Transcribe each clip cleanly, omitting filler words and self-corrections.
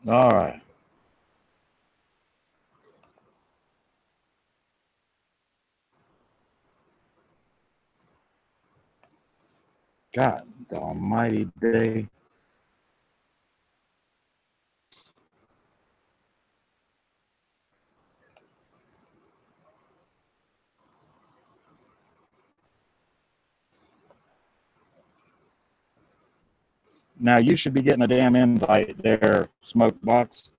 All right. God almighty day. Now you should be getting a damn invite there, Smokebox.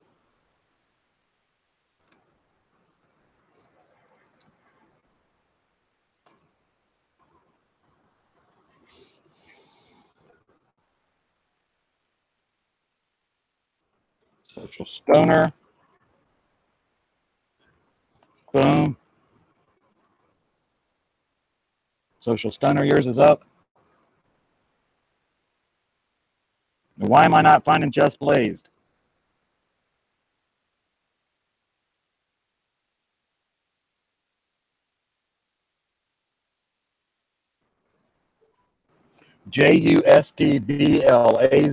Social Stoner. Boom. Social Stoner, yours is up. Now, why am I not finding JustBlazed?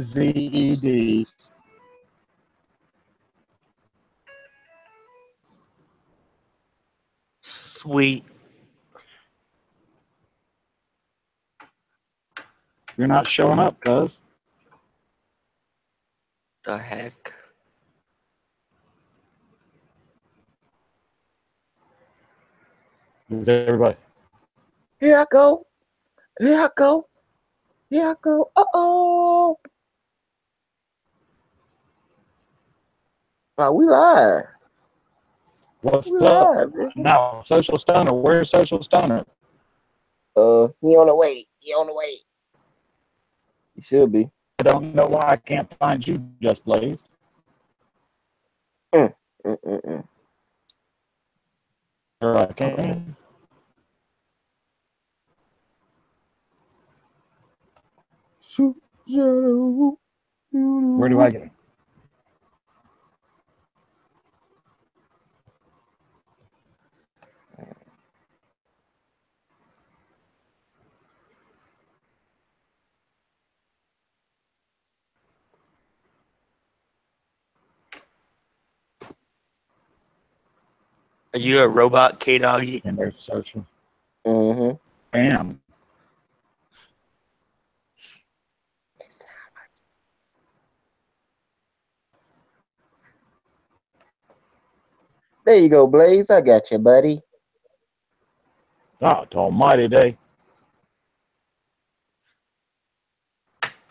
JustBlazed. Sweet. You're not showing up, cuz. The heck? Is everybody? Here I go. Here I go. Here I go. Uh-oh. We live. What's We up? live, bitch. Now, Social Stoner. Where's Social Stoner? He on the way. He on the way. He should be. I don't know why I can't find you, JustBlazed. Mm. Or I can. Where do I get it? Are you a robot, K-Doggy? And there's Social. Mm-hmm. Bam. There you go, Blaze. I got you, buddy. God almighty day.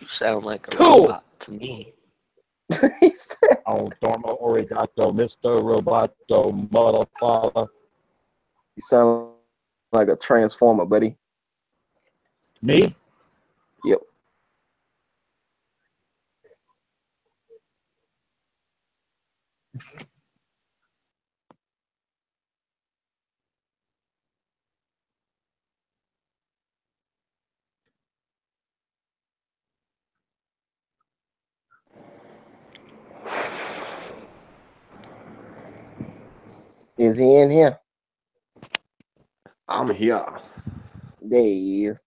You sound like a Cool. robot to me. He said, Oh, Dormo Origato, Mr. Roboto, motherfucker. you sound like a transformer, buddy. Me? Yep. Is he in here? I'm here. There he is.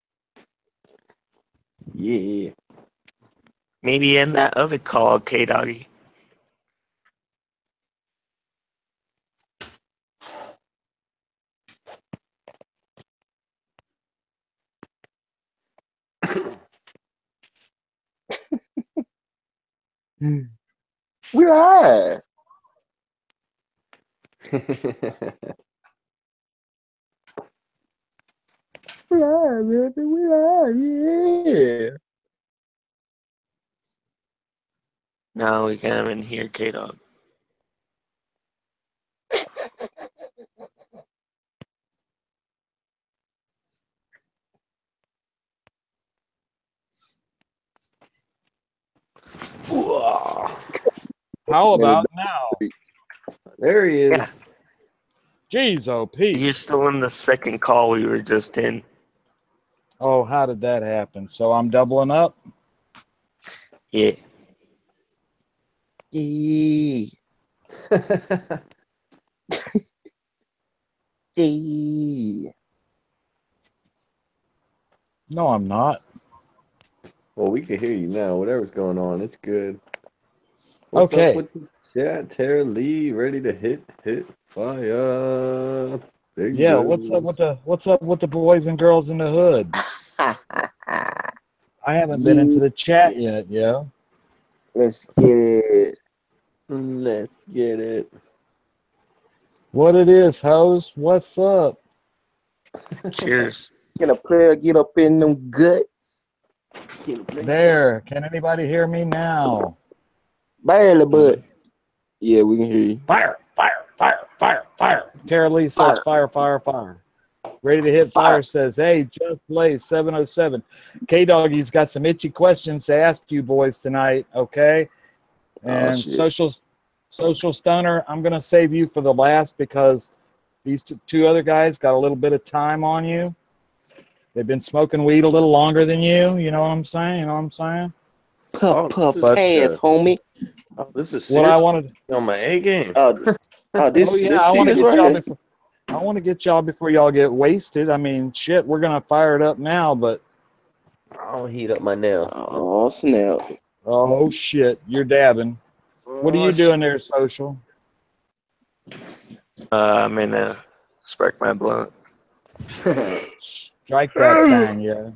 Yeah. Maybe in that other call, K-Doggy. We live. We live, baby. We live. Yeah. No, we got him in here, K-Dog. How about now? There he is. Yeah. Jeez, oh, You're Pete. still in the second call we were just in. Oh, how did that happen? So I'm doubling up? Yeah. Yeah. Yeah. No, I'm not. Well, we can hear you now. Whatever's going on, it's good. What's Okay. up with the chat? Tara Lee, ready to hit fire. Big Yeah, Bills. what's up with the boys and girls in the hood? I haven't been into the chat yet, yo. Let's get it. Let's get it. What it is, hoes? What's up? Cheers. Can a player get up in them guts? There. Can anybody hear me now? Barely, but yeah, we can hear you. Fire, fire, fire, fire, fire. Tara Lee says fire, fire, fire. Ready to hit fire says, hey, JustBlazed 707. K-Doggy's got some itchy questions to ask you boys tonight, okay? And Social Stoner, I'm going to save you for the last because these two other guys got a little bit of time on you. They've been smoking weed a little longer than you. You know what I'm saying? You know what I'm saying? Puff, puff, but, pass, homie. Oh, this is What I serious wanted. on my A game. This Yeah, I want to serious get right y'all here. before. I want to get y'all before y'all get wasted. I mean, shit, we're gonna fire it up now, but I'll heat up my nail. Oh, snap. oh shit, you're dabbing. What are you doing there, Social? I'm gonna spark my blunt. Strike that thing, yeah.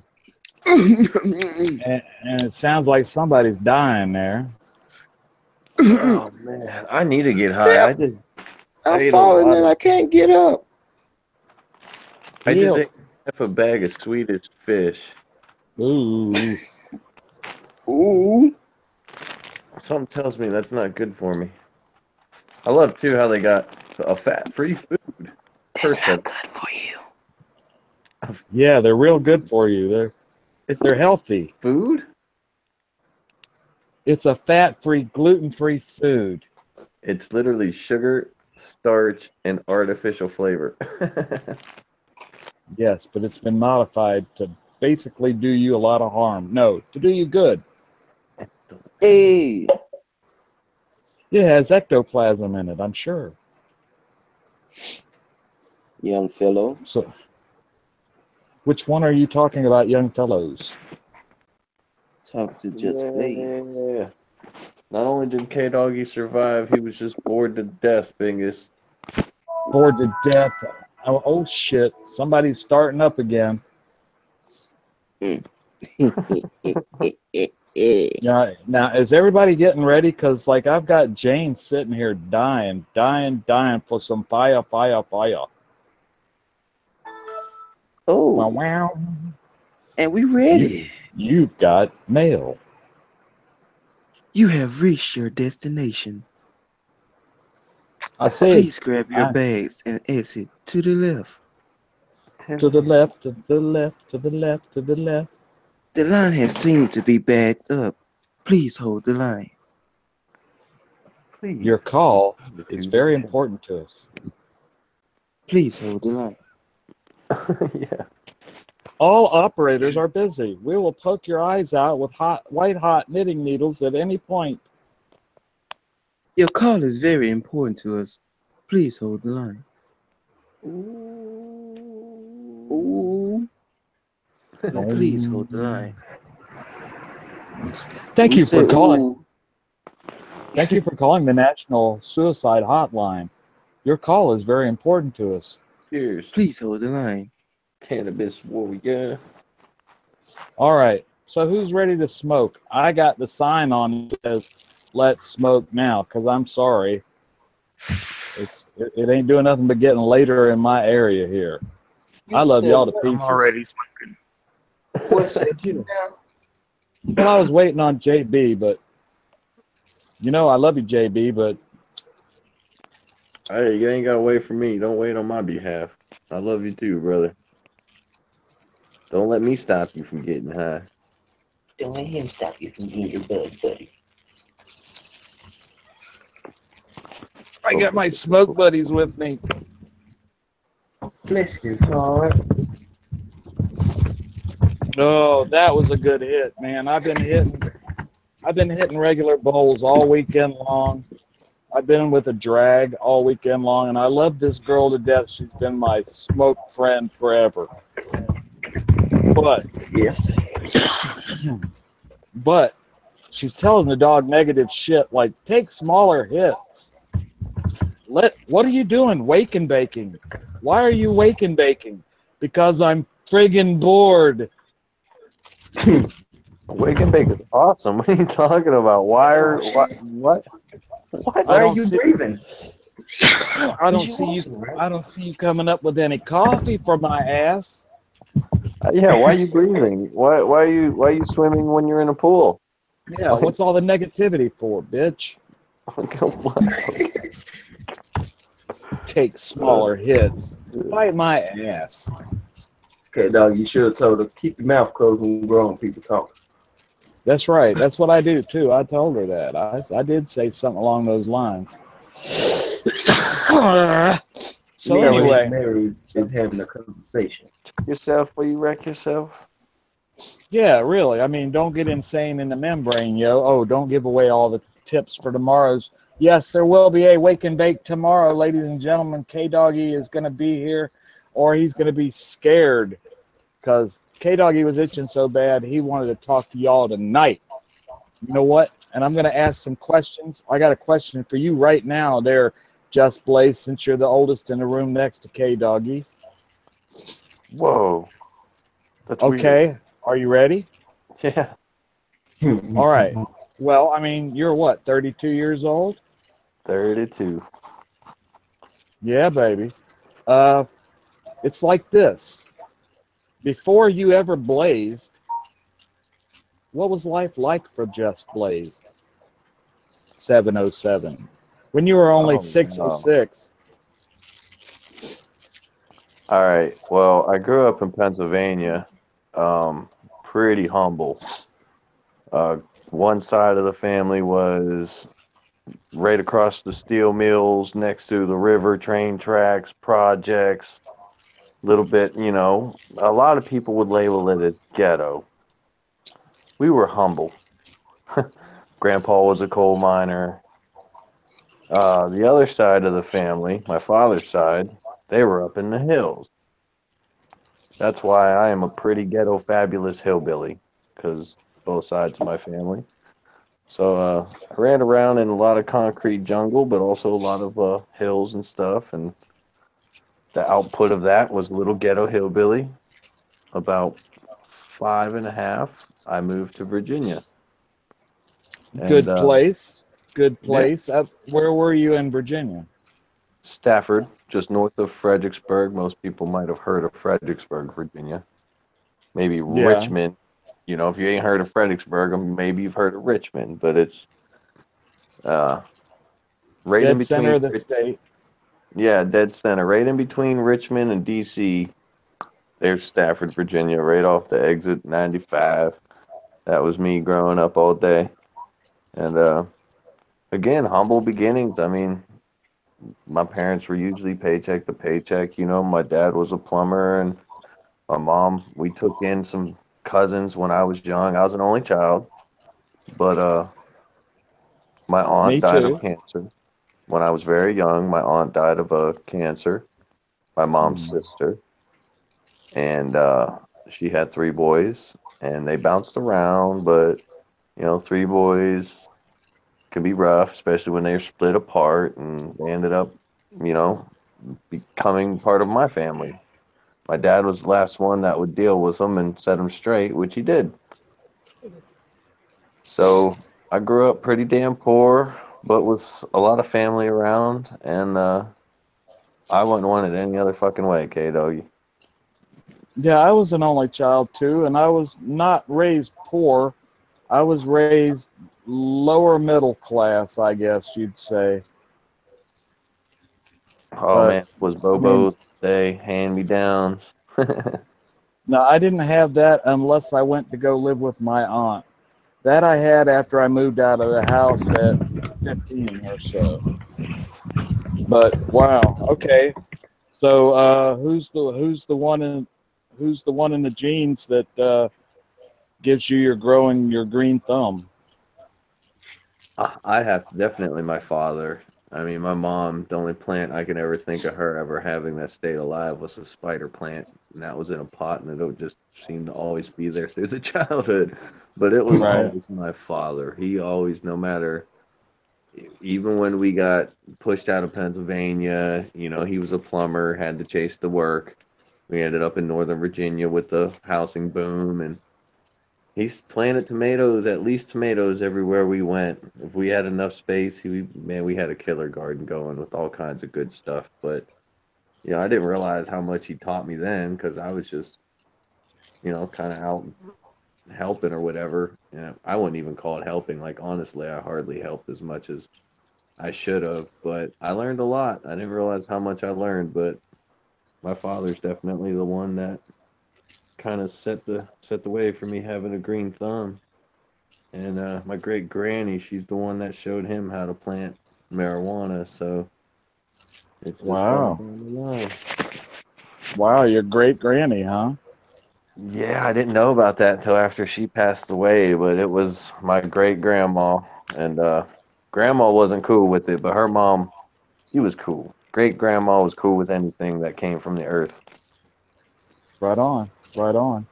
And it sounds like somebody's dying there. Oh man, I need to get high. I I'm ate a falling lot and of- I can't get up. I just ate half a bag of Swedish fish. Ooh. Ooh. Something tells me that's not good for me. I love too how they got a fat-free food. That's not good for you. Yeah, they're real good for you. They're healthy. Food? It's a fat-free, gluten-free food. It's literally sugar, starch, and artificial flavor. Yes, but it's been modified to basically do you a lot of harm. No, to do you good. Hey. It has ectoplasm in it, I'm sure. Young fellow. So, which one are you talking about, young fellows? Talk to JustBlazed. Yeah. Not only did K-Doggy survive, he was just bored to death, Bingus. Bored to death. Oh shit, somebody's starting up again. Yeah. Now, is everybody getting ready? Because, like, I've got Jane sitting here dying for some fire. Oh, Wow. and we ready. You've got mail. You have reached your destination. I say Please grab your bags and exit to the left. to the left, to the left, to the left, to the left. The line has seemed to be backed up. Please hold the line. Please. Your call is very important to us. Please hold the line. Yeah. All operators are busy. We will poke your eyes out with white-hot knitting needles at any point. Your call is very important to us. Please hold the line. Ooh. Please hold the line. Thank you for calling. Ooh. Thank you for calling the National Suicide Hotline. Your call is very important to us. Cheers. Please hold the line. Cannabis warrior. All right. So who's ready to smoke? I got the sign on that says, "Let's smoke now," because I'm sorry. It ain't doing nothing but getting later in my area here. I love y'all to pieces. I'm already smoking. What's that? Well, I was waiting on JB, but you know I love you, JB, but Hey, you ain't gotta wait for me. Don't wait on my behalf. I love you too, brother. Don't let me stop you from getting high. Don't let him stop you from getting your buzz, buddy. I got my smoke buddies with me. Bless his heart. Oh, that was a good hit, man. I've been hitting regular bowls all weekend long. I've been with a drag all weekend long, and I love this girl to death. She's been my smoke friend forever. But Yeah. but she's telling the dog negative shit like, take smaller hits. What are you doing? Wake and baking. Why are you wake and baking? Because I'm friggin' bored. Wake and bake is awesome. What are you talking about? Why are what? I Why are don't you see- breathing? I don't see you coming up with any coffee for my ass. Yeah, why are you breathing? Why are you swimming when you're in a pool? Yeah, what's all the negativity for, bitch? Take smaller hits. Bite my ass. Okay, dog, you should have told her, keep your mouth closed when grown people talk. That's right. That's what I do, too. I told her that. I did say something along those lines. So Me and anyway, Mary is having a conversation. Yourself, will you wreck yourself? yeah, really. I mean, don't get insane in the membrane, yo. Oh, don't give away all the tips for tomorrow's. Yes, there will be a Wake and Bake tomorrow, ladies and gentlemen. K-Doggy is going to be here, or he's going to be scared because K-Doggy was itching so bad he wanted to talk to y'all tonight. You know what? And I'm going to ask some questions. I got a question for you right now there, JustBlazed, since you're the oldest in the room next to K-Doggy. Whoa. That's Okay, weird. are you ready? Yeah. All right. Well, I mean, you're what, 32 years old? 32. Yeah, baby. It's like this. Before you ever blazed, what was life like for JustBlazed? 707. When you were only Oh, 606. All right. Well, I grew up in Pennsylvania. Pretty humble. One side of the family was right across the steel mills, next to the river, train tracks, projects. Little bit, you know, a lot of people would label it as ghetto. We were humble. Grandpa was a coal miner. The other side of the family, my father's side, they were up in the hills. That's why I am a pretty ghetto fabulous hillbilly, because both sides of my family. So I ran around in a lot of concrete jungle, but also a lot of hills and stuff. And the output of that was little ghetto hillbilly. About 5.5, I moved to Virginia. And Good place. Good yeah, place. Where were you in Virginia? Stafford, just north of Fredericksburg. Most people might have heard of Fredericksburg, Virginia. Maybe Yeah. Richmond. You know, if you ain't heard of Fredericksburg, maybe you've heard of Richmond, but it's uh, right in Dead center between. of the state. Yeah, dead center, right in between Richmond and D.C. There's Stafford, Virginia, right off the exit 95. That was me growing up all day. And again, humble beginnings. I mean, my parents were usually paycheck to paycheck. You know, my dad was a plumber, and my mom, we took in some cousins when I was young. I was an only child, but my aunt Me died of too. cancer when I was very young. My aunt died of cancer, my mom's sister, and she had 3 boys, and they bounced around, but you know, 3 boys can be rough, especially when they're split apart, and they ended up, you know, becoming part of my family. My dad was the last one that would deal with them and set them straight, which he did. So I grew up pretty damn poor, but with a lot of family around, and I wouldn't want it any other fucking way, K-Doggy. Yeah, I was an only child too, and I was not raised poor. I was raised lower middle class, I guess you'd say. Oh But man, was I mean, Bobo's day, hand-me-downs. no, I didn't have that unless I went to go live with my aunt. That I had after I moved out of the house at 15 or so. But wow, okay. So who's the one in the genes that gives you your growing your green thumb? I have definitely my father. I mean, my mom, the only plant I can ever think of her ever having that stayed alive was a spider plant, and that was in a pot, and it just seemed to always be there through the childhood. But it was Right. always my father. He always, no matter, even when we got pushed out of Pennsylvania, he was a plumber, had to chase the work. We ended up in Northern Virginia with the housing boom, and he's planted tomatoes, at least tomatoes, everywhere we went. If we had enough space, we had a killer garden going with all kinds of good stuff. But I didn't realize how much he taught me then because I was just, kind of out helping or whatever. I wouldn't even call it helping. Like honestly, I hardly helped as much as I should have. But I learned a lot. I didn't realize how much I learned. But my father's definitely the one that kind of set the way for me having a green thumb. And my great granny, she's the one that showed him how to plant marijuana. So it's just all Wow. down the line. Wow, your great granny, huh? Yeah, I didn't know about that until after she passed away, but it was my great grandma. And grandma wasn't cool with it, but her mom, she was cool. Great grandma was cool with anything that came from the earth. Right on. Right on.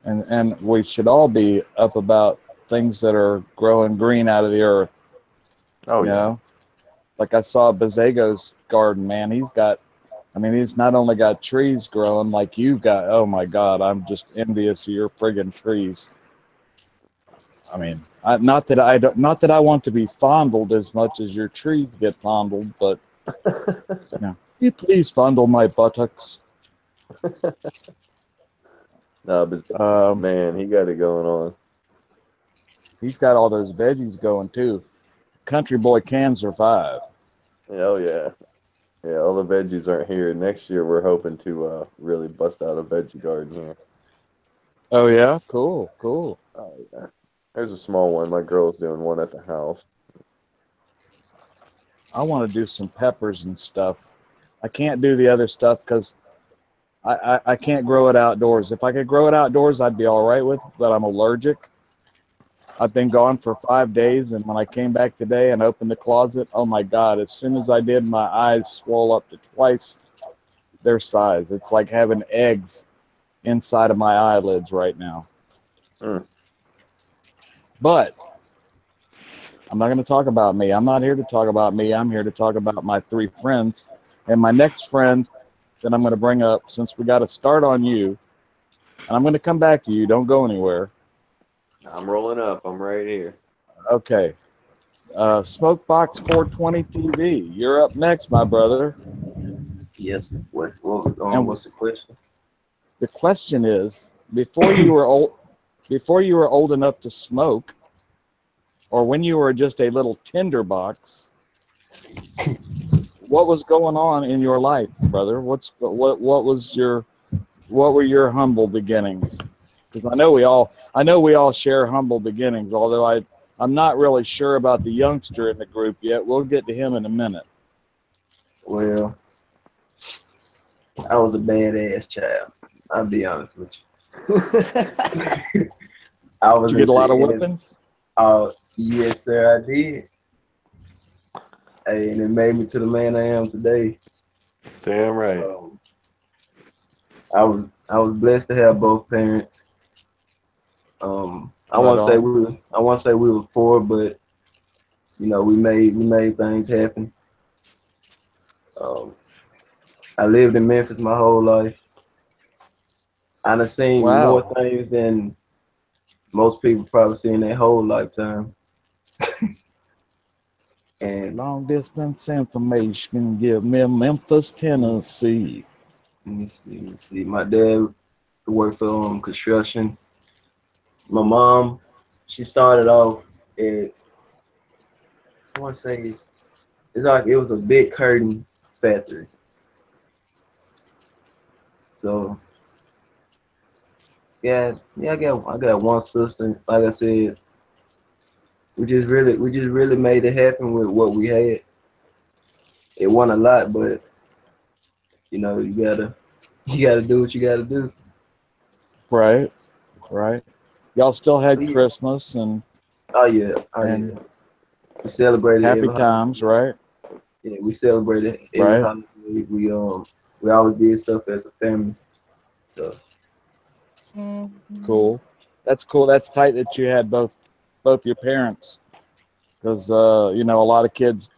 And we should all be up about things that are growing green out of the earth. Oh, You yeah. know, like I saw Bazego's garden, man. He's not only got trees growing like you've got. Oh my God, I'm just envious of your friggin' trees. I mean, not that I want to be fondled as much as your trees get fondled, but you please fondle my buttocks. No, but man, he got it going on. He's got all those veggies going too. Country boy can survive. Oh, yeah. Yeah, all the veggies aren't here. Next year, we're hoping to really bust out a veggie garden here. Oh yeah, cool. Oh, yeah. There's a small one. My girl's doing one at the house. I want to do some peppers and stuff. I can't do the other stuff because I can't grow it outdoors. If I could grow it outdoors, I'd be all right with it, but I'm allergic. I've been gone for 5 days, and when I came back today and opened the closet, oh my God, as soon as I did, my eyes swelled up to twice their size. It's like having eggs inside of my eyelids right now. Mm. But I'm not going to talk about me. I'm not here to talk about me. I'm here to talk about my 3 friends. And my next friend that I'm going to bring up, since we got to start on you, and I'm going to come back to you. Don't go anywhere. I'm rolling up. I'm right here. Okay. Smokebox 420 TV. You're up next, my brother. Yes. What's the question? The question is, before you were old enough to smoke, or when you were just a little tinderbox, what was going on in your life, brother? What were your humble beginnings? Because I know we all share humble beginnings, although I'm not really sure about the youngster in the group yet. We'll get to him in a minute. Well, I was a badass child. I'll be honest with you. I was Did you get a lot of into weapons? Yes, sir, I did. Hey, and it made me to the man I am today. Damn right. I was blessed to have both parents. I want to say we were poor, but we made things happen. I lived in Memphis my whole life. I done seen more things than most people probably see in their whole lifetime. And Long distance information, give me Memphis, Tennessee. let me see. My dad worked for construction. My mom, she started off at, I want to say, it's like it was a big curtain factory. So yeah, I got one sister. Like I said, we just really made it happen with what we had. It wasn't a lot, but you gotta do what you gotta do. Right. Y'all still had Christmas and Oh yeah. We celebrated happy every times, right? Yeah, we celebrated every Right. holiday. We always did stuff as a family. So Cool. That's cool. That's tight that you had both your parents, because you know, a lot of kids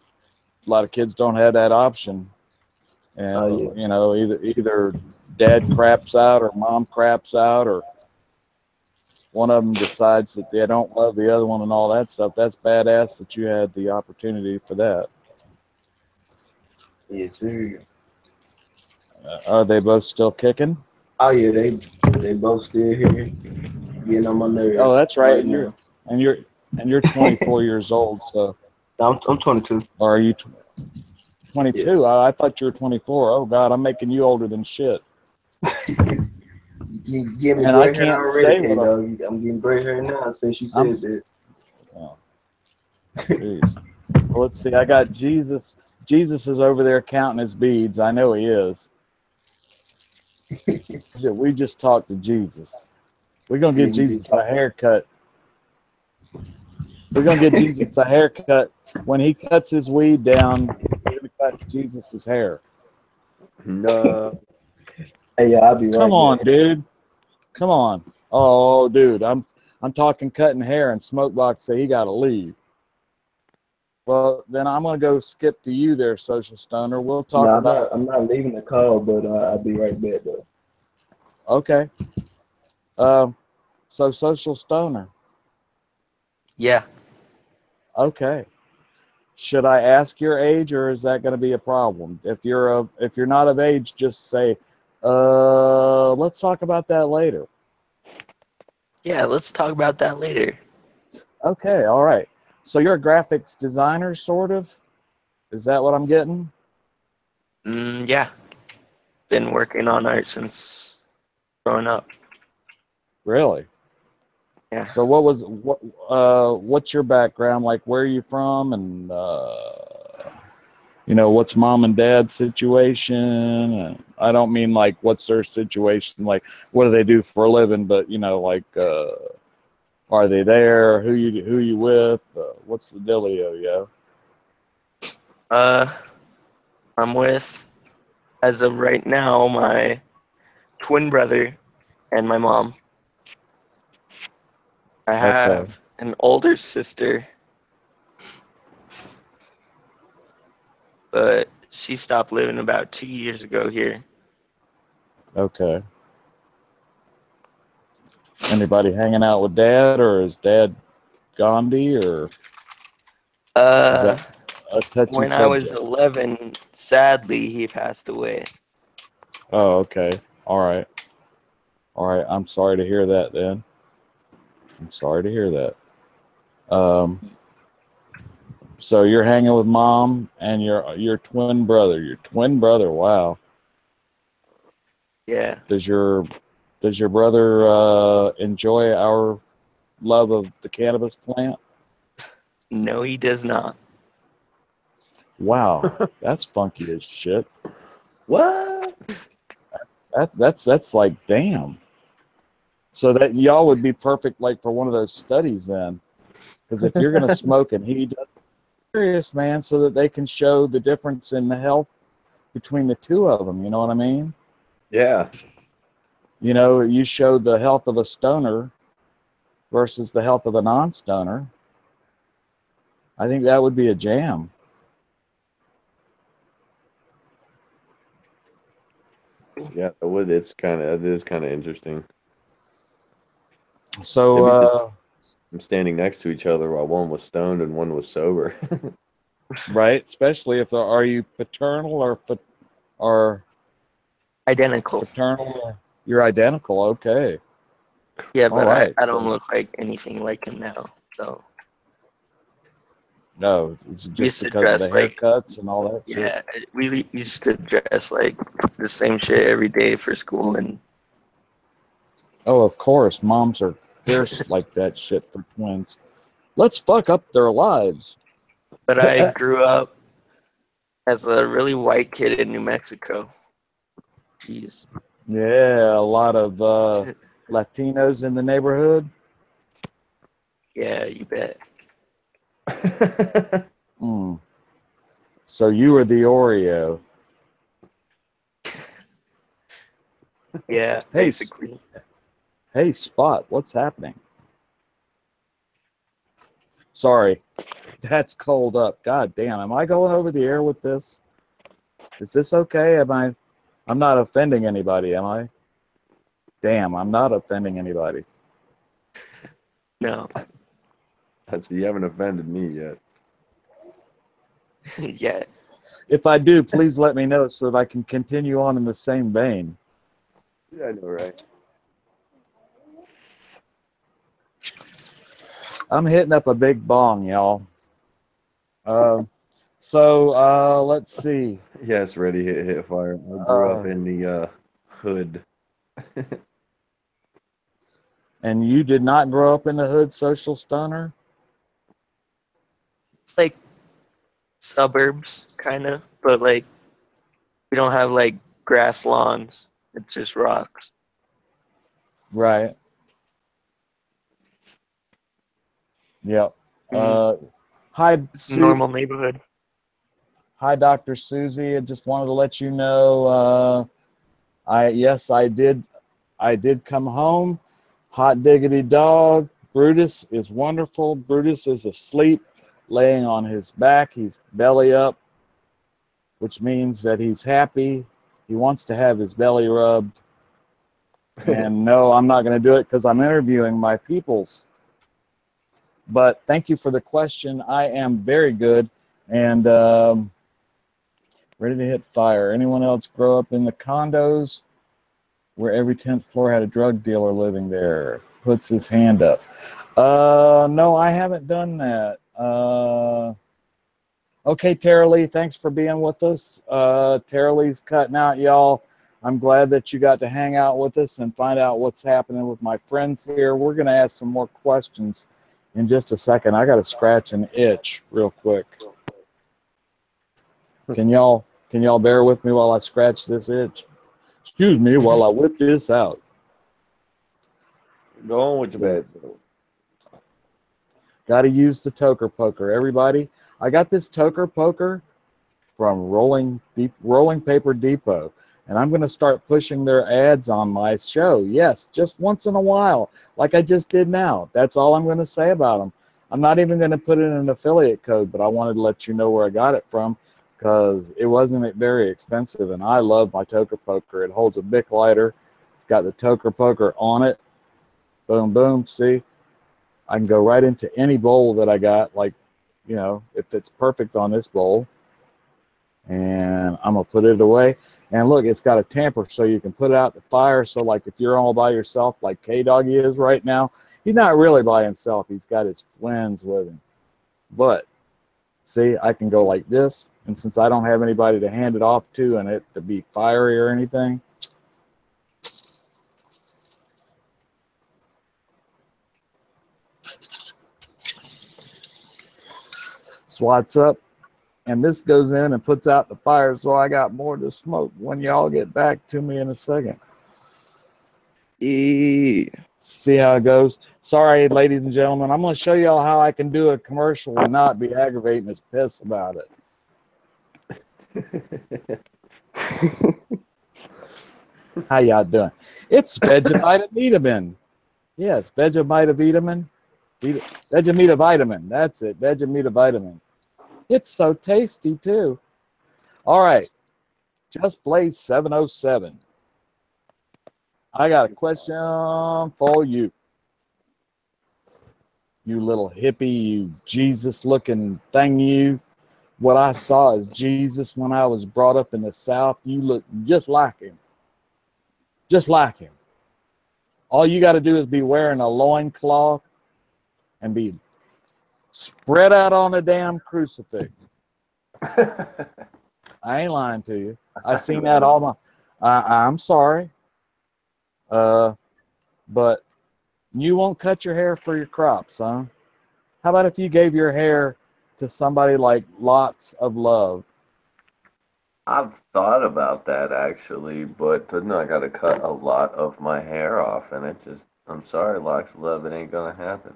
don't have that option, yeah. and you know, either dad craps out or mom craps out, or one of them decides that they don't love the other one and all that stuff. That's badass that you had the opportunity for that. Yes, sir. Are they both still kicking? Oh yeah, they both still here, getting on my nerves Oh, that's right. right And now. you're 24 years old. So, I'm 22. or are you Yeah. 22? I thought you were 24. Oh God, I'm making you older than shit. You give me And I gray hair can't already, say K what dog. I'm getting gray hair now since you I'm. said that. Oh, jeez. Well, let's see. I got Jesus. Jesus is over there counting his beads. I know he is. We just talked to Jesus. We're gonna Yeah, give we did Jesus a talk. haircut. We're gonna get Jesus a haircut. When he cuts his weed down, we're gonna cut Jesus's hair. No. Hey, yeah, I'll be Come right on, back. dude. Come on. Oh, dude. I'm talking cutting hair, and Smokebox say he gotta leave. Well, then I'm gonna go skip to you there, Social Stoner. We'll No, talk about. I'm not leaving the call, but I'll be right back though. Okay. So Social Stoner. Yeah. Okay. Should I ask your age, or is that going to be a problem? If you're not of age, just say, let's talk about that later. Yeah, let's talk about that later. Okay, all right. So you're a graphics designer, sort of? Is that what I'm getting? Yeah. Been working on art since growing up. Really? Yeah. So what's your background? Like, where are you from, and you know, what's mom and dad's situation? I don't mean like what's their situation, like what do they do for a living, but you know, like are they there? Who you with? What's the dealio, yo? I'm with, as of right now, my twin brother and my mom. I Okay, have an older sister, but she stopped living about 2 years ago here. okay. Anybody hanging out with dad, or is dad Gandhi, or is Uh, that a touchy when I was subject? 11, sadly, he passed away. Oh, okay. All right. All right. I'm sorry to hear that then. I'm sorry to hear that. So you're hanging with mom and your twin brother. Your twin brother. Wow. Yeah. Does your brother enjoy our love of the cannabis plant? No, he does not. Wow, that's funky as shit. What? That's like damn. So that y'all would be perfect like for one of those studies then, because if you're gonna smoke and he does, serious man, so that they can show the difference in the health between the two of them. You know what I mean? Yeah. You know, you show the health of a stoner versus the health of a non-stoner. I think that would be a jam. Yeah, it would. It is kind of interesting. So, Maybe just I'm standing next to each other while one was stoned and one was sober. right, especially if are you paternal or Identical. fraternal? Or, you're identical. Okay. Yeah, All but right. I don't So, look like anything like him now. So no, it's we just used to because of the dress like, haircuts and all that shit. yeah, we used to dress like the same shit every day for school, and Oh, of course, moms are fierce like that shit for twins. Let's fuck up their lives. but I grew up as a really white kid in New Mexico. Jeez. Yeah, a lot of Latinos in the neighborhood. Yeah, you bet. Mm. So you were the Oreo. Yeah, Hey, basically. hey, Spot, what's happening? Sorry, that's cold up. God damn, am I going over the air with this? Is this okay? I'm not offending anybody, am I? Damn, I'm not offending anybody. No. You haven't offended me yet. Yeah. If I do, please let me know so that I can continue on in the same vein. Yeah, I know, right? I'm hitting up a big bong, y'all. Let's see. Yes, ready, hit, fire. I grew up in the hood. And you did not grow up in the hood, Social Stoner? It's like suburbs, kind of, but like we don't have like grass lawns. It's just rocks. Right. Yep. Hi, Normal neighborhood. Hi, Dr. Susie. I just wanted to let you know. Yes, I did come home. Hot diggity dog. Brutus is wonderful. Brutus is asleep, laying on his back. He's belly up, which means that he's happy. He wants to have his belly rubbed. And no, I'm not going to do it because I'm interviewing my peoples. But thank you for the question. I am very good and ready to hit fire. Anyone else grow up in the condos where every 10th floor had a drug dealer living there? Puts his hand up. No, I haven't done that. Okay, Tara Lee, thanks for being with us. Tara Lee's cutting out, y'all. I'm glad that you got to hang out with us and find out what's happening with my friends here. We're going to ask some more questions in just a second. I got to scratch an itch real quick. Can y'all bear with me while I scratch this itch? Excuse me while I whip this out. Go on with your bed. Got to use the toker poker. Everybody, I got this toker poker from Rolling Paper Depot, and I'm going to start pushing their ads on my show. Yes, just once in a while, like I just did now. That's all I'm going to say about them. I'm not even going to put in an affiliate code, but I wanted to let you know where I got it from because it wasn't very expensive, and I love my toker poker. It holds a Bic lighter. It's got the toker poker on it. Boom, boom. See, I can go right into any bowl that I got, like, you know, if it's perfect on this bowl. And I'm going to put it away. And look, it's got a tamper so you can put it out the fire. So, like, if you're all by yourself, like K-Dog is right now, he's not really by himself. He's got his friends with him. But, see, I can go like this. And since I don't have anybody to hand it off to and it to be fiery or anything, swats up. And this goes in and puts out the fire, so I got more to smoke when y'all get back to me in a second. Yeah. See how it goes? Sorry, ladies and gentlemen. I'm going to show y'all how I can do a commercial and not be aggravating as piss about it. How y'all doing? It's Vegemite-vitamin. Yes, Vegemite-vitamin. Vegemite-vitamin. That's it, Vegemite-vitamin. It's so tasty, too. All right. JustBlazed 707. I got a question for you. You little hippie, you Jesus-looking thing, you. What I saw is Jesus when I was brought up in the South. You look just like him. Just like him. All you got to do is be wearing a loincloth and be spread out on a damn crucifix. I ain't lying to you. I seen that all my. I'm sorry, but you won't cut your hair for your crops, huh? How about if you gave your hair to somebody like Lots of Love? I've thought about that actually, but then I got to cut a lot of my hair off, and it just, I'm sorry, Locks of Love, it ain't gonna happen.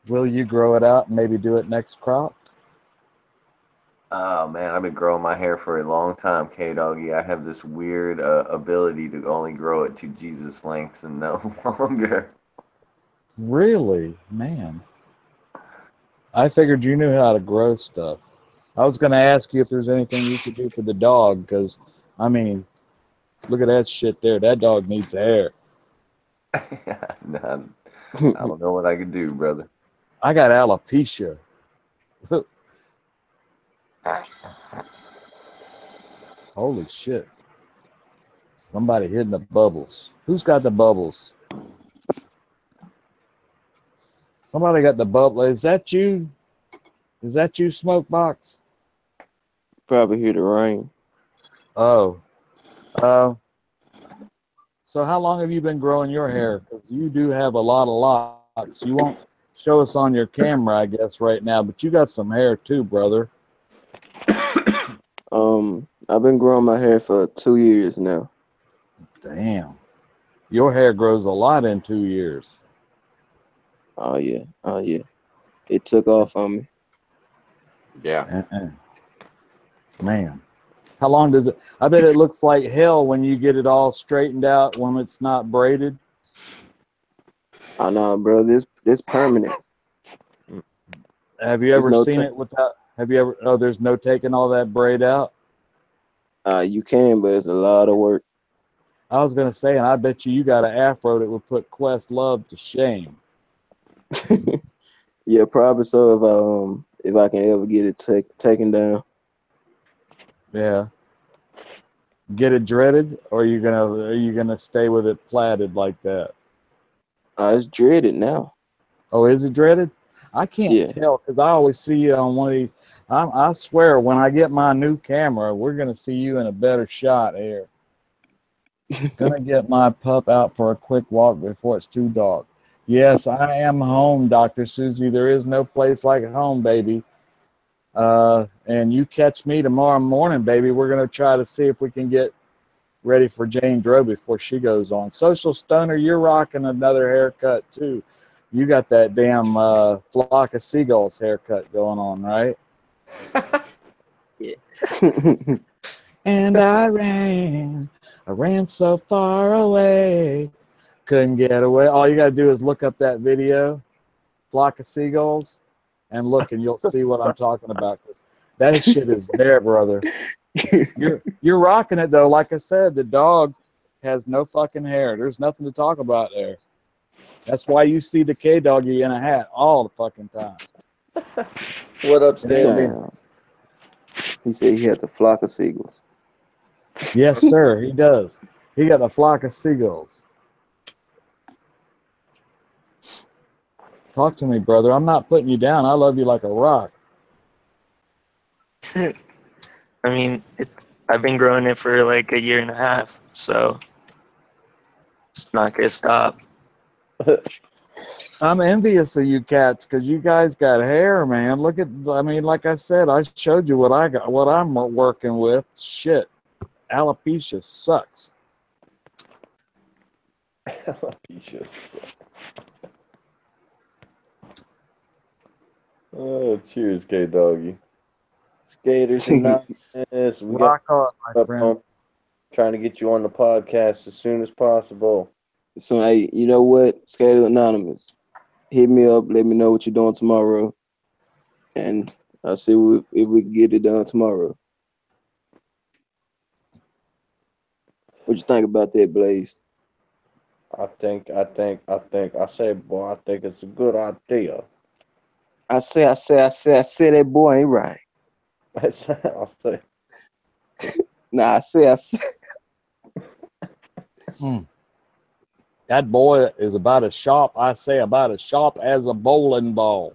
Will you grow it out and maybe do it next crop? Oh man, I've been growing my hair for a long time, K Doggy. I have this weird ability to only grow it to Jesus lengths and no longer. Really, man. I figured you knew how to grow stuff. I was going to ask you if there's anything you could do for the dog, because, I mean, look at that shit there. That dog needs hair. Nah, I don't know what I could do, brother. I got alopecia. Holy shit. Somebody hitting the bubbles. Who's got the bubbles? Somebody got the bubble. Is that you? Is that you, Smokebox? Probably hear the rain. Oh. So how long have you been growing your hair? Because you do have a lot of locks. You won't show us on your camera, I guess, right now, but you got some hair too, brother. I've been growing my hair for 2 years now. Damn. Your hair grows a lot in 2 years. Oh yeah. It took off on me. Yeah. Man. How long does it? I bet it looks like hell when you get it all straightened out when it's not braided. Oh no, bro, this permanent. Have you ever seen it without? Have you ever? Oh, there's no taking all that braid out. You can, but it's a lot of work. I was gonna say, and I bet you got an afro that would put Questlove to shame. Yeah, probably so if I can ever get it taken down. Yeah. Get it dreaded, or are you gonna stay with it plaited like that? It's dreaded now. Oh, is it dreaded? I can't tell because I always see you on one of these. I swear, when I get my new camera, we're gonna see you in a better shot here. Gonna get my pup out for a quick walk before it's too dark. Yes, I am home, Dr. Susie. There is no place like home, baby. And you catch me tomorrow morning, baby. We're gonna try to see if we can get ready for Jane Drow before she goes on. Social Stoner, you're rocking another haircut too. You got that damn flock of seagulls haircut going on, right? Yeah. And I ran so far away, couldn't get away. All you got to do is look up that video, Flock of Seagulls, and look, and you'll see what I'm talking about. 'Cause that shit is there, brother. You're rocking it though. Like I said, the dog has no fucking hair. There's nothing to talk about there. That's why you see the K Doggy in a hat all the fucking time. What up, Stanley? Damn. He said he had the flock of seagulls. Yes, sir, he does. He got a flock of seagulls. Talk to me, brother. I'm not putting you down. I love you like a rock. I mean, I've been growing it for like a year and a half, so it's not gonna stop. I'm envious of you cats because you guys got hair, man. Look at, I mean, like I said, I showed you what I got, what I'm working with. Shit, alopecia sucks. Alopecia sucks. Oh, cheers, K Doggy. Skaters Anonymous. We got Rock on, my friend. trying to get you on the podcast as soon as possible. So hey, you know what? Skaters Anonymous. Hit me up, let me know what you're doing tomorrow. And I'll see if we can get it done tomorrow. What you think about that, Blaze? I say, boy, I think it's a good idea. I say that boy ain't right. I say. Nah, I say. That boy is about as sharp, I say, about as sharp as a bowling ball.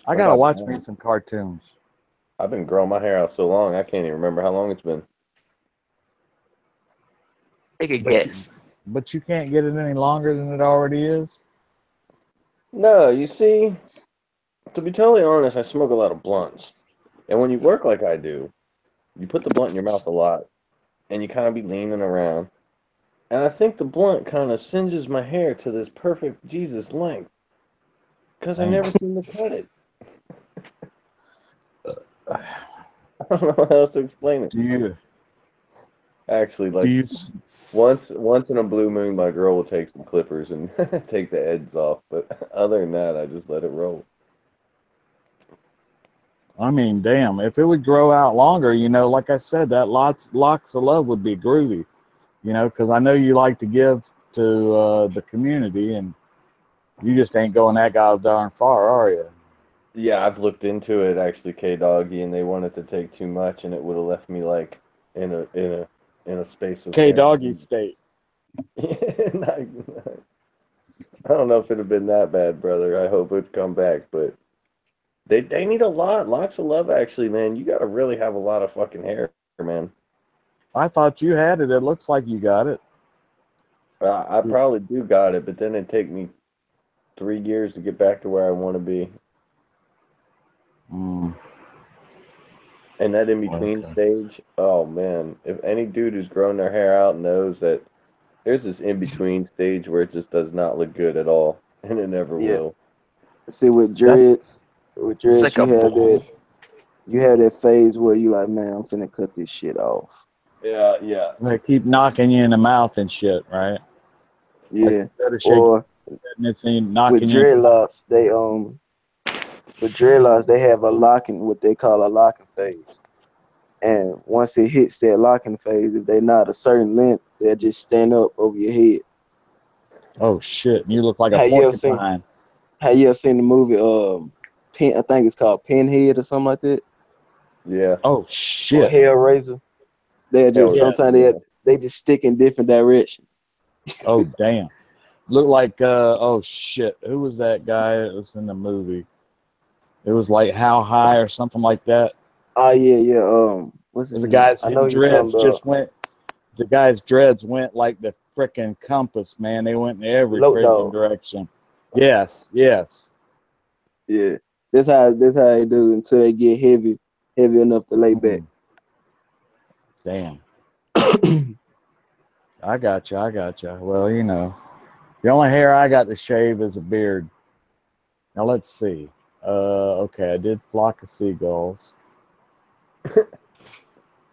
I gotta watch me some cartoons. I've been growing my hair out so long, I can't even remember how long it's been. Take a guess. But you can't get it any longer than it already is? No, you see, to be totally honest, I smoke a lot of blunts. And when you work like I do, you put the blunt in your mouth a lot, and you kind of be leaning around. And I think the blunt kind of singes my hair to this perfect Jesus length. Because I Damn. never seem to cut it. I don't know how else to explain it. Do you? Actually, Do like you? once in a blue moon, my girl will take some clippers and take the ends off. But other than that, I just let it roll. I mean, damn. If it would grow out longer, you know, like I said, that locks of love would be groovy. You know, because I know you like to give to the community, and you just ain't going that goddamn far, are you? Yeah, I've looked into it actually, K-Doggy, and they wanted to take too much, and it would have left me like in a space of K-Doggy state. I don't know if it'd have been that bad, brother. I hope it'd come back, but they need a lot. Locks of love, actually, man. You gotta really have a lot of fucking hair, man. I thought you had it. It looks like you got it. I probably do got it, but then it'd take me 3 years to get back to where I want to be. Mm. And that in between stage, oh man, if any dude who's grown their hair out knows that there's this in between stage where it just does not look good at all, and it never will. See, with dreads, It's like you a have bowl. that phase where you like, man, I'm finna cut this shit off. Yeah. They keep knocking you in the mouth and shit, right? Yeah. Like Or and it's knocking with you. dreadlocks, they have a locking, what they call a locking phase. And once it hits that locking phase, if they're not a certain length, they'll just stand up over your head. Oh shit! You look like a Have you ever porcupine. seen the movie I think it's called Pinhead or something like that? Yeah. Oh Or shit! Hellraiser. They're just sometimes they just stick in different directions. Oh damn! Look like oh shit! Who was that guy that was in the movie? It was like How High or something like that. Oh yeah. What's his The name? guy's I know you're talking dreads about just went. The guy's dreads went like the frickin' compass, man. They went in every Low freaking Dog. direction. Yes. Yeah. That's how they do until they get heavy enough to lay back. Damn. I got you. Well, you know, the only hair I got to shave is a beard. Now let's see. Okay, I did Flock of Seagulls.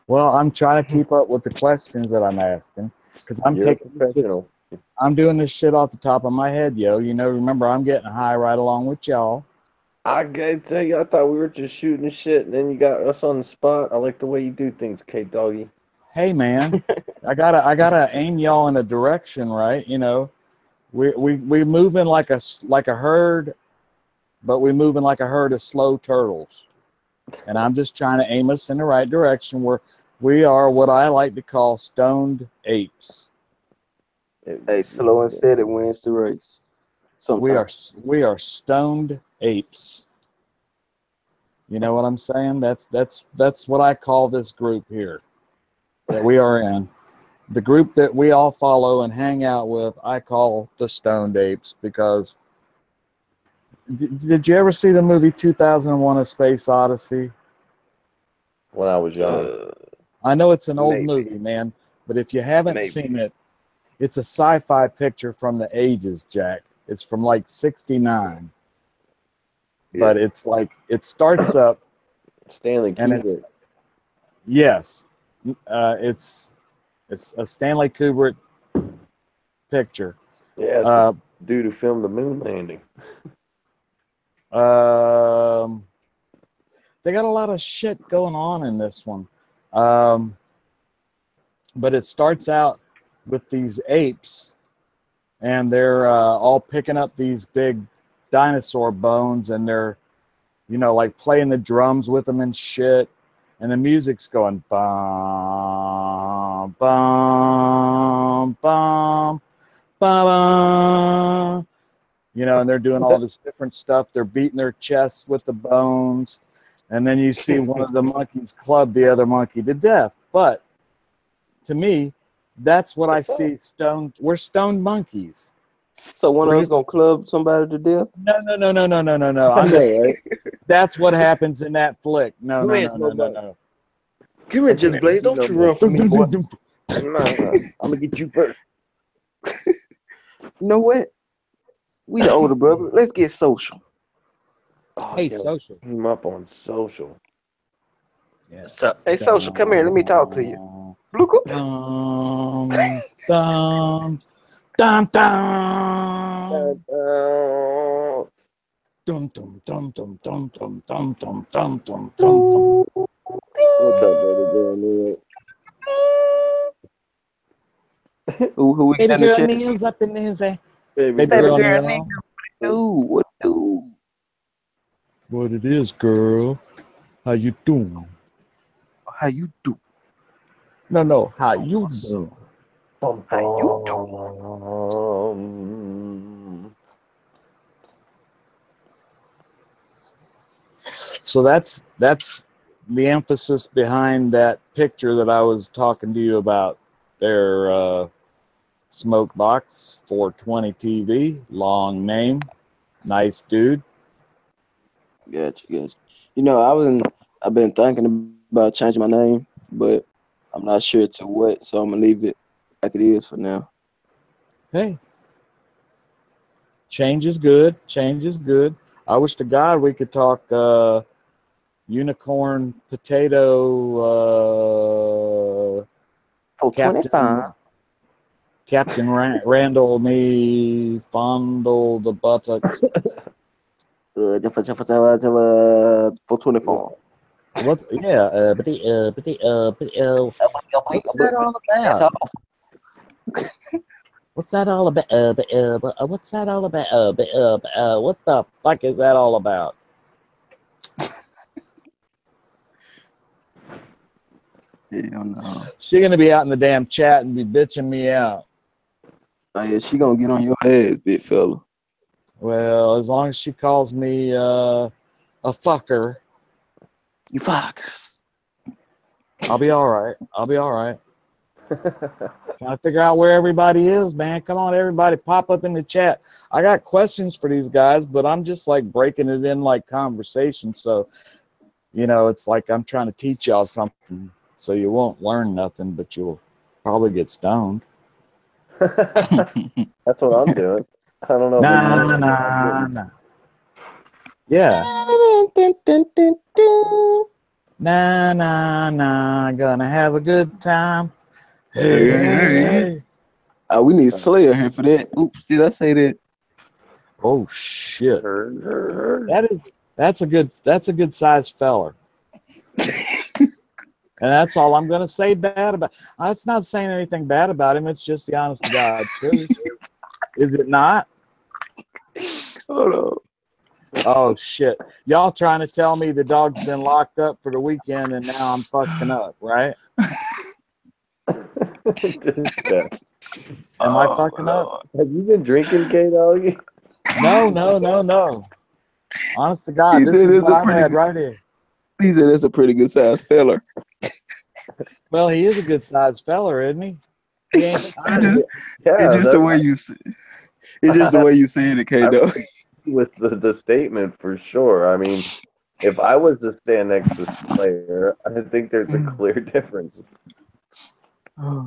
Well, I'm trying to keep up with the questions that I'm asking because You're a professional. I'm doing this shit off the top of my head, yo. You know, remember I'm getting high right along with y'all. I gotta tell you, I thought we were just shooting shit, and then you got us on the spot. I like the way you do things, K-Doggy. Hey, man, I gotta aim y'all in a direction, right? You know, we moving like a herd, but we moving like a herd of slow turtles. And I'm just trying to aim us in the right direction where we are what I like to call stoned apes. Hey, slow and steady wins the race. Sometimes. We are stoned apes. You know what I'm saying? That's what I call this group here that we are in. The group that we all follow and hang out with, I call the stoned apes because did you ever see the movie 2001: A Space Odyssey? When I was young. I know it's an old Maybe. movie, man, but if you haven't Maybe. seen it, it's a sci-fi picture from the ages, Jack. It's from like '69. Yeah. But it's like it starts up Stanley and it's Kubrick. yes, it's a Stanley Kubrick picture. Yeah, it's the dude who filmed the moon landing. They got a lot of shit going on in this one. But it starts out with these apes, and they're all picking up these big dinosaur bones, and they're, you know, like playing the drums with them and shit. And the music's going bum, bum, bum, bum, you know, and they're doing all this different stuff. They're beating their chests with the bones. And then you see one of the monkeys club the other monkey to death. But to me, that's what I see stoned. We're stoned monkeys. So one of us gonna club somebody to death? No. That's what happens in that flick. No. Come here, JustBlazed. Don't you run from me, boy. Nah, I'm gonna get you first. You know what? We the older brother. Let's get social. Oh, Hey, yeah, social. team up on social. Yeah. So Hey, social, come here. Let me talk to you. Blue coop. Dum, dum, dum, dum. Dum, dum, dum, dum, dum, dum, dum, dum, dum, dum, dum. What's up, baby girl? Who we Baby got in the girl chat? kneels up in his ass. Baby Baby girl girl, kneel. Dude, what do? What it is, girl? How you doing? How you do? No, how you doing? How you do? So that's the emphasis behind that picture that I was talking to you about. Their smoke box 420 TV, long name, nice dude. Gotcha. You know, I've been thinking about changing my name, but I'm not sure to what, so I'm gonna leave it like it is for now. Hey, change is good. Change is good. I wish to God we could talk unicorn potato. 425. Captain Randall me fondle the buttocks. 424. What? Yeah. What's that all That's about? all. What's that all about? What's that all about? What the fuck is that all about? Hell no. She gonna be out in the damn chat and be bitching me out. Oh yeah, she gonna get on your ass, big fella. Well, as long as she calls me a fucker, You fuckers. I'll be all right. I'll be all right. Trying to figure out where everybody is, man. Come on, everybody, pop up in the chat. I got questions for these guys, but I'm just like breaking it in like conversation. So, you know, it's like I'm trying to teach y'all something, so you won't learn nothing, but you'll probably get stoned. That's what I'm doing. I don't know. Nah. Yeah. Nah. Gonna have a good time. Hey. Oh, we need Slayer here for that. Oops, did I say that? Oh shit. That's a good sized feller. And that's all I'm gonna say bad about. It's not saying anything bad about him. It's just the honest to God truth. Is it not? Hold on. Oh shit! Y'all trying to tell me the dog's been locked up for the weekend and now I'm fucking up, right? Am I fucking up? Have you been drinking, K-Dog? No. Honest to God, He this said is it's what a I pretty had good- right here. He said that's a pretty good sized feller. Well, he is a good sized feller, isn't he? He ain't It's just the way you say. It's just the way you saying it, K-Dog. With the statement for sure. I mean, if I was to stand next to Slayer, I think there's a clear difference.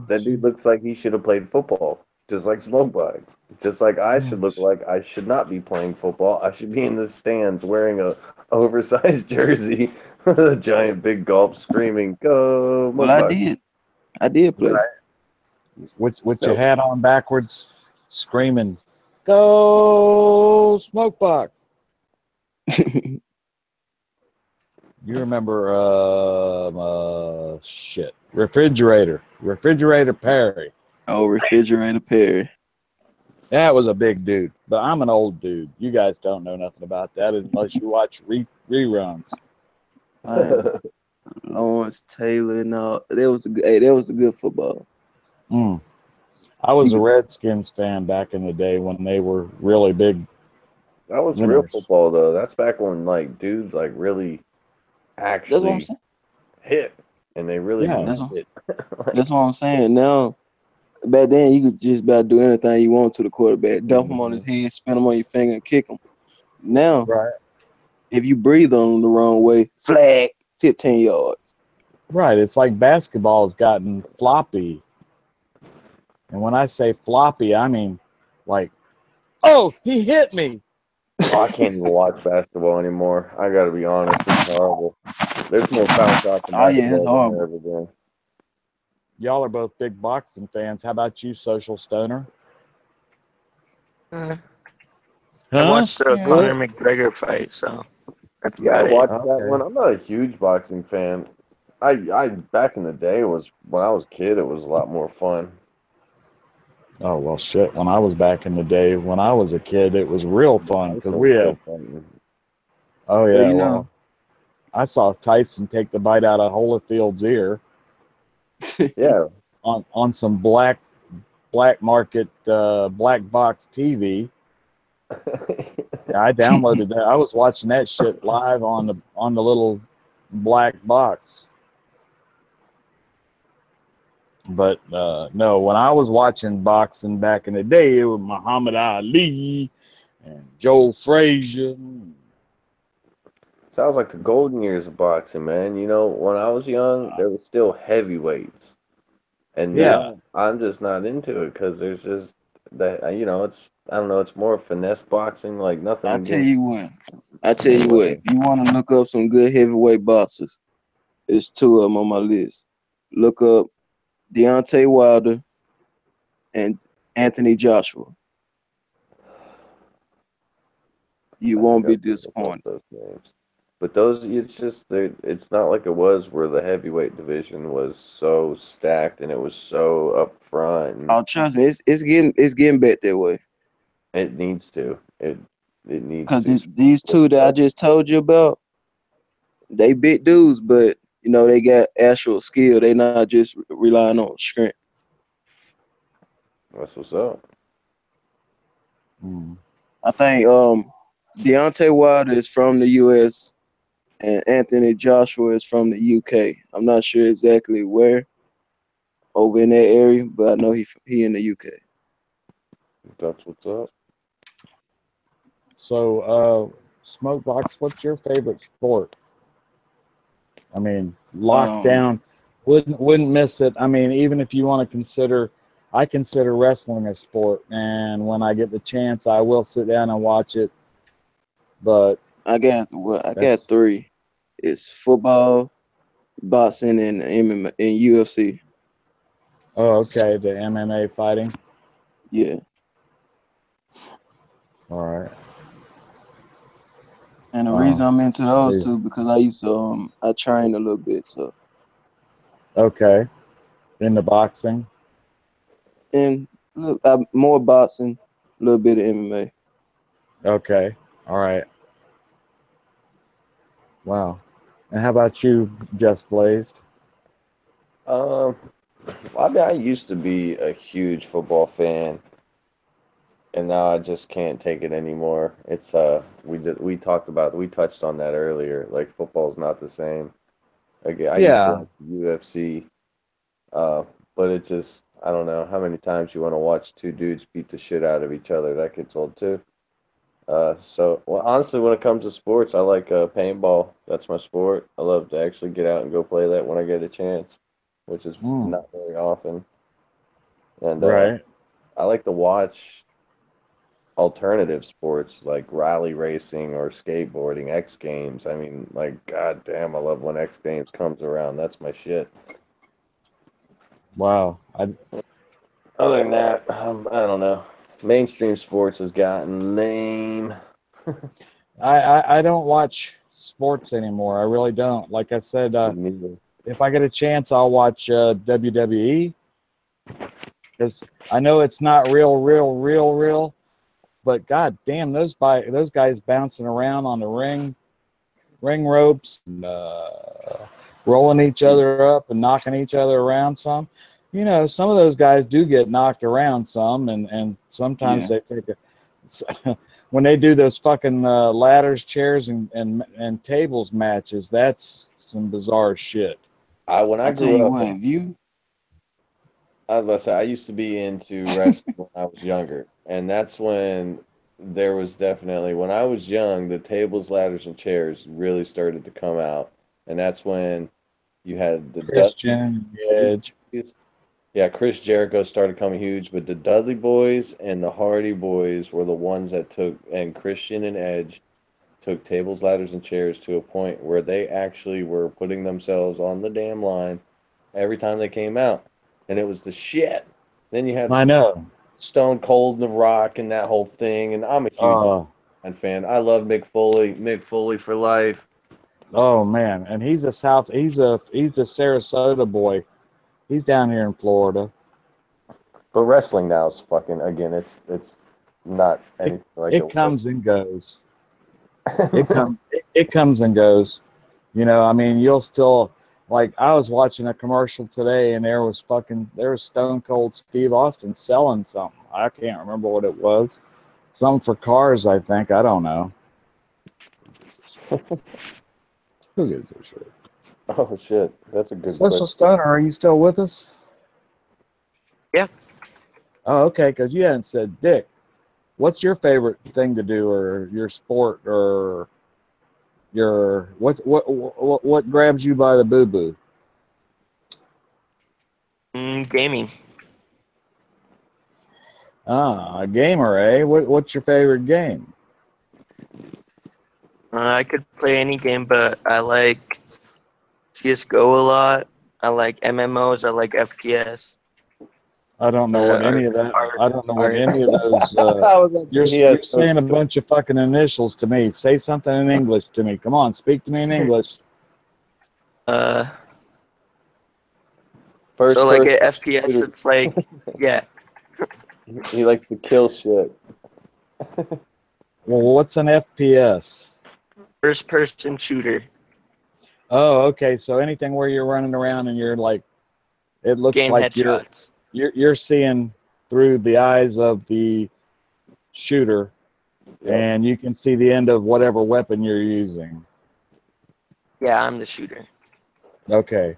That dude looks like he should have played football, just like Smokebug. Just like I should look like I should not be playing football. I should be in the stands wearing a oversized jersey with a giant big gulp screaming, "Go, Well, Smokebug." I did play. with your hat on backwards, screaming, "Go Smokebox!" You remember refrigerator Perry. Oh, refrigerator Perry. That was a big dude, but I'm an old dude. You guys don't know nothing about that unless you watch reruns. Lawrence Taylor and all. That was a good football. I was a Redskins fan back in the day when they were really big. That was winners. real football though. That's back when like dudes like really actually hit, and they really hit. That's what I'm saying. Now, back then you could just about do anything you want to the quarterback. Dump him on his head, spin him on your finger, and kick him. Now, if you breathe on him the wrong way, flag, 15 yards. Right. It's like basketball has gotten floppy. And when I say floppy, I mean like Oh, he hit me. Oh, I can't even watch basketball anymore. I got to be honest, it's horrible. There's more foul shots in Oh yeah, it's basketball than there horrible. ever been. Y'all are both big boxing fans. How about you, Social Stoner? I Huh? watched the Yeah. Conor McGregor fight, so that's Yeah, I about it. watched that Okay. one. I'm not a huge boxing fan. I back in the day was when I was a kid, it was a lot more fun. Oh, well, shit. When I was back in the day, when I was a kid, it was real fun because we had. Fun. Oh, Well, yeah. you Well, I saw Tyson take the bite out of Holyfield's ear Yeah. on some black market black box TV. Yeah, I downloaded that. I was watching that shit live on the little black box. But no, when I was watching boxing back in the day, it was Muhammad Ali and Joe Frazier. Sounds like the golden years of boxing, man. You know, when I was young, there was still heavyweights. And Yeah. now I'm just not into it because there's just that, you know, it's, I don't know, it's more finesse boxing, like nothing I tell against. you what. If you want to look up some good heavyweight boxers, there's two of them on my list. Look up Deontay Wilder and Anthony Joshua. You I won't think be I've heard of both disappointed. those names. But those, it's just, it's not like it was where the heavyweight division was so stacked and it was so up front. And Oh, trust me, it's getting back that way. it needs to. It needs Because to. these two that I just told you about, they big dudes, but you know they got actual skill. They not just relying on strength. That's what's up. Mm. I think Deontay Wilder is from the U.S. and Anthony Joshua is from the U.K. I'm not sure exactly where over in that area, but I know he in the U.K. That's what's up. So, Smokebox, what's your favorite sport? I mean, lockdown, wouldn't miss it. I mean, even if you want to consider, I consider wrestling a sport, and when I get the chance, I will sit down and watch it. But I got three. It's football, boxing, and MMA and UFC. oh, okay, the MMA fighting. Yeah. All right. And the reason I'm into those two because I used to I trained a little bit, so okay, in the boxing. And look, more boxing, a little bit of MMA. Okay, all right. Wow. And how about you, JustBlazed? I mean, I used to be a huge football fan, and now I just can't take it anymore. It's we touched on that earlier. Like football's not the same. Again, I used to Yeah. like UFC, but it just I don't know how many times you want to watch two dudes beat the shit out of each other. That gets old too. So well, honestly, when it comes to sports, I like paintball. That's my sport. I love to actually get out and go play that when I get a chance, which is not very often. And right. I like to watch alternative sports like rally racing or skateboarding, X Games. I mean, like, goddamn, I love when X Games comes around. That's my shit. Wow. Other than that, I don't know. Mainstream sports has gotten lame. I don't watch sports anymore. I really don't. Like I said, if I get a chance, I'll watch WWE because I know it's not real, but god damn, those guys bouncing around on the ring ropes, and, rolling each other up and knocking each other around some. You know, some of those guys do get knocked around some, and sometimes they take a when they do those fucking ladders, chairs, and tables matches, that's some bizarre shit. When I tell grew you up, what, if you I was about to say I used to be into wrestling when I was younger, and that's when there was definitely when I was young, the tables, ladders, and chairs really started to come out, and that's when you had the Christian Edge. Yeah, Chris Jericho started coming huge, but the Dudley Boys and the Hardy Boys were the ones that took, and Christian and Edge took tables, ladders, and chairs to a point where they actually were putting themselves on the damn line every time they came out, and it was the shit. Then you had I know. Stone Cold and The Rock and that whole thing, and I'm a huge fan. I love Mick Foley. Mick Foley for life. Oh man, and he's a Sarasota boy. He's down here in Florida. But wrestling now is fucking, again, it's not anything like it comes and goes. It comes and goes. You know, I mean, you'll still, like, I was watching a commercial today and there was Stone Cold Steve Austin selling something. I can't remember what it was. Something for cars, I think. I don't know. Who gives a shit? Oh shit, that's a good Socialstoner, are you still with us? Yeah. Oh, okay, because you hadn't said Dick. What's your favorite thing to do, or your sport, or your what grabs you by the boo boo? Gaming. Ah, a gamer, eh? What's your favorite game? I could play any game, but I like CS:GO a lot. I like MMOs. I like FPS. I don't know what any of that. I don't know what any of those. You're saying a bunch of fucking initials to me. Say something in English to me. Come on, speak to me in English. So like at FPS, it's like, yeah. He likes to kill shit. Well, what's an FPS? First-person shooter. Oh, okay. So anything where you're running around and you're like, it looks Game like headshots. you're seeing through the eyes of the shooter, and you can see the end of whatever weapon you're using. Yeah, I'm the shooter. Okay.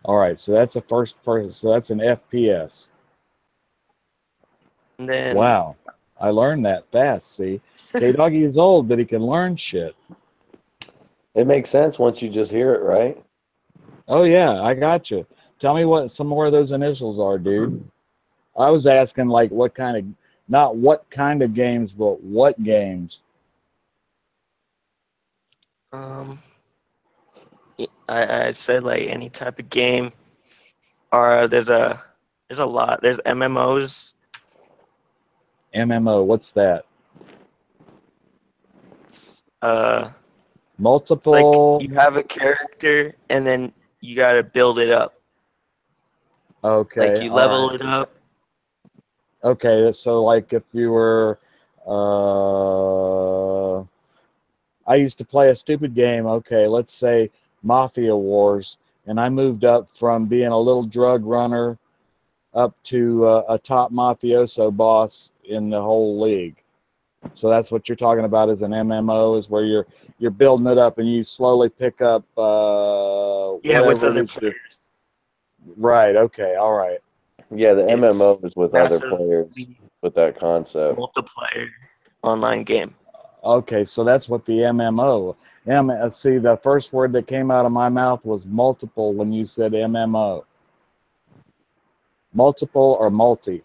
All right. So that's a first person. So that's an FPS. And then, wow. I learned that fast, see? K-Doggy is old, but he can learn shit. It makes sense once you just hear it, right? Oh, yeah, I got you. Tell me what some more of those initials are, dude. I was asking, like, what kind of, not what kind of games, but what games? I said, like, any type of game. Or there's a lot. There's MMOs. MMO, what's that? It's Multiple. like you have a character and then you gotta build it up. Okay. Like you level it up. Okay, so like if you were, I used to play a stupid game. Okay, let's say Mafia Wars, and I moved up from being a little drug runner up to a top mafioso boss in the whole league. So that's what you're talking about as an MMO, is where you're building it up and you slowly pick up with other players. Right, okay, all right. Yeah, the MMO is with other players with that concept. Multiplayer online game. Okay, so that's what the MMO. See, the first word that came out of my mouth was multiple when you said MMO. Multiple or multi?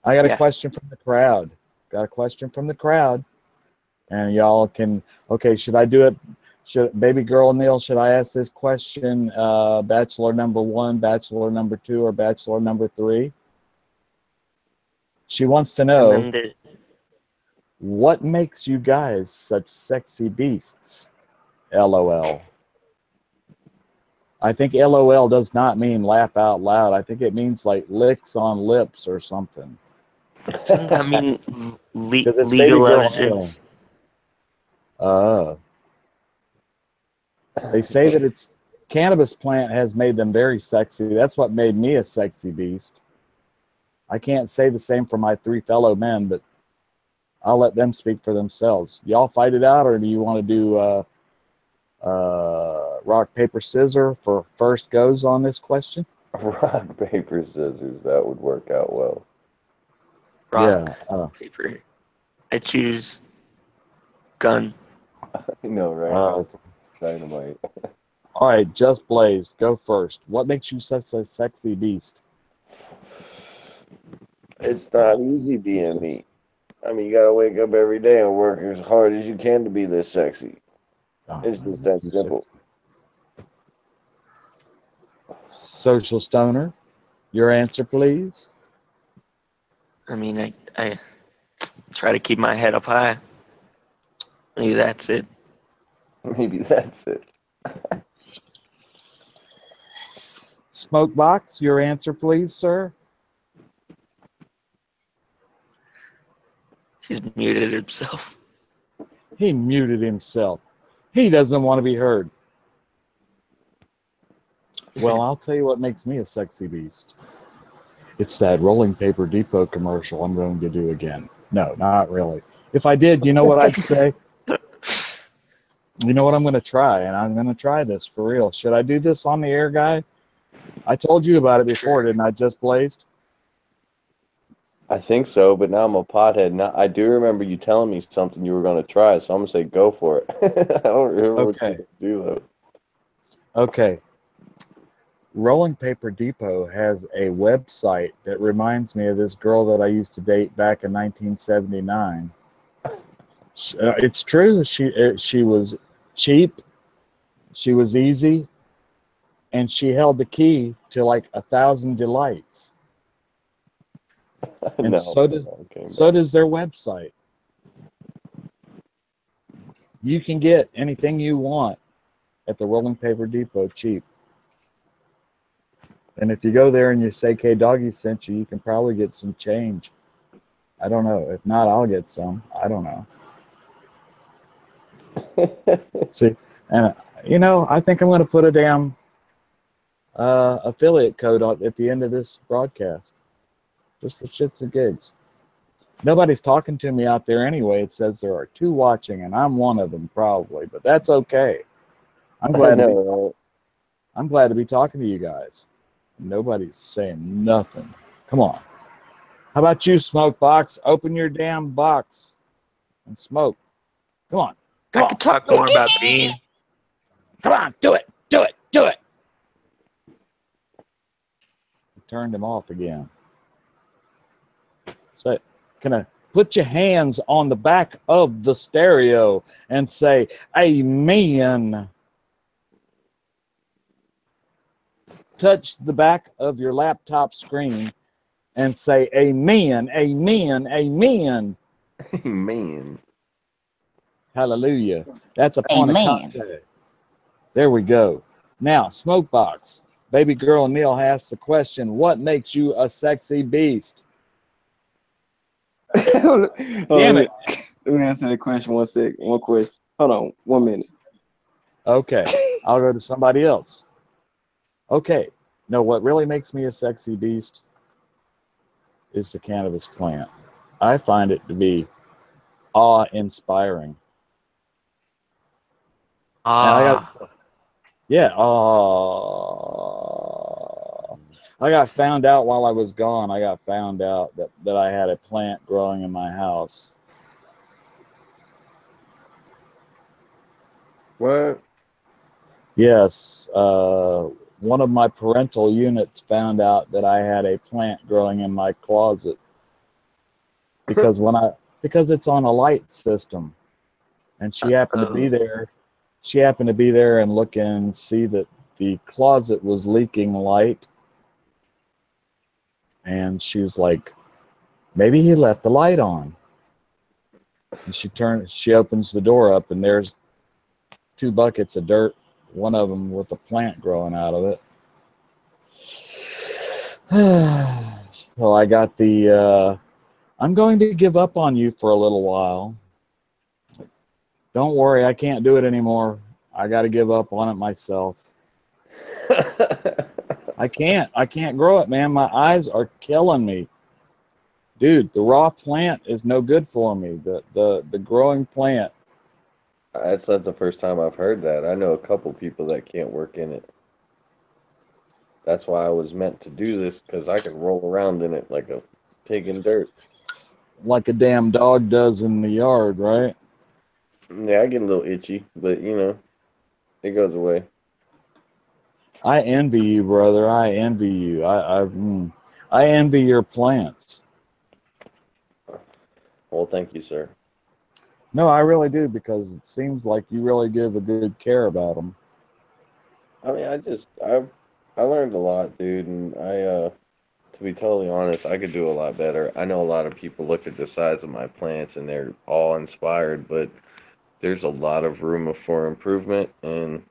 I got a question from the crowd. And y'all can, okay, should I do it? Baby girl Neil, should I ask this question, bachelor number 1, bachelor number 2, or bachelor number 3? She wants to know, what makes you guys such sexy beasts? LOL. I think LOL does not mean laugh out loud. I think it means like licks on lips or something. I mean, legal evidence. They say that it's cannabis plant has made them very sexy. That's what made me a sexy beast. I can't say the same for my 3 fellow men, but I'll let them speak for themselves. Y'all fight it out, or do you want to do rock, paper, scissors for first goes on this question? Rock, paper, scissors. That would work out well. Rock, paper. I choose gun. I know, right? Dynamite. All right, JustBlazed, go first. What makes you such a sexy beast? It's not easy being me. I mean, you gotta wake up every day and work as hard as you can to be this sexy. Oh, It's just that simple. Socialstoner, your answer, please. I mean, I try to keep my head up high. Maybe that's it. Maybe that's it. Smokebox, your answer, please, sir. He's muted himself. He muted himself. He doesn't want to be heard. Well, I'll tell you what makes me a sexy beast. It's that Rolling Paper Depot commercial I'm going to do again. No, not really. If I did, you know what I'd say? You know what I'm going to try, and I'm going to try this for real. Should I do this on the air, guy? I told you about it before, didn't I, JustBlazed? I think so, but now I'm a pothead. Now I do remember you telling me something you were going to try, so I'm going to say go for it. I don't remember what you do, though. Okay. Rolling Paper Depot has a website that reminds me of this girl that I used to date back in 1979. It's true. She was cheap, she was easy, and she held the key to like 1,000 delights. And No, so does their website. You can get anything you want at the Rolling Paper Depot cheap. And if you go there and you say K-Doggy sent you, you can probably get some change. I don't know. If not, I'll get some. I don't know. See, and you know, I think I'm going to put a damn affiliate code at the end of this broadcast. Just for shits and gigs. Nobody's talking to me out there anyway. It says there are 2 watching, and I'm one of them probably, but that's okay. I'm glad to be talking to you guys. Nobody's saying nothing. Come on. How about you, Smokebox? Open your damn box and smoke. Come on. I could talk more about Bean. Come on, do it. Do it. Do it. I turned him off again. So, can I put your hands on the back of the stereo and say, amen? Touch the back of your laptop screen and say, amen, amen, amen. Amen. Hallelujah. That's upon a contact. There we go. Now, Smokebox, baby girl Neil asks the question, what makes you a sexy beast? Damn it. Let me answer that question 1 second. One question. Hold on 1 minute. Okay. I'll go to somebody else. Okay. No, what really makes me a sexy beast is the cannabis plant. I find it to be awe-inspiring. I got found out while I was gone. I got found out that I had a plant growing in my house. What? Yes. One of my parental units found out that I had a plant growing in my closet because because it's on a light system, and she happened to be there. She happened to be there and look and see that the closet was leaking light, and she's like, maybe he left the light on. And she opens the door up, and there's 2 buckets of dirt, one of them with a plant growing out of it. So I got the, I'm going to give up on you for a little while. Don't worry, I can't do it anymore. I got to give up on it myself. I can't grow it, man. My eyes are killing me. Dude, the raw plant is no good for me. The growing plant. That's not the first time I've heard that. I know a couple people that can't work in it. That's why I was meant to do this, because I can roll around in it like a pig in dirt. Like a damn dog does in the yard, right? Yeah, I get a little itchy, but, you know, it goes away. I envy you, brother. I envy you. I envy your plants. Well, thank you, sir. No, I really do, because it seems like you really give a good care about them. I mean, I learned a lot, dude, and to be totally honest, I could do a lot better. I know a lot of people look at the size of my plants and they're all inspired, but there's a lot of room for improvement, and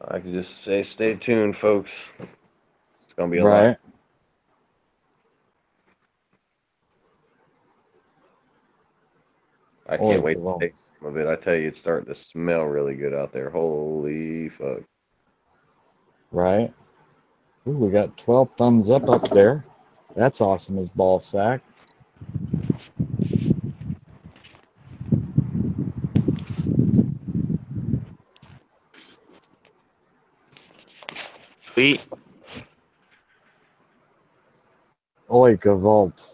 I can just say, stay tuned, folks. It's gonna be a lot. Right. I can't wait to taste some of it. I tell you, it's starting to smell really good out there. Holy fuck. Right. Ooh, we got 12 thumbs up there. That's awesome as ball sack. Sweet. Oi, Gavalt.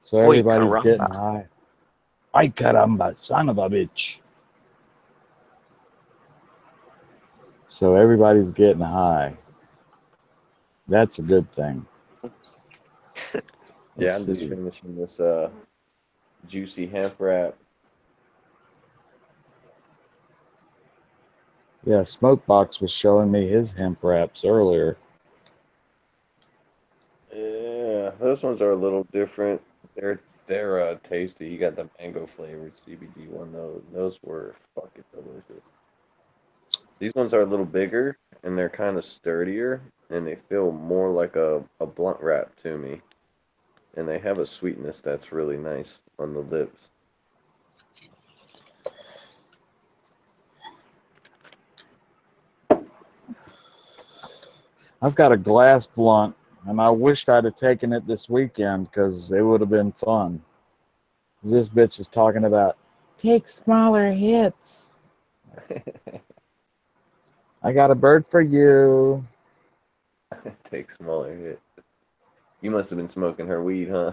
So Oi, everybody's caramba. getting high. Ay, caramba, son of a bitch. So everybody's getting high. That's a good thing. Yeah, I'm just finishing this juicy hemp wrap. Yeah, Smokebox was showing me his hemp wraps earlier. Yeah, those ones are a little different. They're tasty. You got the mango flavored CBD one. Those were fucking delicious. These ones are a little bigger and they're kind of sturdier and they feel more like a blunt wrap to me. And they have a sweetness that's really nice on the lips. I've got a glass blunt, and I wished I'd have taken it this weekend because it would have been fun. This bitch is talking about, take smaller hits. I got a bird for you. Take smaller hits. You must have been smoking her weed, huh?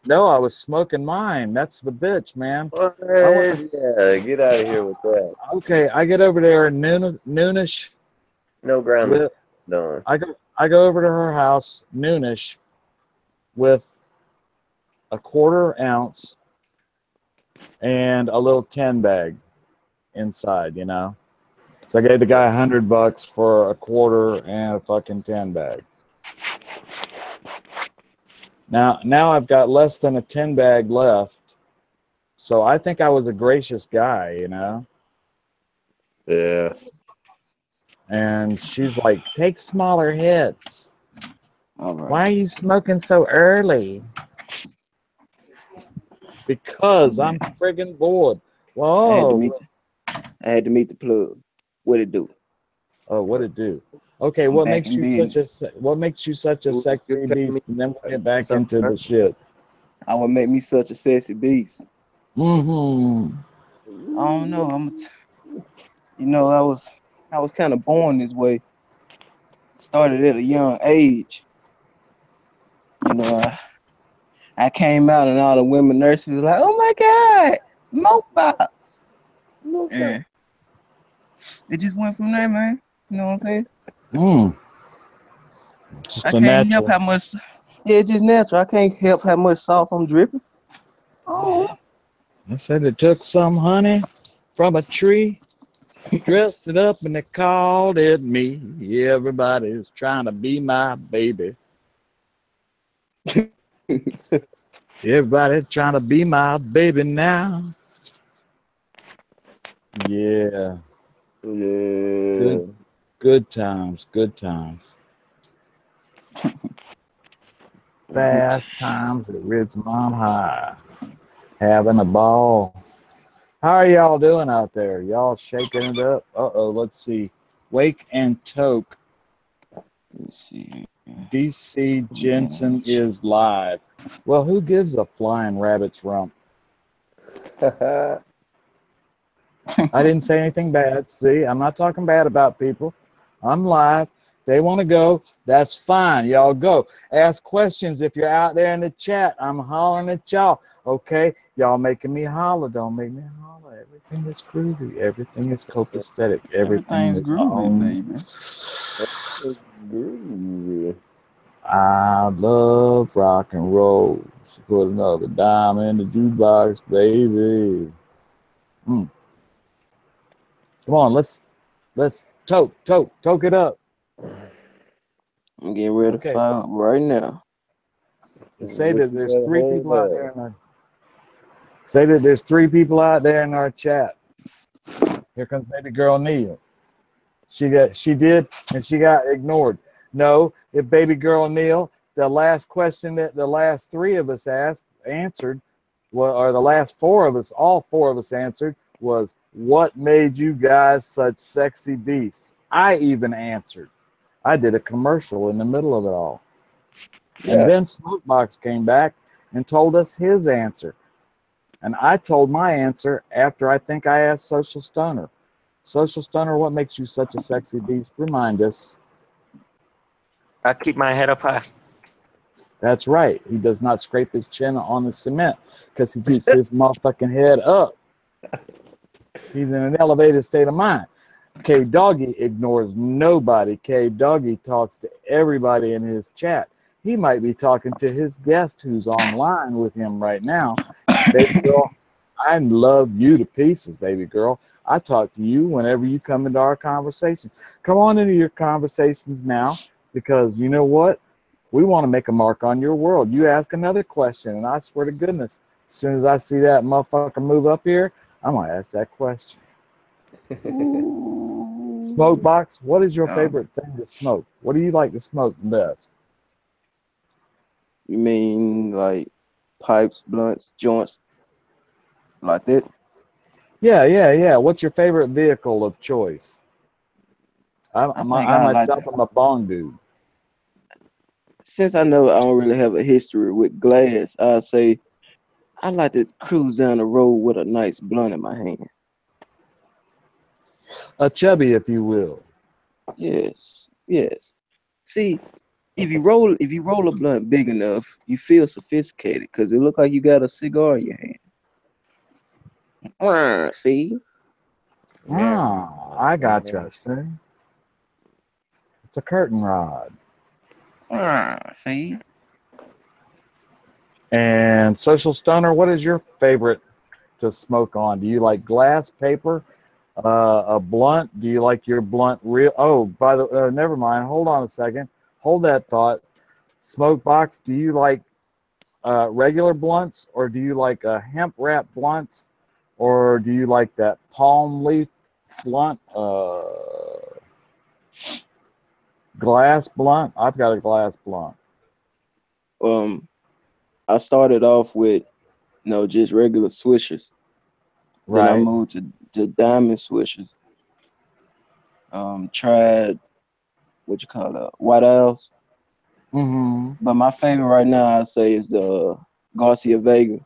No, I was smoking mine. That's the bitch, man. What? Yeah, get out of here with that. Okay, I get over there at noonish. No ground is done. I go over to her house noonish with a 1/4 ounce and a little 10 bag inside, you know. So I gave the guy $100 for a 1/4 and a fucking 10 bag. Now I've got less than a 10 bag left. So I think I was a gracious guy, you know. Yeah. And she's like, take smaller hits. All right. Why are you smoking so early? Because I'm friggin' bored. Whoa. I had to meet the plug. What it do? Oh, what it do? Okay, what makes you such a sexy beast? And then we'll get back into the shit. I would make me such a sexy beast. Mm-hmm. I don't know. I was kind of born this way. Started at a young age. You know, I came out and all the women nurses were like, "Oh my God, Mopebox!" Yeah, it just went from there, man. You know what I'm saying? Just I can't help how much. Yeah, it's just natural. I can't help how much sauce I'm dripping. Oh. I said it took some honey from a tree, dressed it up, and they called it me. Everybody's trying to be my baby. Everybody's trying to be my baby now. Yeah. Yeah. Good times. Good times. Fast times at Ridgemont High. Having a ball. How are y'all doing out there? Y'all shaking it up? Uh-oh, let's see. Wake and Toke. Let's see. DC Jensen is live. Well, who gives a flying rabbit's rump? I didn't say anything bad. See, I'm not talking bad about people. I'm live. They want to go. That's fine. Y'all go. Ask questions if you're out there in the chat. I'm hollering at y'all. Okay? Y'all making me holler. Don't make me holler. Everything is groovy. Everything is copacetic. Everything Everything's is groovy, baby. Groovy. I love rock and roll. So put another dime in the jukebox, baby. Come on, let's toke it up. I'm getting ready to fire up right now. Say that there's three people out there in our Say that there's three people out there in our chat. Here comes baby girl Neil. She did and she got ignored. No, if baby girl Neil, the last question that the last three of us answered, well, or the last four of us, all four of us answered, was what made you guys such sexy beasts? I even answered. I did a commercial in the middle of it all. Yeah. And then Smokebox came back and told us his answer. And I told my answer after I think I asked Social Stoner. Social Stoner, what makes you such a sexy beast? Remind us. I keep my head up high. That's right. He does not scrape his chin on the cement because he keeps his motherfucking head up. He's in an elevated state of mind. K Doggy ignores nobody. K Doggy talks to everybody in his chat. He might be talking to his guest who's online with him right now. Baby girl, I love you to pieces, baby girl. I talk to you whenever you come into our conversation. Come on into your conversations now, because you know what? We want to make a mark on your world. You ask another question, and I swear to goodness, as soon as I see that motherfucker move up here, I'm going to ask that question. Smokebox, what is your favorite thing to smoke? What do you like to smoke best? You mean like pipes, blunts, joints, like that? Yeah. What's your favorite vehicle of choice? I myself am a bong dude. Since I know I don't really have a history with glass, I'll say I like to cruise down the road with a nice blunt in my hand. A chubby, if you will. Yes. See, if you roll a blunt big enough, you feel sophisticated because it look like you got a cigar in your hand. See? I got you. See? It's a curtain rod. See? And Social Stoner, what is your favorite to smoke on? Do you like glass, paper, a blunt? Do you like your blunt real? Oh, by the never mind. Hold on a second. Hold that thought. Smokebox, do you like regular blunts, or do you like hemp wrap blunts, or do you like that palm leaf blunt? Glass blunt? I've got a glass blunt. I started off with just regular swishers. Right. Then I moved to diamond swishers. Tried White Owls. But my favorite right now, I'd say, is the Garcia Vega.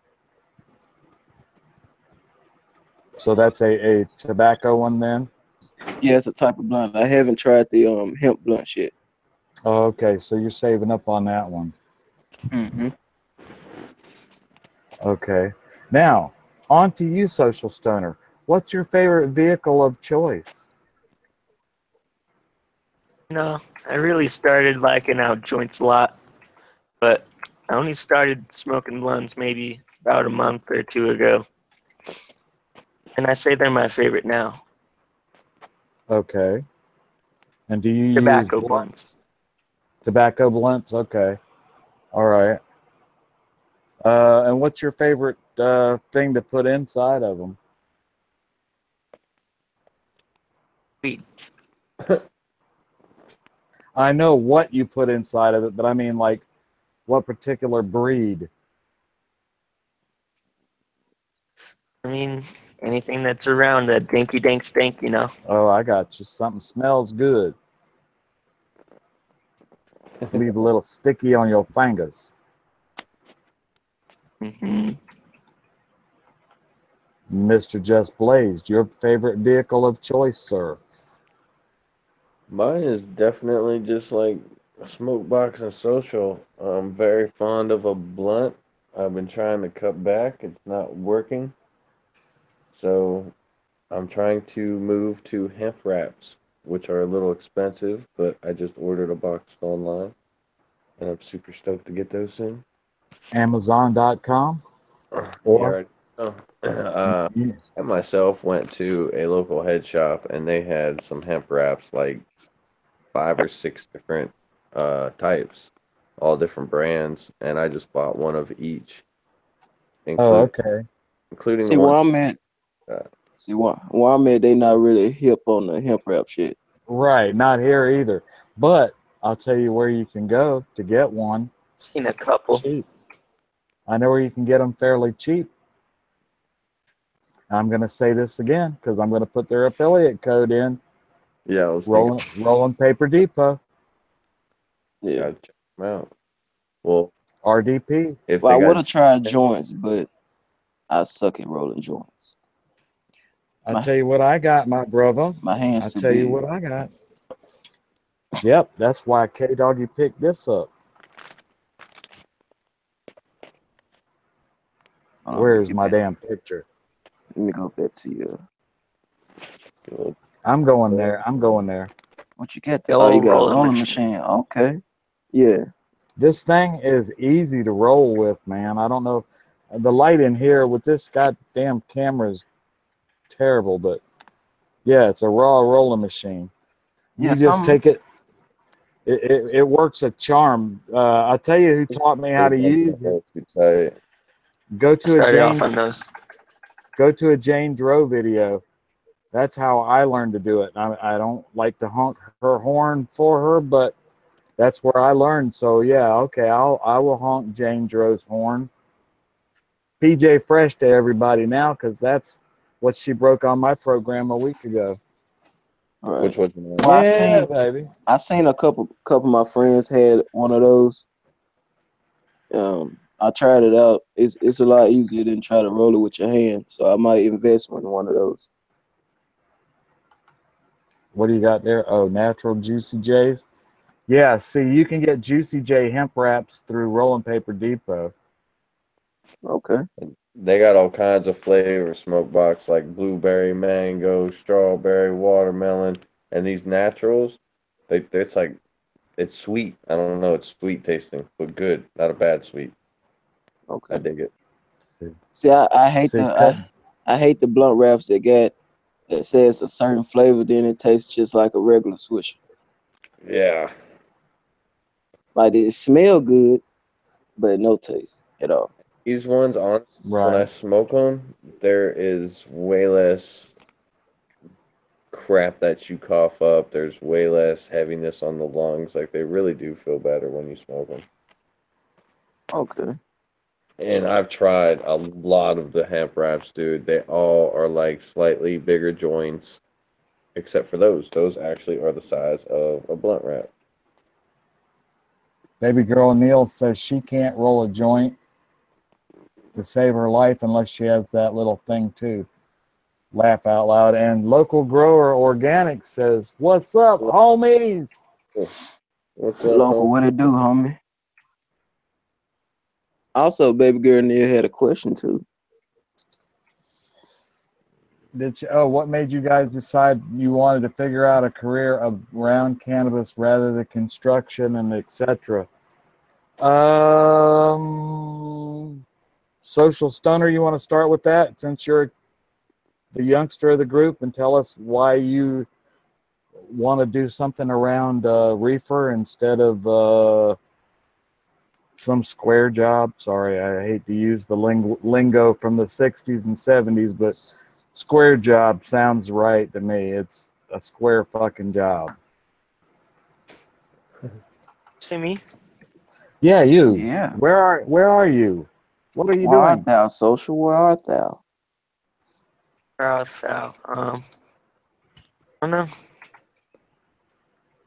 So that's a tobacco one then? Yeah, it's a type of blunt. I haven't tried the hemp blunt yet. Oh, okay, so you're saving up on that one. Okay. Now, on to you, Social Stoner. What's your favorite vehicle of choice? I really started liking out joints a lot, but I only started smoking blunts maybe about a month or two ago. And I say they're my favorite now. Okay. And do you tobacco use blunts? Tobacco blunts? Okay. All right. And what's your favorite thing to put inside of them? Weed. I know what you put inside of it, but I mean, like, what particular breed? I mean, anything that's around that dinky dank stink, Oh, I got you. Something smells good. Leave a little sticky on your fingers. Mr. JustBlazed, your favorite vehicle of choice, sir? Mine is definitely just like a smoke box and social. I'm very fond of a blunt. I've been trying to cut back. It's not working. So I'm trying to move to hemp wraps, which are a little expensive, but I just ordered a box online and I'm super stoked to get those soon. Amazon.com You or already know. I myself went to a local head shop and they had some hemp wraps, like 5 or 6 different types, all different brands, and I just bought one of each, oh, include okay. including the See where ones. I'm at. Uh, See where I'm at. They not really hip on the hemp wrap shit. Right, not here either. But I'll tell you where you can go to get one Seen a couple. cheap. I know where you can get them fairly cheap. I'm going to say this again because I'm going to put their affiliate code in. yeah, I was thinking, Rolling Paper Depot, Yeah. gotta check them out. Well, RDP. if Well, they I would got have tried joints, but I suck at rolling joints. I My tell you what I got, my brother. my hands I too tell you big. what I got. Yep, that's why K Doggy picked this up. Let me Where's get my back. damn picture? Let me go back to you. I'm going there. I'm going there. What you got there? The Oh, you old got a rolling rolling machine. machine. Okay. Yeah. This thing is easy to roll with, man. I don't know. The light in here with this goddamn camera is terrible, but yeah, it's a raw rolling machine. Yeah. You just Some. take it. It works a charm. I'll tell you who taught me how to use it. too tight. Go I to a started off Jane on those. Go to a Jane Drow video. That's how I learned to do it. I don't like to honk her horn for her, but that's where I learned. So yeah, okay, I will honk Jane Drow's horn. PJ Fresh to everybody now, because that's what she broke on my program a week ago. All right. Which was Well, Yeah, baby. I seen a couple of my friends had one of those. I tried it out. It's a lot easier than try to roll it with your hand. So I might invest in one of those. What do you got there? Oh, natural Juicy J's. Yeah, see, you can get Juicy J hemp wraps through Rolling Paper Depot. Okay. they got all kinds of flavors, smoke box like blueberry, mango, strawberry, watermelon, and these naturals. It's like it's sweet. I don't know. It's sweet tasting, but good. Not a bad sweet. Okay. I dig it. See, I hate See, cut. I hate the blunt wraps that says a certain flavor, then it tastes just like a regular Swisher. Yeah. Like it smell good, but no taste at all. These ones, honestly, when I Right. smoke them, there is way less crap that you cough up. There's way less heaviness on the lungs. Like they really do feel better when you smoke them. Okay. And I've tried a lot of the hemp wraps, dude. They all are like slightly bigger joints, except for those. Those actually are the size of a blunt wrap. Baby girl Neil says she can't roll a joint to save her life unless she has that little thing too. Laugh out loud. And local grower organic says, "What's up, homies?" What's up, Local, home? what it do, homie? Also, baby girl Neil had a question too. What made you guys decide you wanted to figure out a career around cannabis rather than construction and etc.? Social Stoner, you want to start with that since you're the youngster of the group and tell us why you want to do something around reefer instead of some square job. Sorry, I hate to use the lingo from the 60s and 70s, but square job sounds right to me. It's a square fucking job. To me? Yeah, you. Yeah. Where are you? What are you Where art doing? thou, social? Where art thou? Proud foul. I don't know.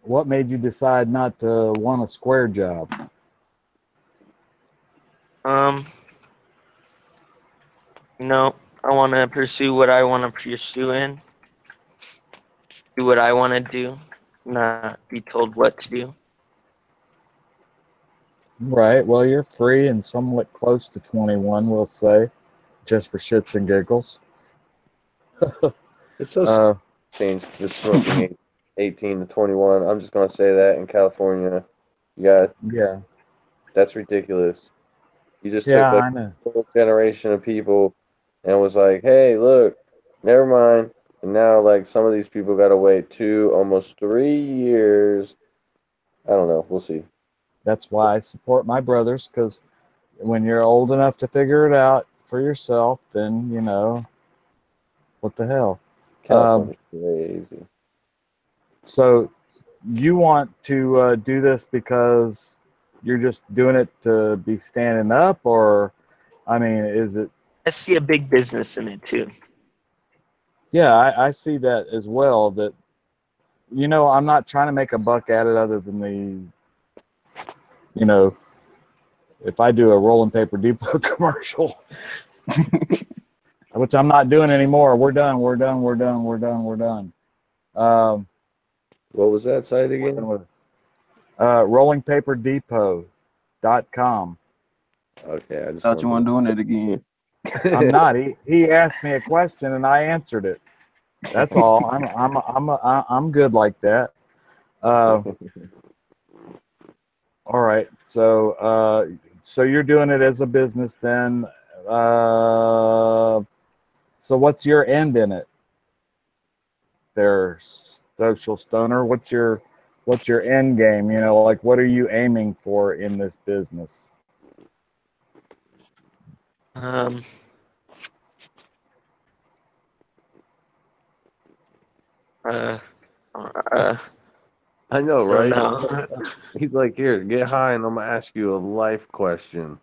What made you decide not to want a square job? Um, I want to pursue what I want to pursue and do what I want to do. not be told what to do. Right. Well, you're free and somewhat close to 21, we'll say, just for shits and giggles. It's so changed the smoking age 18 to 21. I'm just gonna say that in California, yeah, that's ridiculous. You just took like I know. a whole generation of people and was like, hey, look, never mind. And now like some of these people gotta wait 2, almost 3 years. I don't know. We'll see. That's why I support my brothers, because when you're old enough to figure it out for yourself, then, you know, what the hell. California's crazy. So you want to do this because you're just doing it to be standing up, or, I mean, is it? I see a big business in it too. Yeah, I see that as well. That, you know, I'm not trying to make a buck at it other than the, you know, if I do a Rolling Paper Depot commercial, which I'm not doing anymore. We're done. What was that site again? rollingpaperdepot.com. Okay, I just Thought you weren't doing it again. I'm not. He asked me a question and I answered it. That's all. I'm good like that. All right. So you're doing it as a business then. So what's your end in it? There's Social Stoner. What's your end game? You know, like, what are you aiming for in this business? I know, right? No. He's like, here, get high, and I'm gonna ask you a life question.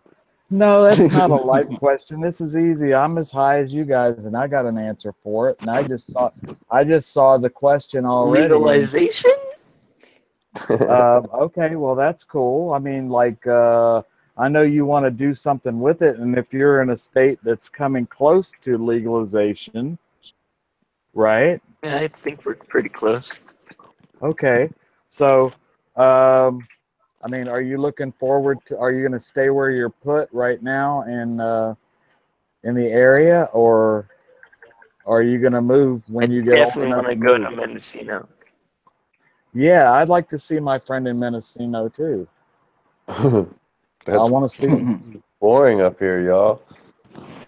No, that's not a life question. This is easy. I'm as high as you guys, and I got an answer for it. And I just saw the question already. Legalization? Okay, well, that's cool. I mean, like, I know you want to do something with it, and if you're in a state that's coming close to legalization, right? Yeah, I think we're pretty close. Okay, so, I mean, are you looking forward to? Are you going to stay where you're put right now in the area, or are you going to move when you get old definitely enough want to to go move? to Mendocino. Yeah, I'd like to see my friend in Mendocino too. I That's want to see. boring up here, y'all.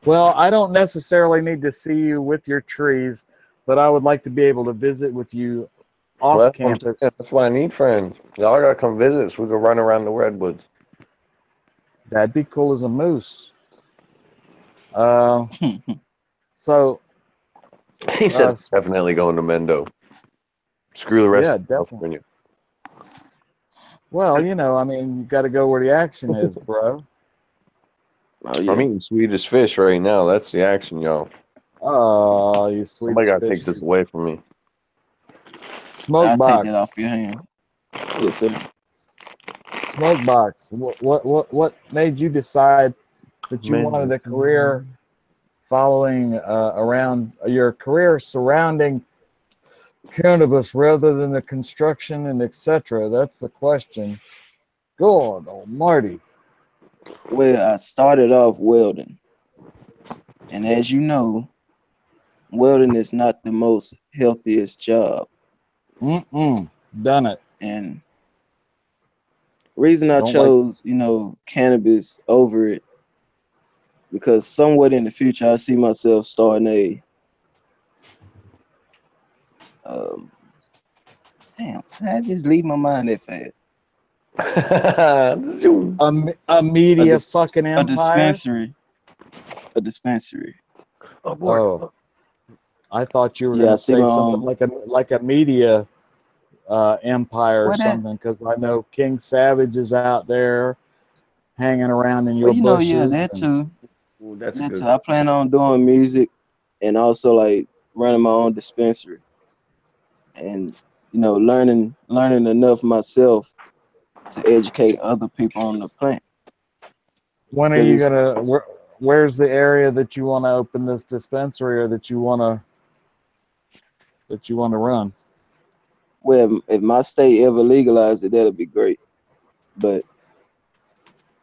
Well, I don't necessarily need to see you with your trees, but I would like to be able to visit with you off campus. That's why I need friends. Y'all gotta come visit so we can run around the redwoods. That'd be cool as a moose. So He said definitely going to Mendo. Screw the rest of California. Well, you know, I mean, you got to go where the action is, bro. Oh, yeah. I'm eating Swedish fish right now. That's the action, y'all. Oh, you Swedish Somebody gotta fish. take this away from me. Smoke I'll box. take it off your hand. Yes, sir. Smoke box. What made you decide that you wanted a career following around your career surrounding cannabis rather than the construction and etc.? That's the question. God almighty. Well, I started off welding. And as you know, welding is not the most healthiest job. Done it. And reason I chose, you know, cannabis over it, because somewhat in the future, I see myself starting a, damn, I just leave my mind that fast. A media fucking empire. A dispensary. Oh, I thought you were gonna say something like a media empire or something, because I know King Savage is out there hanging around in your bushes. Yeah, that too. Ooh, that's that good. too. I plan on doing music and also like running my own dispensary, and you know, learning enough myself to educate other people on the plant. When are you gonna? Where's the area that you want to open this dispensary, or that you want to run? Well, if my state ever legalized it, that'd be great. But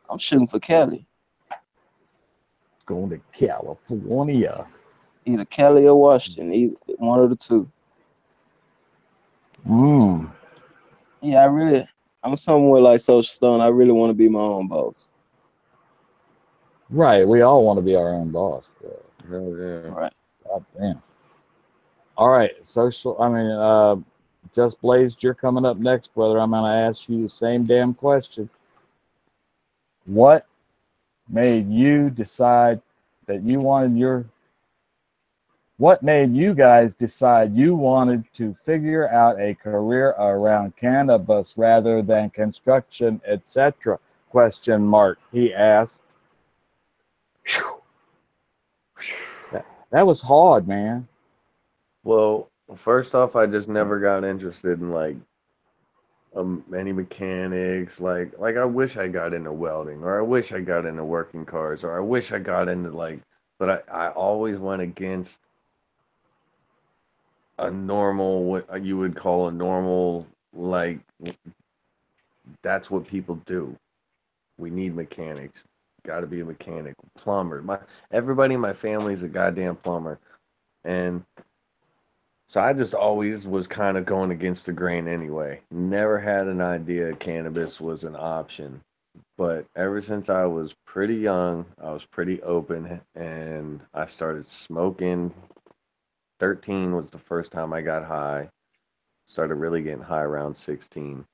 I'm shooting for Cali. Going to California. Either Cali or Washington, either one of the two. Yeah, I'm somewhere like Socialstoner. I really want to be my own boss. Right. We all want to be our own boss. Hell yeah. Right. God damn. All right. JustBlazed, you're coming up next, brother. I'm going to ask you the same damn question. What made you decide that you wanted what made you guys decide you wanted to figure out a career around cannabis rather than construction, etc.? ? He asked. That was hard, man. Well, first off, I just never got interested in like any mechanics. Like I wish I got into welding, or I wish I got into working cars, or I wish I got into but I always went against a normal, what you would call a normal, like, that's what people do. We need mechanics. Got to be a mechanic, plumber. Everybody in my family is a goddamn plumber, and so I just always was kind of going against the grain anyway. Never had an idea cannabis was an option, but ever since I was pretty young, I was pretty open, and I started smoking. 13 was the first time I got high. Started really getting high around 16,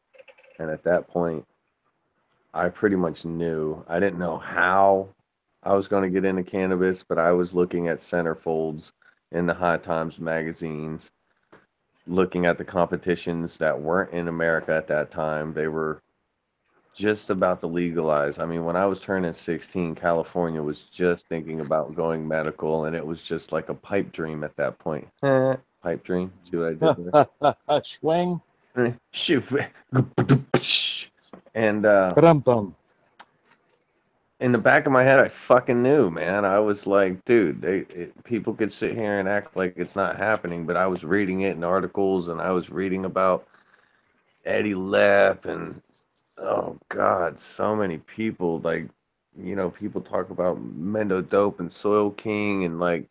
and at that point, I pretty much knew. I didn't know how I was going to get into cannabis, but I was looking at centerfolds in the High Times magazines, looking at the competitions that weren't in America at that time. They were just about to legalize. I mean, when I was turning 16, California was just thinking about going medical, and it was just like a pipe dream at that point. Pipe dream. See what I did there? Swing. Shoot. And Ba-dum-bum. in the back of my head, I fucking knew, man. I was like, dude, people could sit here and act like it's not happening, but I was reading it in articles, and I was reading about Eddie Lepp, and oh God, so many people, like, people talk about Mendo Dope and Soil King, and like,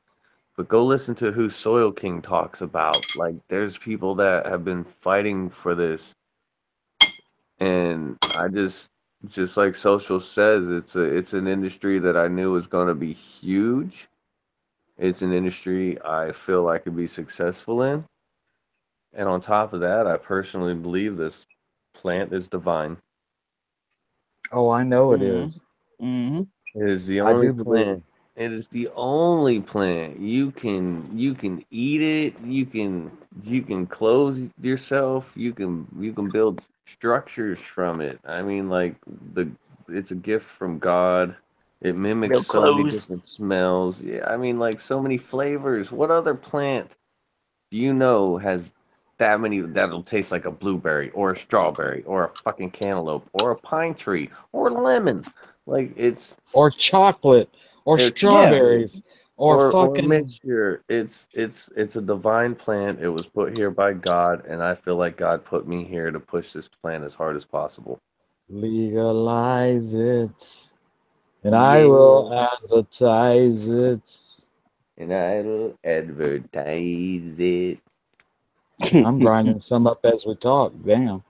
but go listen to who Soil King talks about. Like, there's people that have been fighting for this, and I just like Social says, it's an industry that I knew was going to be huge. It's an industry I feel I could be successful in. And on top of that, I personally believe this plant is divine. Oh, I know it is. Mm-hmm. It is the I only do believe plant. It is the only plant you can eat it. You can clothe yourself. You can build structures from it. I mean, like it's a gift from God. It mimics Build so many clothes. different smells. Yeah, I mean, like so many flavors. What other plant do you know has that many that'll taste like a blueberry or a strawberry or a fucking cantaloupe or a pine tree or lemon? Like or chocolate, or it's strawberries, or or a fucking. mixture. It's a divine plant. It was put here by God, and I feel like God put me here to push this plant as hard as possible. Legalize it, and I will advertise it. And I will advertise it. I'm grinding some up as we talk. Damn.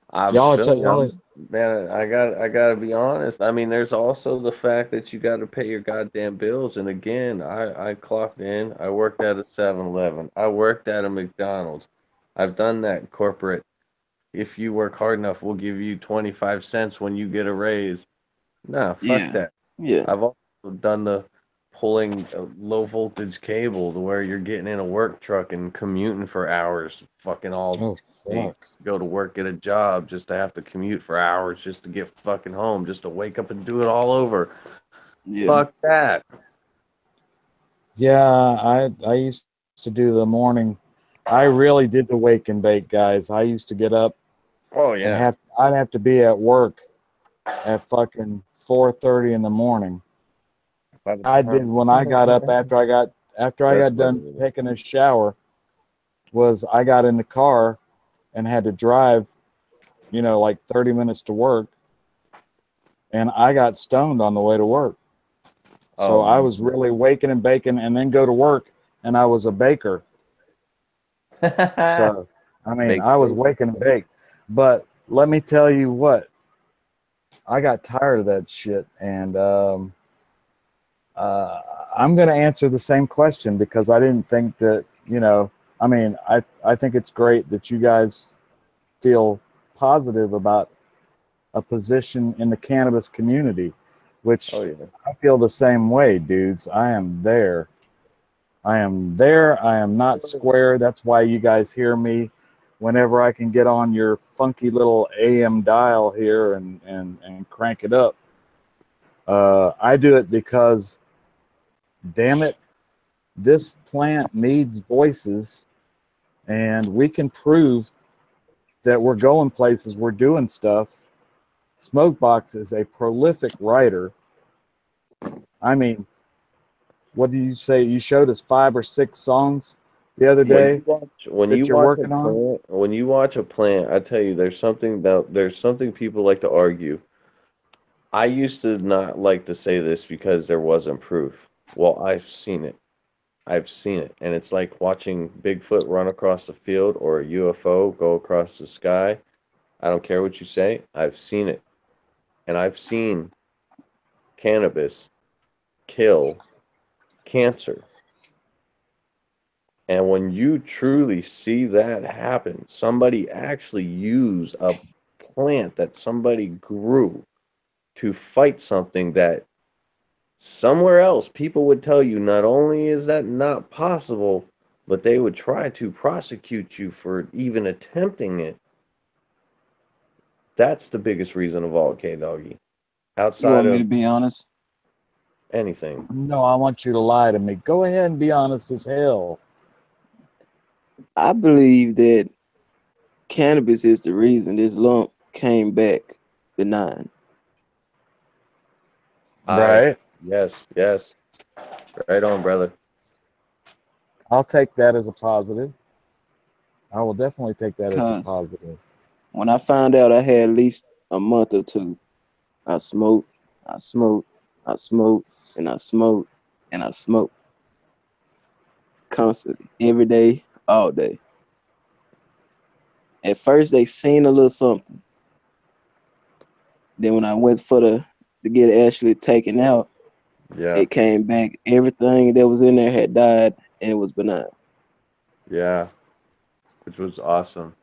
I'm Y'all feeling, y'all. man. I gotta be honest. I mean, there's also the fact that you got to pay your goddamn bills. And again, I clocked in. I worked at a 7-Eleven. I worked at a McDonald's. I've done that corporate. If you work hard enough, we'll give you 25 cents when you get a raise. Nah, fuck Yeah. that. Yeah. I've also done the pulling a low voltage cable to where you're getting in a work truck and commuting for hours, fucking all Oh fuck. weeks, go to work, get a job just to have to commute for hours just to get fucking home, just to wake up and do it all over. Yeah. Fuck that. Yeah, I used to do the morning. I really did the wake and bake, guys. I used to get up Oh and yeah. I'd have to be at work at fucking 4:30 in the morning. I did when I got up after I got That's done what it is. taking a shower. Was I got in the car and had to drive, you know, like 30 minutes to work. And I got stoned on the way to work. So I was really waking and baking and then go to work, and I was a baker. So, I mean, I was waking and bake. But let me tell you what, I got tired of that shit. And I'm going to answer the same question because I didn't think that, you know, I mean, I think it's great that you guys feel positive about a position in the cannabis community, which I feel the same way, dudes. I am there. I am there. I am not square. That's why you guys hear me whenever I can get on your funky little AM dial here and crank it up. I do it because, damn it, this plant needs voices, and we can prove that we're going places, we're doing stuff. Smokebox is a prolific writer. I mean, what did you say? You showed us 5 or 6 songs the other day when you watch a plant, I tell you, there's something people like to argue. I used to not like to say this because there wasn't proof. Well, I've seen it. I've seen it. And it's like watching Bigfoot run across the field or a UFO go across the sky. I don't care what you say. I've seen it. And I've seen cannabis kill cancer. And when you truly see that happen, somebody actually used a plant that somebody grew to fight something that somewhere else people would tell you not only is that not possible, but they would try to prosecute you for even attempting it. That's the biggest reason of all, K-Doggy. Outside you want of me to be honest? Anything. No, I want you to lie to me. Go ahead and be honest as hell. I believe that cannabis is the reason this lump came back benign. Right. Yes. Right on, brother. I'll take that as a positive. I will definitely take that as a positive. When I found out I had at least a month or two, I smoked, and I smoked. Constantly, every day, all day. At first, they seen a little something. Then when I went to get it actually taken out, it came back. Everything that was in there had died, and it was benign. Yeah, which was awesome.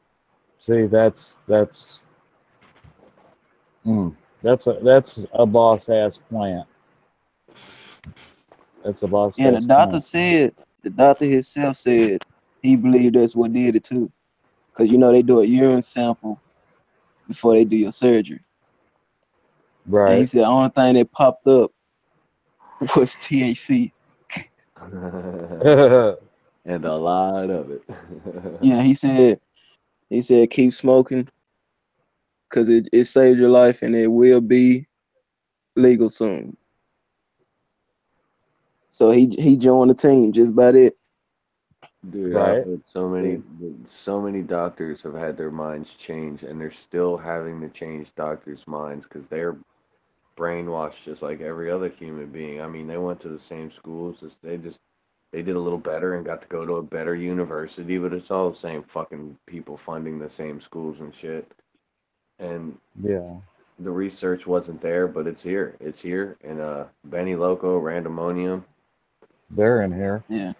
See, that's a boss ass plant. That's a boss ass And plant. the doctor himself said he believed that's what did it too, because you know they do a urine sample before they do your surgery. Right. And he said the only thing that popped up was THC. And a lot of it. Yeah, he said keep smoking because it saved your life and it will be legal soon. So he joined the team just by that. Dude, I've heard so many doctors have had their minds changed, and they're still having to change doctors' minds because they're brainwashed just like every other human being. I mean, they went to the same schools. They did a little better and got to go to a better university, but it's all the same fucking people funding the same schools and shit. And yeah, the research wasn't there, but it's here. It's here. And Benny Loco, Randomonium. They're in here. Yeah.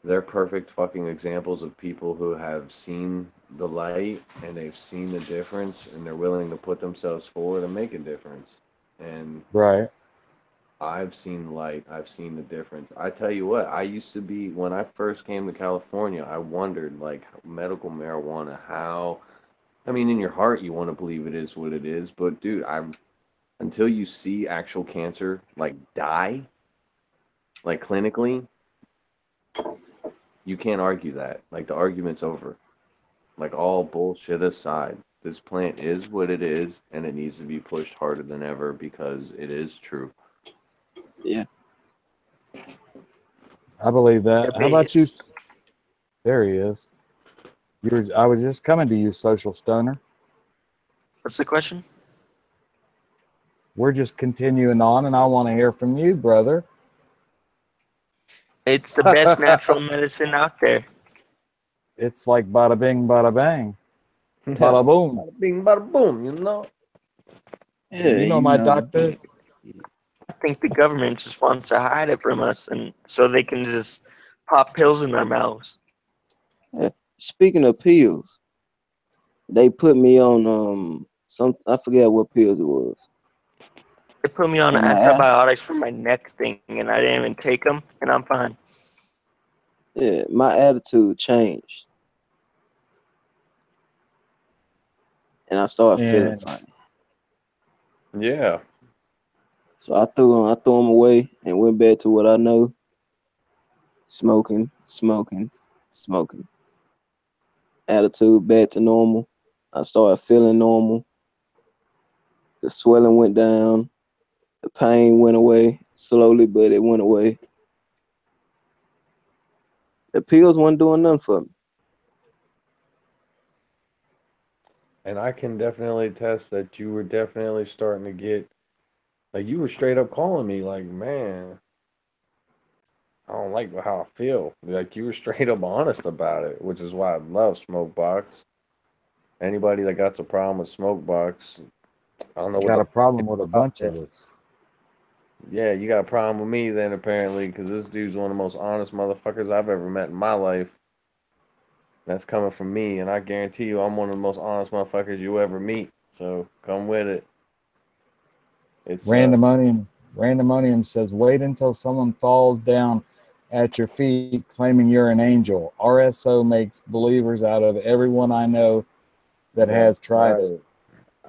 They're perfect fucking examples of people who have seen the light and they've seen the difference and they're willing to put themselves forward and make a difference. And right. I've seen light. I've seen the difference. I tell you what, I used to be, when I first came to California, I wondered, like, medical marijuana, how, I mean, in your heart, you want to believe it is what it is, but dude, until you see actual cancer, like, die, like, clinically, you can't argue that. Like, the argument's over. Like, all bullshit aside, this plant is what it is, and it needs to be pushed harder than ever because it is true. Yeah. I believe that. How about you? There he is. I was just coming to you, Social Stoner. What's the question? We're just continuing on, and I want to hear from you, brother. It's the best natural medicine out there. It's like bada bing, bada bang, bada boom. Bada bing, bada boom, you know? Yeah, You know my doctor. I think the government just wants to hide it from us, and so they can just pop pills in our mouths. Speaking of pills, they put me on some, I forget what pills it was. They put me on And antibiotics for my neck thing, and I didn't even take them, and I'm fine. Yeah, my attitude changed, and I started feeling funny. Yeah. So I threw them away and went back to what I know: smoking. Attitude back to normal. I started feeling normal. The swelling went down. The pain went away slowly, but it went away. The pills weren't doing nothing for me. And I can definitely attest that you were definitely starting to get, like, you were straight up calling me, like, man, I don't like how I feel. Like, you were straight up honest about it, which is why I love Smokebox. Anybody that got a problem with Smokebox, I don't know what Got the a problem with a bunch of us. Yeah, you got a problem with me then, apparently, because this dude's one of the most honest motherfuckers I've ever met in my life. That's coming from me, and I guarantee you I'm one of the most honest motherfuckers you ever meet. So come with it. It's Randomonium says, wait until someone falls down at your feet claiming you're an angel. RSO makes believers out of everyone I know that has tried it.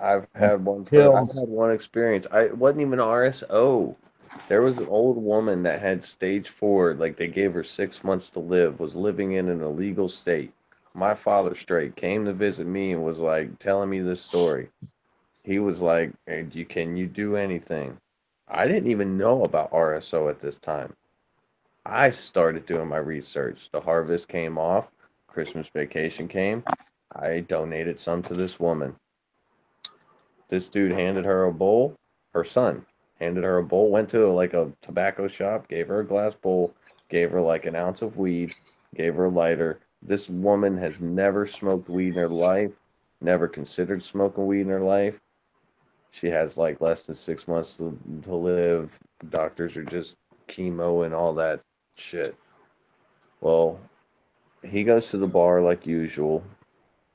I've And had one pills. I've had one experience. It wasn't even RSO. There was an old woman that had stage 4, like they gave her 6 months to live, was living in an illegal state. My father straight came to visit me and was like telling me this story. He was like, hey, can you do anything? I didn't even know about RSO at this time. I started doing my research. The harvest came off, Christmas vacation came. I donated some to this woman. This dude handed her a bowl. Her son handed her a bowl, went to like a tobacco shop, gave her a glass bowl, gave her like an ounce of weed, gave her a lighter. This woman has never smoked weed in her life, never considered smoking weed in her life. She has like less than 6 months to live. Doctors are just chemo and all that shit. Well, he goes to the bar like usual.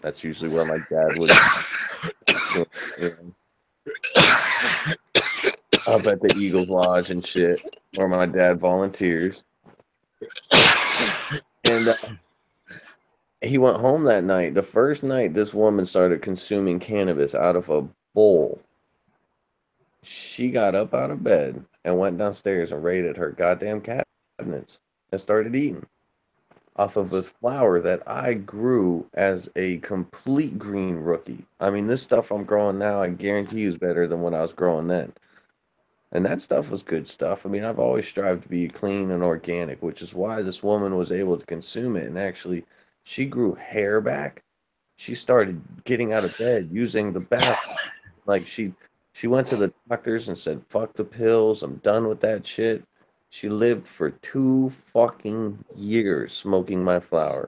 That's usually where my dad would up at the Eagles Lodge and shit, where my dad volunteers. And he went home that night. The first night, this woman started consuming cannabis out of a bowl. She got up out of bed and went downstairs and raided her goddamn cabinets and started eating off of a flower that I grew as a complete green rookie. I mean, this stuff I'm growing now, I guarantee you is better than when I was growing then. And that stuff was good stuff. I mean, I've always strived to be clean and organic, which is why this woman was able to consume it. And actually, she grew hair back. She started getting out of bed using the bathroom. Like she went to the doctors and said, "Fuck the pills. I'm done with that shit." She lived for 2 fucking years smoking my flower.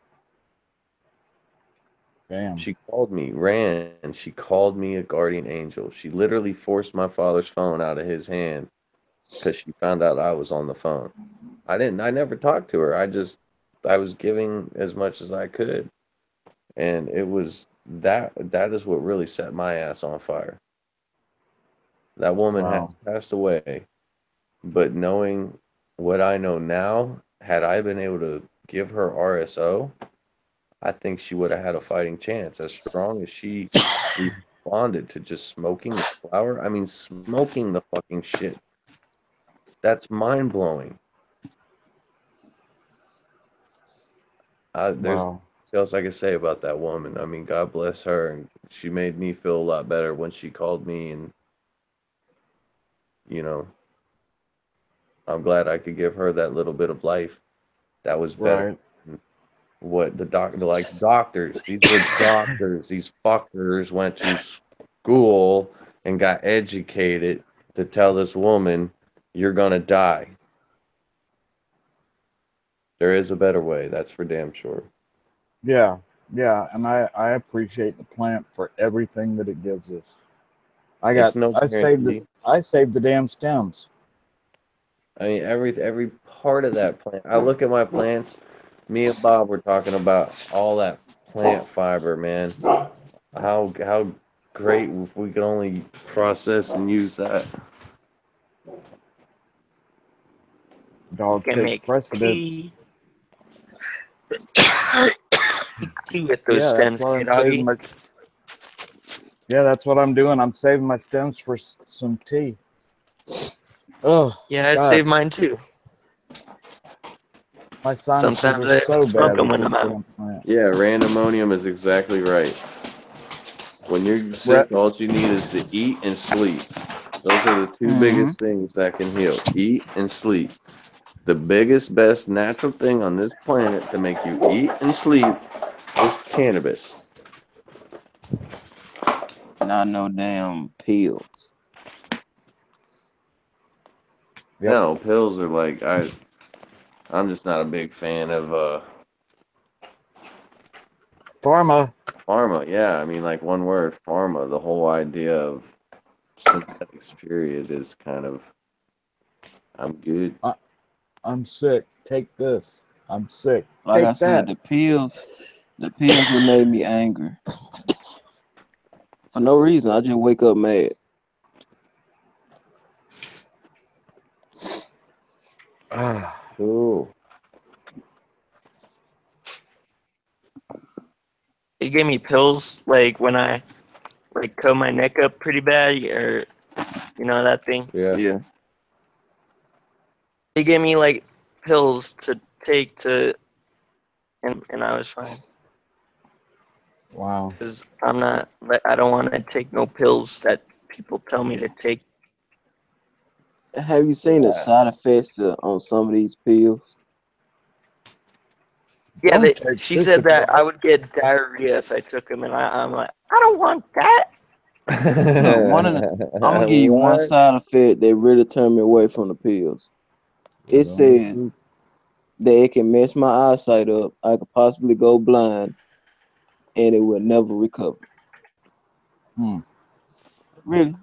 Damn. She called me, ran. She called me a guardian angel. She literally forced my father's phone out of his hand because she found out I was on the phone. I never talked to her. I was giving as much as I could. And it was that is what really set my ass on fire. That woman has passed away, but knowing what I know now, had I been able to give her RSO, I think she would have had a fighting chance. As strong as she responded to just smoking the flower, I mean, smoking the fucking shit. That's mind blowing. There's nothing else I can say about that woman. I mean, God bless her, and she made me feel a lot better when she called me, and you know, I'm glad I could give her that little bit of life that was better. Right. what the doctors. These were doctors. These fuckers went to school and got educated to tell this woman, you're gonna die. There is a better way, that's for damn sure. Yeah, yeah, and I appreciate the plant for everything that it gives us. It's no guarantee. I saved the damn stems. I mean, every part of that plant. I look at my plants. Me and Bob were talking about all that plant fiber, man. How great if we could only process and use that. Dog Can takes make precedent. tea. Tea with those Yeah, that's stems, what hey, I'm doggy. saving my. Yeah, that's what I'm doing. I'm saving my stems for some tea. Oh, Yeah, I God. save mine too. My sinuses Sometimes are I so smoke bad them with when this I'm out. damn plant. Yeah, randomonium is exactly right. When you're sick, all you need is to eat and sleep. Those are the two biggest things that can heal. Eat and sleep. The biggest, best natural thing on this planet to make you eat and sleep is cannabis. Not no damn pills. Yep. No, pills are like I'm just not a big fan of Pharma. pharma. Yeah, I mean like one word, pharma. The whole idea of synthetics period is kind of I'm good. I'm sick. Take this. I'm sick. Like Take I said, that. the pills that made me angry. For no reason. I just wake up mad. Cool. He gave me pills like when I like cut my neck up pretty bad, or you know that thing. Yeah. He gave me like pills to take to, and I was fine. Wow. Because I'm not, I don't want to take no pills that people tell me to take. Have you seen the side effects on some of these pills? Yeah, Don't she take said this. that I would get diarrhea if I took them, and I'm like, I don't want that. Look, I'm gonna give you one What? side effect that really turned me away from the pills. It said that it can mess my eyesight up. I could possibly go blind, and it will never recover. Really?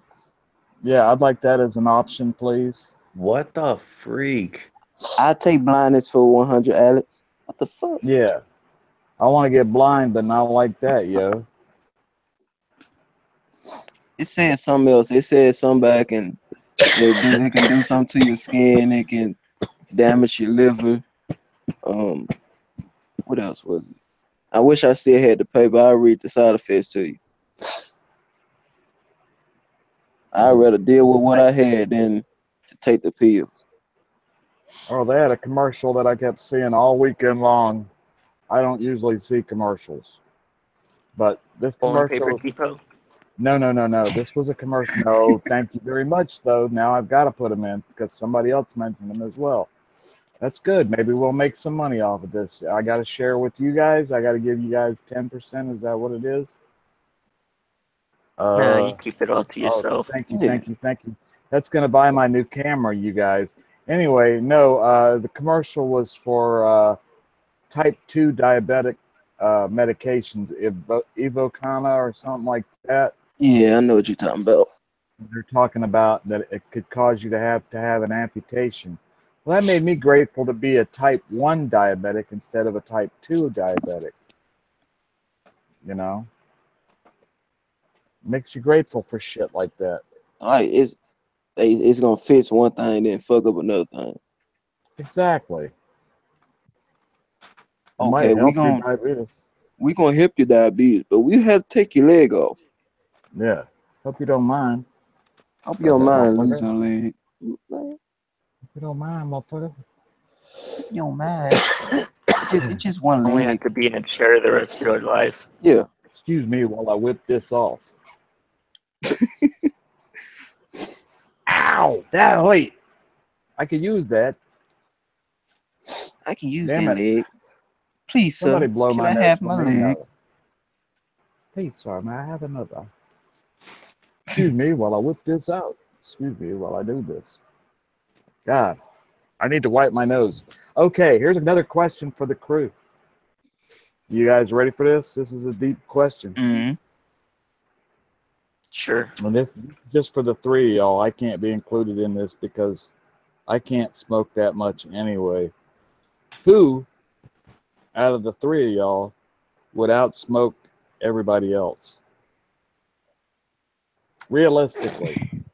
Yeah, I'd like that as an option, please. What the freak? I take blindness for 100, Alex. What the fuck? Yeah. I want to get blind, but not like that, yo. It said something else. It said something back, and it can do something to your skin. It can damage your liver. What else was it? I wish I still had the paper. I'll read the side effects to you. I'd rather deal with what I had than to take the pills. Oh, they had a commercial that I kept seeing all weekend long. I don't usually see commercials, but this commercial. Paper Depot. No. This was a commercial. No, thank you very much, though. Now I've got to put them in because somebody else mentioned them as well. That's good. Maybe we'll make some money off of this. I got to share with you guys. I got to give you guys 10%. Is that what it is? No, you keep it all to yourself. Thank you. That's going to buy my new camera, you guys. Anyway, no, the commercial was for type 2 diabetic medications, Evocana or something like that. Yeah, I know what you're talking about. They're talking about that it could cause you to have an amputation. Well, that made me grateful to be a type 1 diabetic instead of a type 2 diabetic. You know? Makes you grateful for shit like that. Like it's gonna fix one thing, then fuck up another thing. Exactly. Okay, we gonna help your diabetes, but we have to take your leg off. Yeah. Hope you don't mind. Hope you don't mind losing a leg. Hope you don't mind, motherfucker. You don't mind. It's just one leg. Only have to be in a chair the rest of your life. Yeah. Excuse me while I whip this off. Ow! Wait. I could use that. I can use that leg. Please, Somebody sir, blow can my I nose have for my me? leg? No. Hey, sorry, may I have another? Excuse me while I whip this out. Excuse me while I do this. God, I need to wipe my nose. Okay, here's another question for the crew. You guys ready for this? This is a deep question. Mm-hmm. Sure. And this is just for the three of y'all. I can't be included in this because I can't smoke that much anyway. Who, out of the three of y'all, would outsmoke everybody else? Realistically.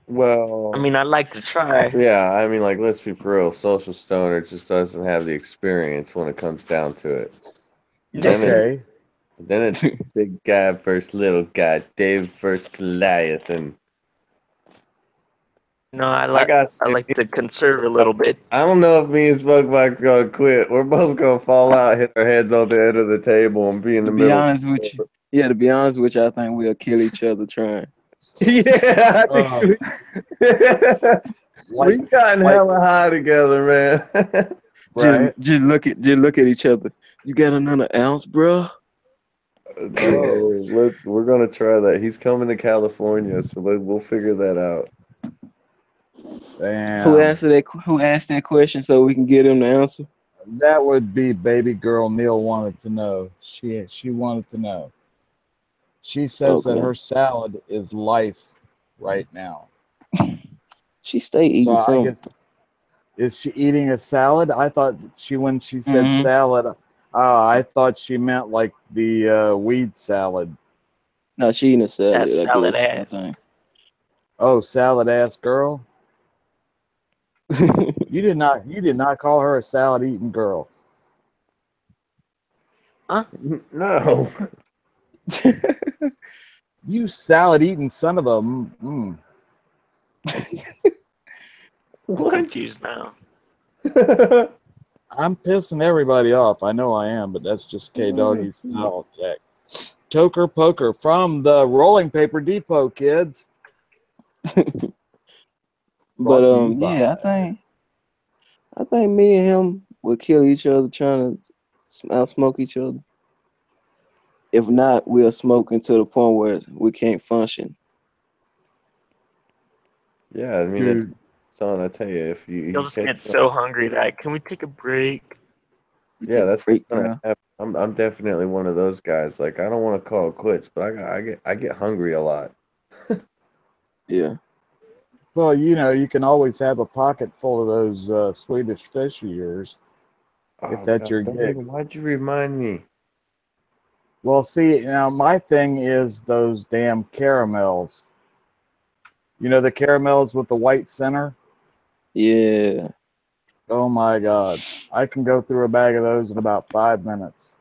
Well, I mean, I'd like to try. yeah, I mean, like, let's be for real. Socialstoner just doesn't have the experience when it comes down to it. Okay. Then it's big guy versus little guy, Dave versus Goliath, and No, I like to conserve a little bit. I don't know if me and Smokebox gonna quit. We're both gonna fall out, hit our heads on the end of the table, and be in the To be middle. honest with you, yeah, to be honest with you, I think we'll kill each other trying. Yeah, I think we've gotten hella high together, man. Right. Just look at each other. You got another ounce, bro? No, we're gonna try that. He's coming to California, so we'll figure that out. Damn. Who asked that question so we can get him the answer? That would be baby girl Neil wanted to know. She wanted to know. She says that her salad is life right now. She stay eating So I something. guess, is she eating a salad? I thought when she said salad, I thought she meant like the weed salad. No, she eating a salad. That's salad ass. I think. Oh, salad ass girl. You did not call her a salad eating girl. Huh? No. You salad eating son of a. I'm confused now. I'm pissing everybody off. I know I am, but that's just K-Doggy's style, Jack. Toker Poker from the Rolling Paper Depot, kids. But yeah, I think me and him will kill each other trying to outsmoke each other. If not, we'll smoke until the point where we can't function. Yeah, I mean, dude, son, I tell you, if You'll just get so hungry that can we take a break? Yeah, that's what's gonna happen. I'm definitely one of those guys. Like, I don't want to call it quits, but I get hungry a lot. Yeah. Well, you can always have a pocket full of those Swedish fish of yours, if that's your gig. Why'd you remind me? Well, see, now my thing is those damn caramels. You know the caramels with the white center? Yeah. Oh my God. I can go through a bag of those in about 5 minutes.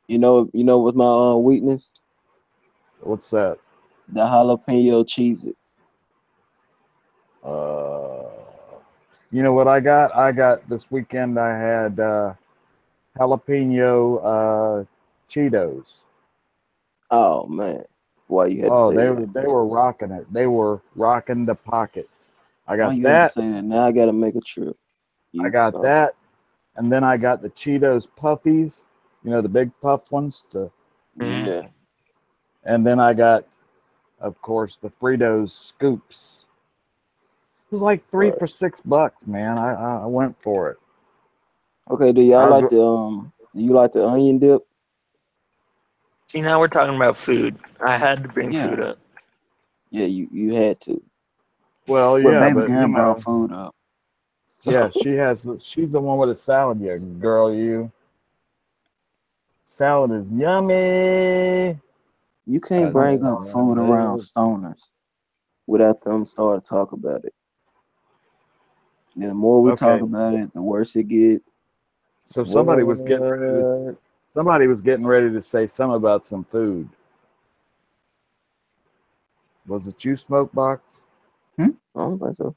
You know what's my weakness? What's that? The jalapeno Cheez-Its. You know what I got? I got this weekend, I had jalapeno Cheetos. Oh man. Why you had to say that? They were rocking it. They were rocking the pocket. I got Why you that. had to say that? Now I gotta make a trip. I got that. And then I got the Cheetos Puffies, the big puff ones. Yeah. And then I got, of course, the Fritos Scoops. It was like $3 for $6, man. I went for it. Okay, do y'all like do you like the onion dip? See, now we're talking about food. I had to bring food up. Yeah, you had to. Well, yeah, baby but girl brought food up. So. Yeah, she's the one with the salad, you girl, you. Salad is yummy. You can't bring up food around stoners without them start to talk about it. And the more we talk about it, the worse it gets. So somebody was getting ready to say something about some food. Was it you, Smokebox? I don't think so.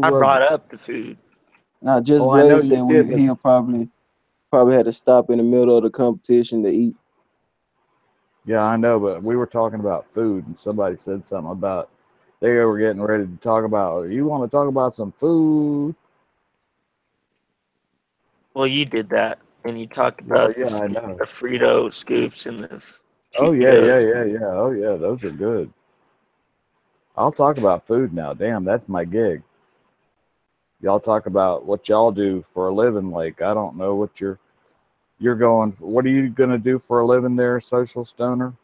I brought up the food. Now, JustBlazed said he'll probably had to stop in the middle of the competition to eat. Yeah, I know, but we were talking about food, and somebody said something about they were getting ready to talk about. You want to talk about some food? Well, you did that, and you talked about yeah, I know. the Frito scoops and the Oh yeah, Cheetos. yeah. Oh yeah, those are good. I'll talk about food now. Damn, that's my gig. Y'all talk about what y'all do for a living. Like, I don't know what you're going. What are you gonna do for a living there, Social Stoner?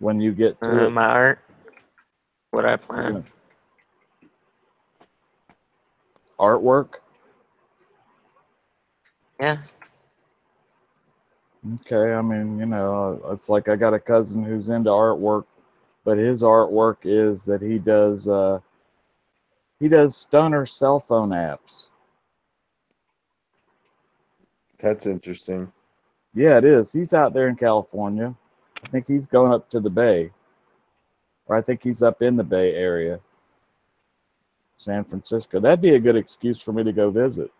When you get to it, My art, what I you're plan. gonna artwork. Yeah. Okay, I mean, you know, it's like I got a cousin who's into artwork, but his artwork is that he does stoner cell phone apps. That's interesting. Yeah, it is. He's out there in California. I think he's going up to the Bay, or I think he's up in the Bay Area, San Francisco. That'd be a good excuse for me to go visit.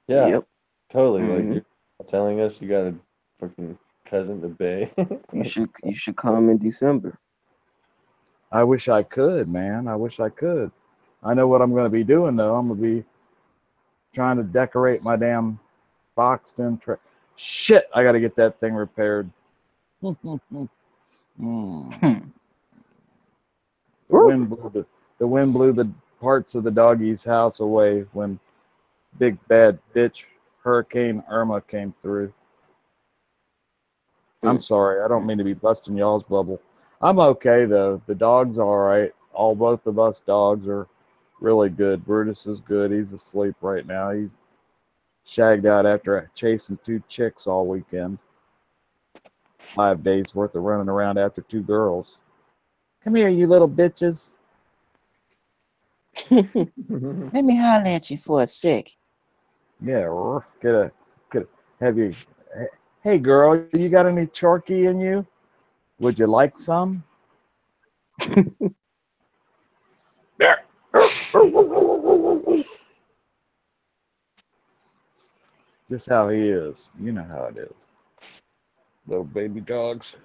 Yeah, Yep. totally. Like Mhm. you're telling us you got a fucking cousin to Bay. You should come in December. I wish I could, man. I wish I could. I know what I'm going to be doing though. I'm going to be trying to decorate my damn boxed in shit, I got to get that thing repaired. Mm. The wind blew the parts of the doggy's house away when big bad bitch Hurricane Irma came through. I'm sorry, I don't mean to be busting y'all's bubble. I'm okay though. The dog's all right. Both of us dogs are really good. Brutus is good. He's asleep right now. He's shagged out after chasing 2 chicks all weekend. 5 days worth of running around after 2 girls. Come here, you little bitches. Let me holler at you for a sec. Yeah, have you. Hey, girl, you got any Chorky in you? Would you like some? Just how he is. You know how it is. Little baby dogs.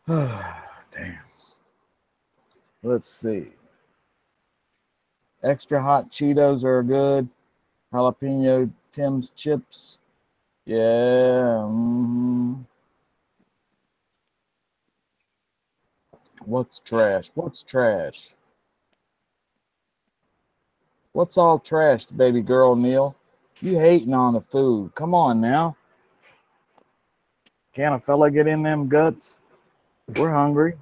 Damn. Let's see. Extra hot Cheetos are good. Jalapeno Tim's chips. Yeah. What's trash? What's trash? What's all trashed, baby girl, Neil? You hating on the food. Come on now. Can a fella get in them guts? We're hungry.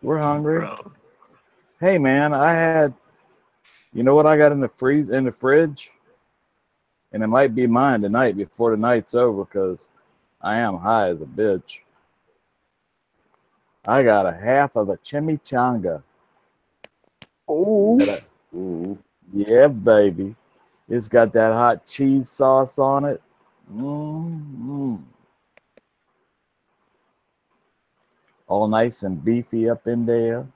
We're hungry. Bro. Hey man, you know what I got in the fridge? And it might be mine tonight before the night's over because I am high as a bitch. I got a half of a chimichanga. Oh. Ooh. Yeah, baby. It's got that hot cheese sauce on it. Mm-hmm. All nice and beefy up in there.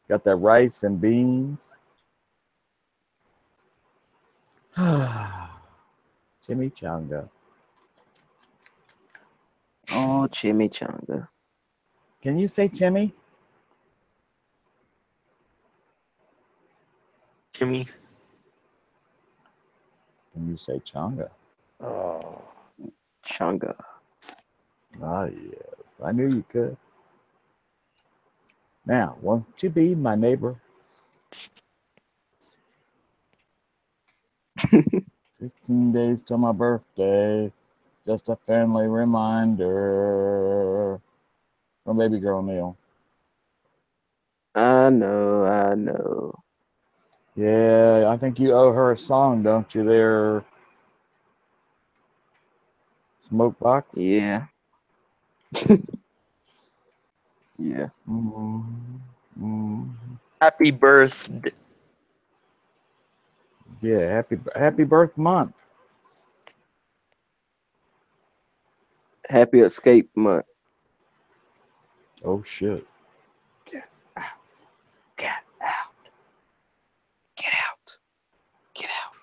Got that rice and beans. Chimichanga. Oh, chimichanga. Can you say chimmy? Jimmy. Can you say changa? Oh. Changa. Ah, yes. I knew you could. Now, won't you be my neighbor? 15 days till my birthday. Just a family reminder. From baby girl Neil. I know. Yeah, I think you owe her a song, don't you there, Smokebox? Yeah. Yeah. Happy birthday. Yeah, happy birth month. Happy escape month. Oh shit. Get out. Get out. Get out. Get out.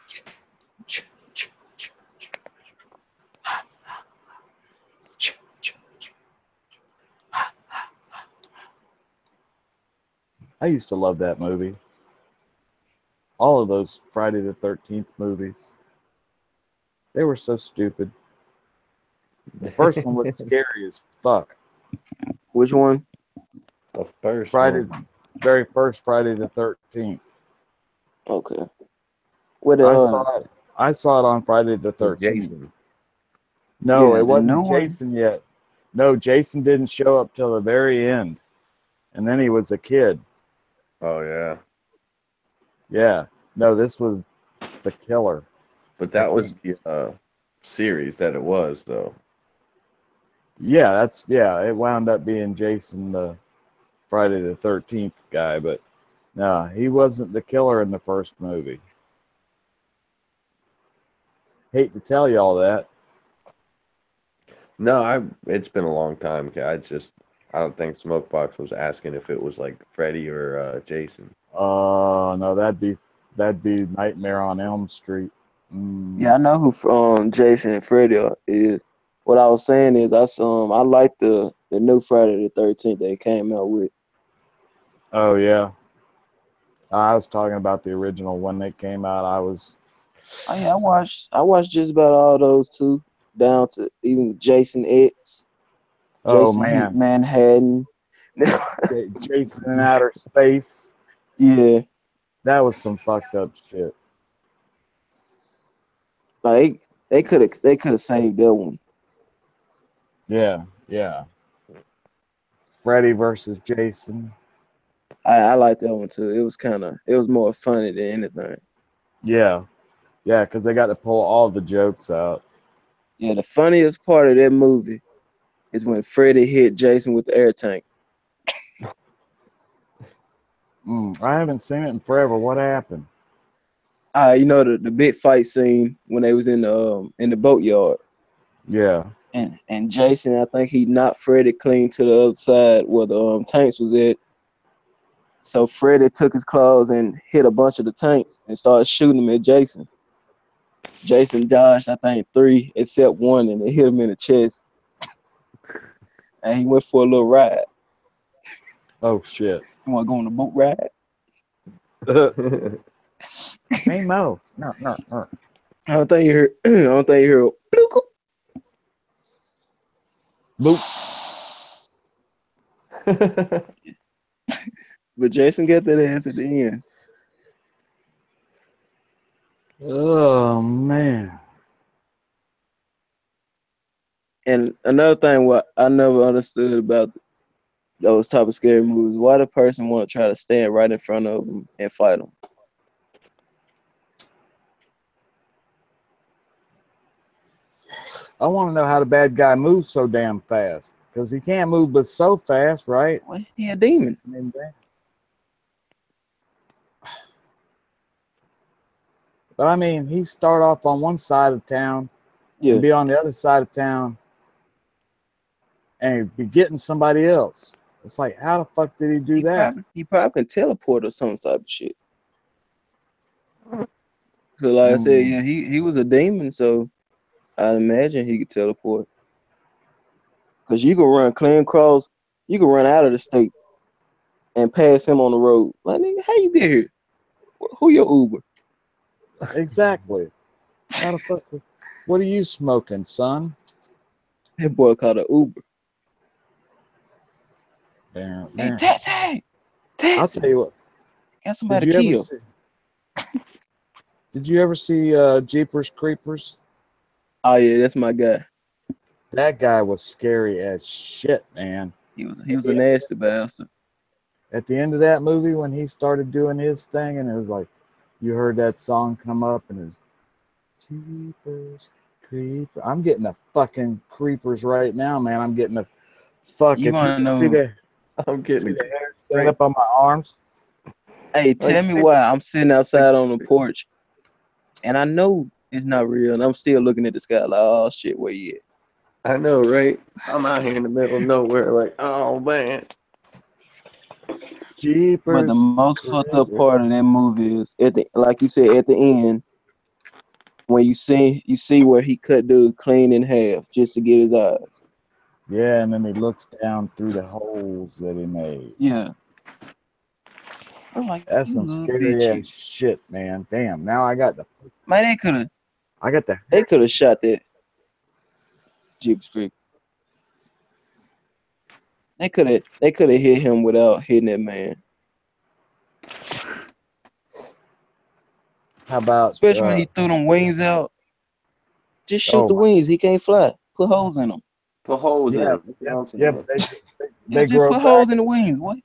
I used to love that movie. All of those Friday the 13th movies. They were so stupid. The first one was scary as fuck. Which one? The first Friday, one. very first Friday the 13th. Okay. What I saw it on Friday the 13th. Jason. No, Yeah, it the new wasn't Jason yet. No, Jason didn't show up till the very end. And then he was a kid. Oh yeah. Yeah. No, this was the killer. But that was the series that it was though. Yeah, it wound up being Jason the Friday the 13th guy, but no, he wasn't the killer in the first movie. Hate to tell you all that. No, it's been a long time. I don't think Smokebox was asking if it was like Freddy or Jason. No, that'd be Nightmare on Elm Street. Yeah, I know who Jason and Freddy is. What I was saying is I like the new Friday the 13th they came out with. Oh yeah. I was talking about the original when they came out. Oh yeah, I watched just about all those too, down to even Jason X, Jason Hit Manhattan. Jason in Outer Space. Yeah. That was some fucked up shit. Like they could have saved that one. Yeah. Freddy versus Jason. I like that one too. It was more funny than anything. Yeah, because they got to pull all the jokes out. Yeah, the funniest part of that movie is when Freddy hit Jason with the air tank. I haven't seen it in forever. What happened? You know the big fight scene when they was in the boatyard. Yeah. And Jason, I think he knocked Freddy clean to the other side where the tanks was at. So Freddy took his claws and hit a bunch of the tanks and started shooting them at Jason. Jason dodged, I think, 3 except 1, and it hit him in the chest. And he went for a little ride. Oh shit! You want to go on a boat ride? Hey Mo, no. I don't think you heard. I don't think you heard. Boop. But Jason got that ass at the end. Oh man. And another thing, what I never understood about those type of scary movies, why the person want to try to stand right in front of them and fight them? I want to know how the bad guy moves so damn fast, because he can't move but so fast, right? Well, he a demon. But I mean, he start off on one side of town, and be on the other side of town, and be getting somebody else. It's like, how the fuck did he do that? He probably can teleport or some type of shit. Cause like I said, yeah, he was a demon, so I imagine he could teleport. Cause you can run clean across, you can run out of the state and pass him on the road. Like, nigga, how you get here? Who your Uber? Exactly. How the fuck? What are you smoking, son? That boy called an Uber. Hey, taxi! I'll tell you what. Got somebody killed. Did you ever see Jeepers Creepers? Oh yeah, that's my guy. That guy was scary as shit, man. He was a nasty bastard. At the end of that movie, when he started doing his thing, and it was like, you heard that song come up, and it was Jeepers Creepers. I'm getting the fucking creepers right now, man. I'm getting the fucking. You wanna know? I'm getting the hair stand up on my arms. Hey, tell me why I'm sitting outside on the porch, and I know it's not real, and I'm still looking at the sky like, oh shit, where you at? I know, right? I'm out here in the middle of nowhere, like, oh man. Jeepers. But the most fucked up part of that movie is like you said, at the end, when you see where he cut dude clean in half just to get his eyes. Yeah, and then he looks down through the holes that he made. Yeah. I'm like, That's you some little scary ass bitches. shit, man. Damn. Now I got the. Man, I got the. they could have shot that Jeep Creek. They could have hit him without hitting that man. How about? Especially when he threw them wings out. Just shoot the wings. He can't fly. Put holes in them. Put holes in Yeah, them. yeah. They Just grow put back. holes in the wings. What?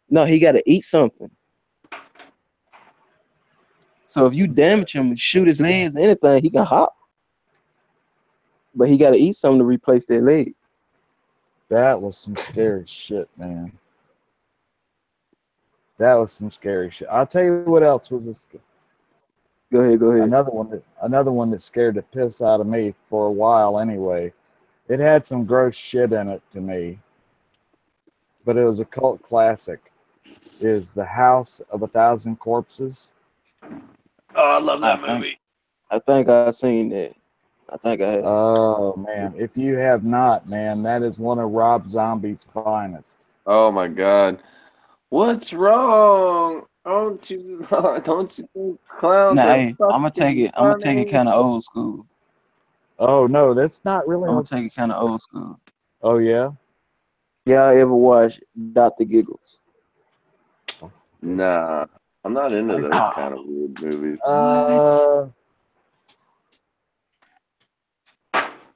No, he got to eat something. So if you damage him, shoot his legs, anything, he can hop. But he got to eat something to replace that leg. That was some scary shit, man. That was some scary shit. I'll tell you what else was this. Go ahead. Another one that scared the piss out of me for a while anyway. It had some gross shit in it to me, but it was a cult classic. Is The House of a Thousand Corpses. Oh, I love that movie. I think I seen that. I think I have. Oh man, if you have not, man, that is one of Rob Zombie's finest. Oh my God, what's wrong? Don't you think clowns Nah, are hey, I'm gonna take it kind of old school. Oh no, that's not really. I'm gonna take it kind of old school. Oh yeah. Y'all ever watch Dr. Giggles? Nah, I'm not into those kind of weird movies.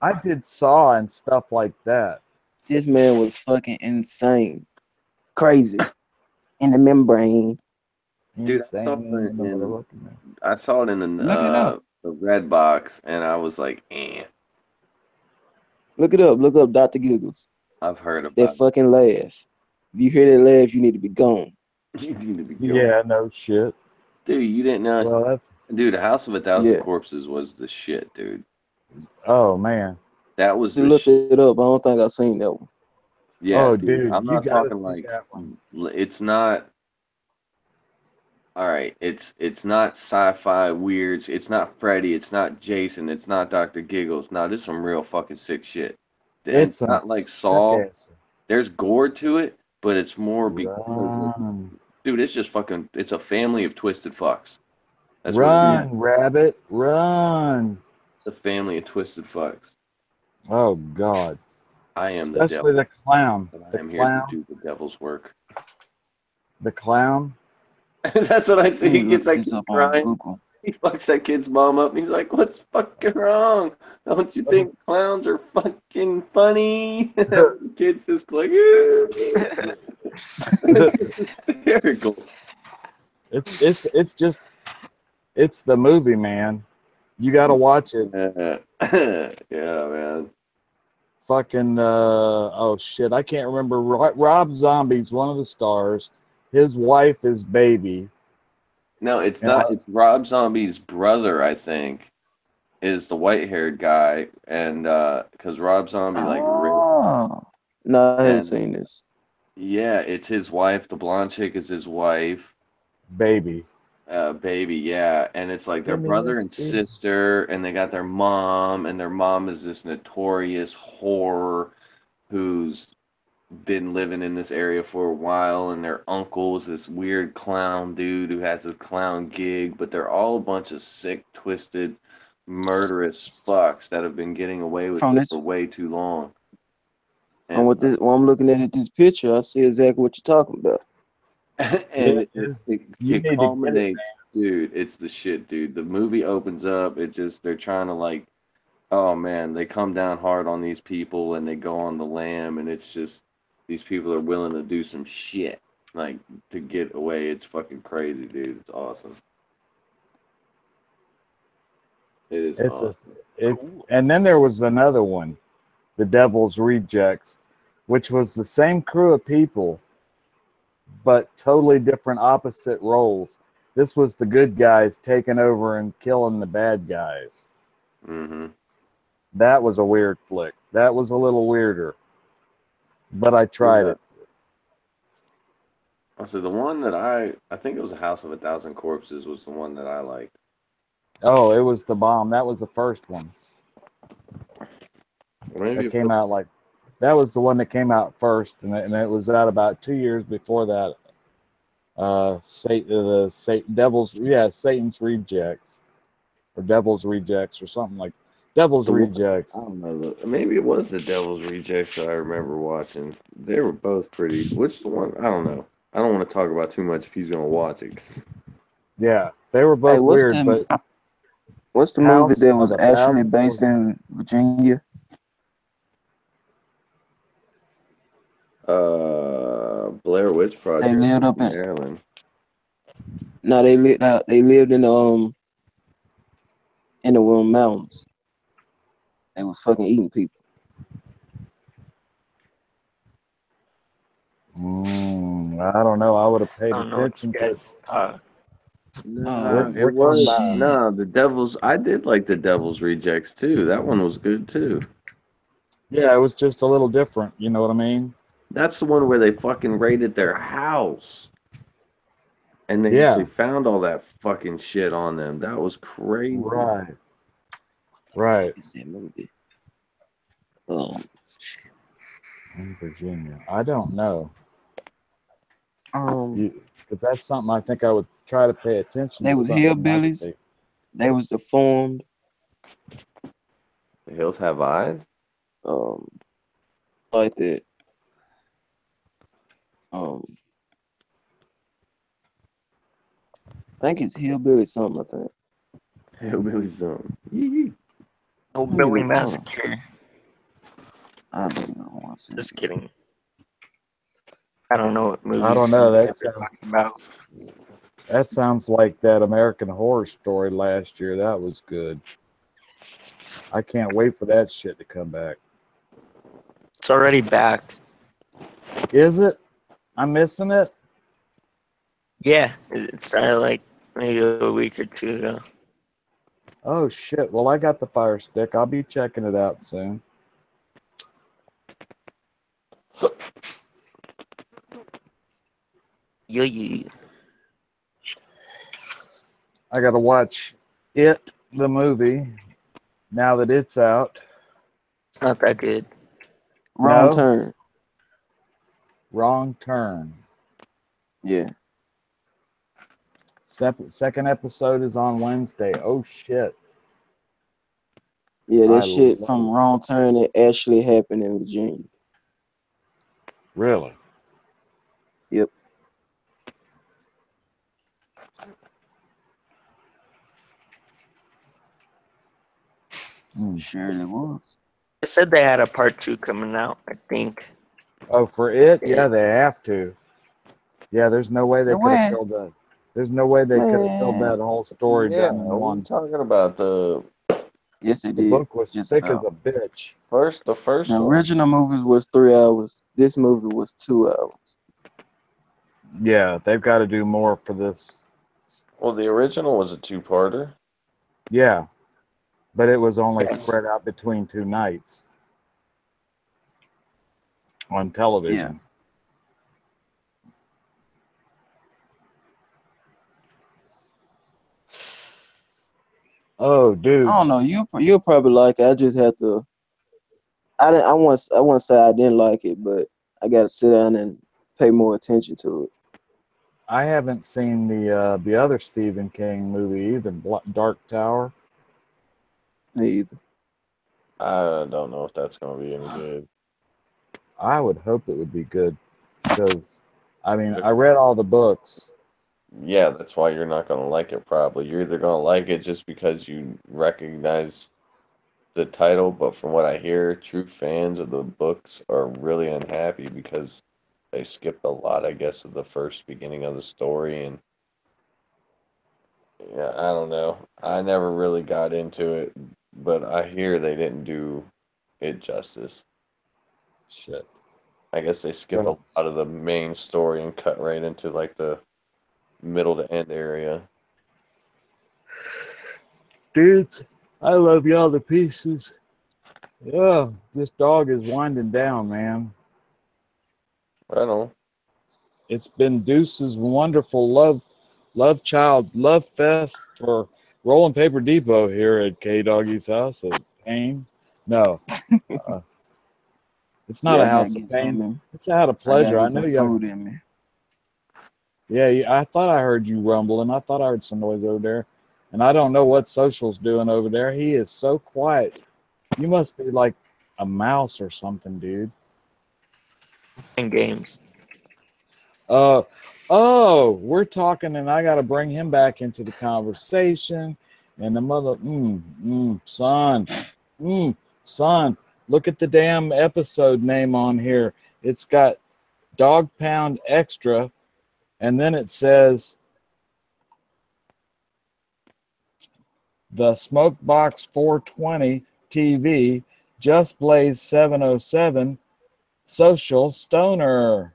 I did Saw and stuff like that. This man was fucking insane, crazy in the membrane. Dude, I saw it in the red box, and I was like, eh. Look it up. Look up Dr. Giggles. I've heard about that fucking laugh. If you hear that laugh, you need to be gone. You need to be gone. Yeah, no shit. Dude, you didn't know. Well, dude, The House of a Thousand Corpses was the shit, dude. Oh man, that was the look it up. I don't think I've seen that one. Yeah, oh, dude, I'm not talking like it's not. All right, it's not sci-fi weirds. It's not Freddy. It's not Jason. It's not Dr. Giggles. No, this is some real fucking sick shit. It's not like Saw. There's gore to it, but it's more because dude, it's just fucking. It's a family of twisted fucks. That's run, rabbit, run. It's a family of twisted fucks. Oh God. I am especially the clown. I am here to do the devil's work. The clown. That's what I see. He gets that kid crying. He fucks that kid's mom up. And he's like, "What's fucking wrong? Don't you think clowns are fucking funny?" The kid's just like, hysterical. It's the movie, man. You got to watch it. Yeah, man. Fucking oh shit, I can't remember. Rob Zombie's one of the stars. His wife is Baby. No, it's not. It's Rob Zombie's brother, I think, is the white-haired guy, and because Rob Zombie no, I haven't seen this. Yeah, it's his wife. The blonde chick is his wife. Baby. Baby, yeah, and it's like their brother and sister, and they got their mom, and their mom is this notorious whore who's been living in this area for a while, and their uncle is this weird clown dude who has this clown gig, but they're all a bunch of sick, twisted, murderous fucks that have been getting away with it for way too long. From what I'm looking at this picture, I see exactly what you're talking about. And it culminates, dude. It's the shit, dude. The movie opens up. They're trying to like, oh man, they come down hard on these people and they go on the lam, and it's just these people are willing to do some shit like to get away. It's fucking crazy, dude. It's awesome. It is awesome. And then there was another one, The Devil's Rejects, which was the same crew of people, but totally different opposite roles. This was the good guys taking over and killing the bad guys. Mm-hmm. That was a weird flick. That was a little weirder, but I tried it. So the one that I think it was A House of a Thousand Corpses was the one that I liked. Oh, it was the bomb. That was the first one. That came out that was the one that came out first, and it was out about 2 years before that. Satan's Rejects or Devil's Rejects or something like Devil's Rejects. I don't know. Maybe it was the Devil's Rejects that I remember watching. They were both pretty. Which the one? I don't know. I don't want to talk about too much if he's gonna watch it. Yeah, they were both Hey, weird, but what's the movie House that of was a actually Thousand based in Virginia? Blair Witch Project. They lived up in Maryland. No, they lived in the mountains. They was fucking eating people. I don't know. I would have paid attention to it. No, We're talking about no, the Devil's. I did like the Devil's Rejects too. That one was good too. yeah, it was just a little different. You know what I mean? That's the one where they fucking raided their house, and they actually found all that fucking shit on them. That was crazy. Right. Right. It's that movie. In Virginia, I don't know. Um, Because that's something I think I would try to pay attention to. they was hillbillies. They was deformed. The Hills Have Eyes. Like that. I think it's Hillbilly something. I think. Hillbilly Zone. Hillbilly Massacre. I don't know. Just kidding. I don't know what movie. I don't know. About. That sounds like that American Horror Story last year. That was good. I can't wait for that shit to come back. It's already back. Is it? I'm missing it? Yeah, it started like maybe a week or two ago. Oh, shit. Well, I got the Fire Stick. I'll be checking it out soon. Yeah. I got to watch It, the movie, now that it's out. It's not that good. Wrong Turn. Wrong Turn. Yeah. Second episode is on Wednesday. Oh, shit. Yeah, that shit from Wrong Turn, it actually happened in Virginia. Really? Yep. Sure it was. They said they had a part 2 coming out, I think. Oh, for It? Yeah, they have to. Yeah, there's no way they could have filled that. There's no way they could have filled that whole story done in one. Talking about the. Yes, it The did. book was Just thick about. as a bitch. The original movie was 3 hours. This movie was 2 hours. Yeah, they've got to do more for this. Well, the original was a 2-parter. Yeah, but it was only spread out between 2 nights on television. Yeah. Oh, dude. I don't know. You'll probably like it. I just have to. I want to say I didn't like it, but I got to sit down and pay more attention to it. I haven't seen the other Stephen King movie either, Dark Tower. Me either. I don't know if that's going to be any good. I would hope it would be good because, I mean, I read all the books. Yeah, that's why you're not going to like it probably. You're either going to like it just because you recognize the title, but from what I hear, true fans of the books are really unhappy because they skipped a lot, I guess, of the first beginning of the story. And yeah, I don't know. I never really got into it, but I hear they didn't do it justice. Shit. I guess they skipped a lot of the main story and cut right into like the middle to end area. Dudes, I love y'all to pieces. Yeah, this dog is winding down, man. Right on. It's been Deuce's wonderful love child, love fest for Rolling Paper Depot here at K Doggy's house of pain. No, it's not a house of pain. It's a house of pleasure. I know y'all. Yeah, I thought I heard you rumbling. I thought I heard some noise over there. And I don't know what Social's doing over there. He is so quiet. You must be like a mouse or something, dude. In games. Oh, we're talking, and I got to bring him back into the conversation. And the mother, son, look at the damn episode name on here. It's got Dog Pound Extra, and then it says the Smokebox 420 TV, JustBlazed 707, Social Stoner.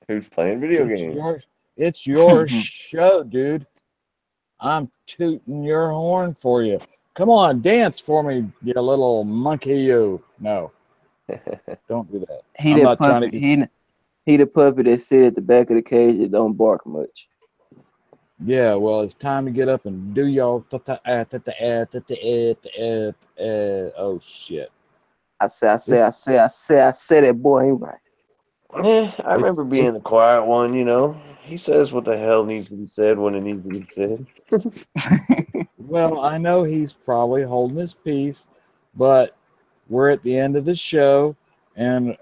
Who's playing video games? It's your show, dude. I'm tooting your horn for you. Come on, dance for me, you little monkey, you. No, don't do that. He the puppy that sit at the back of the cage that don't bark much. Yeah, well, it's time to get up and do y'all. Oh shit! I said that boy ain't right. I remember being the quiet one, you know. He says what the hell needs to be said when it needs to be said. Well, I know he's probably holding his peace, but we're at the end of the show, and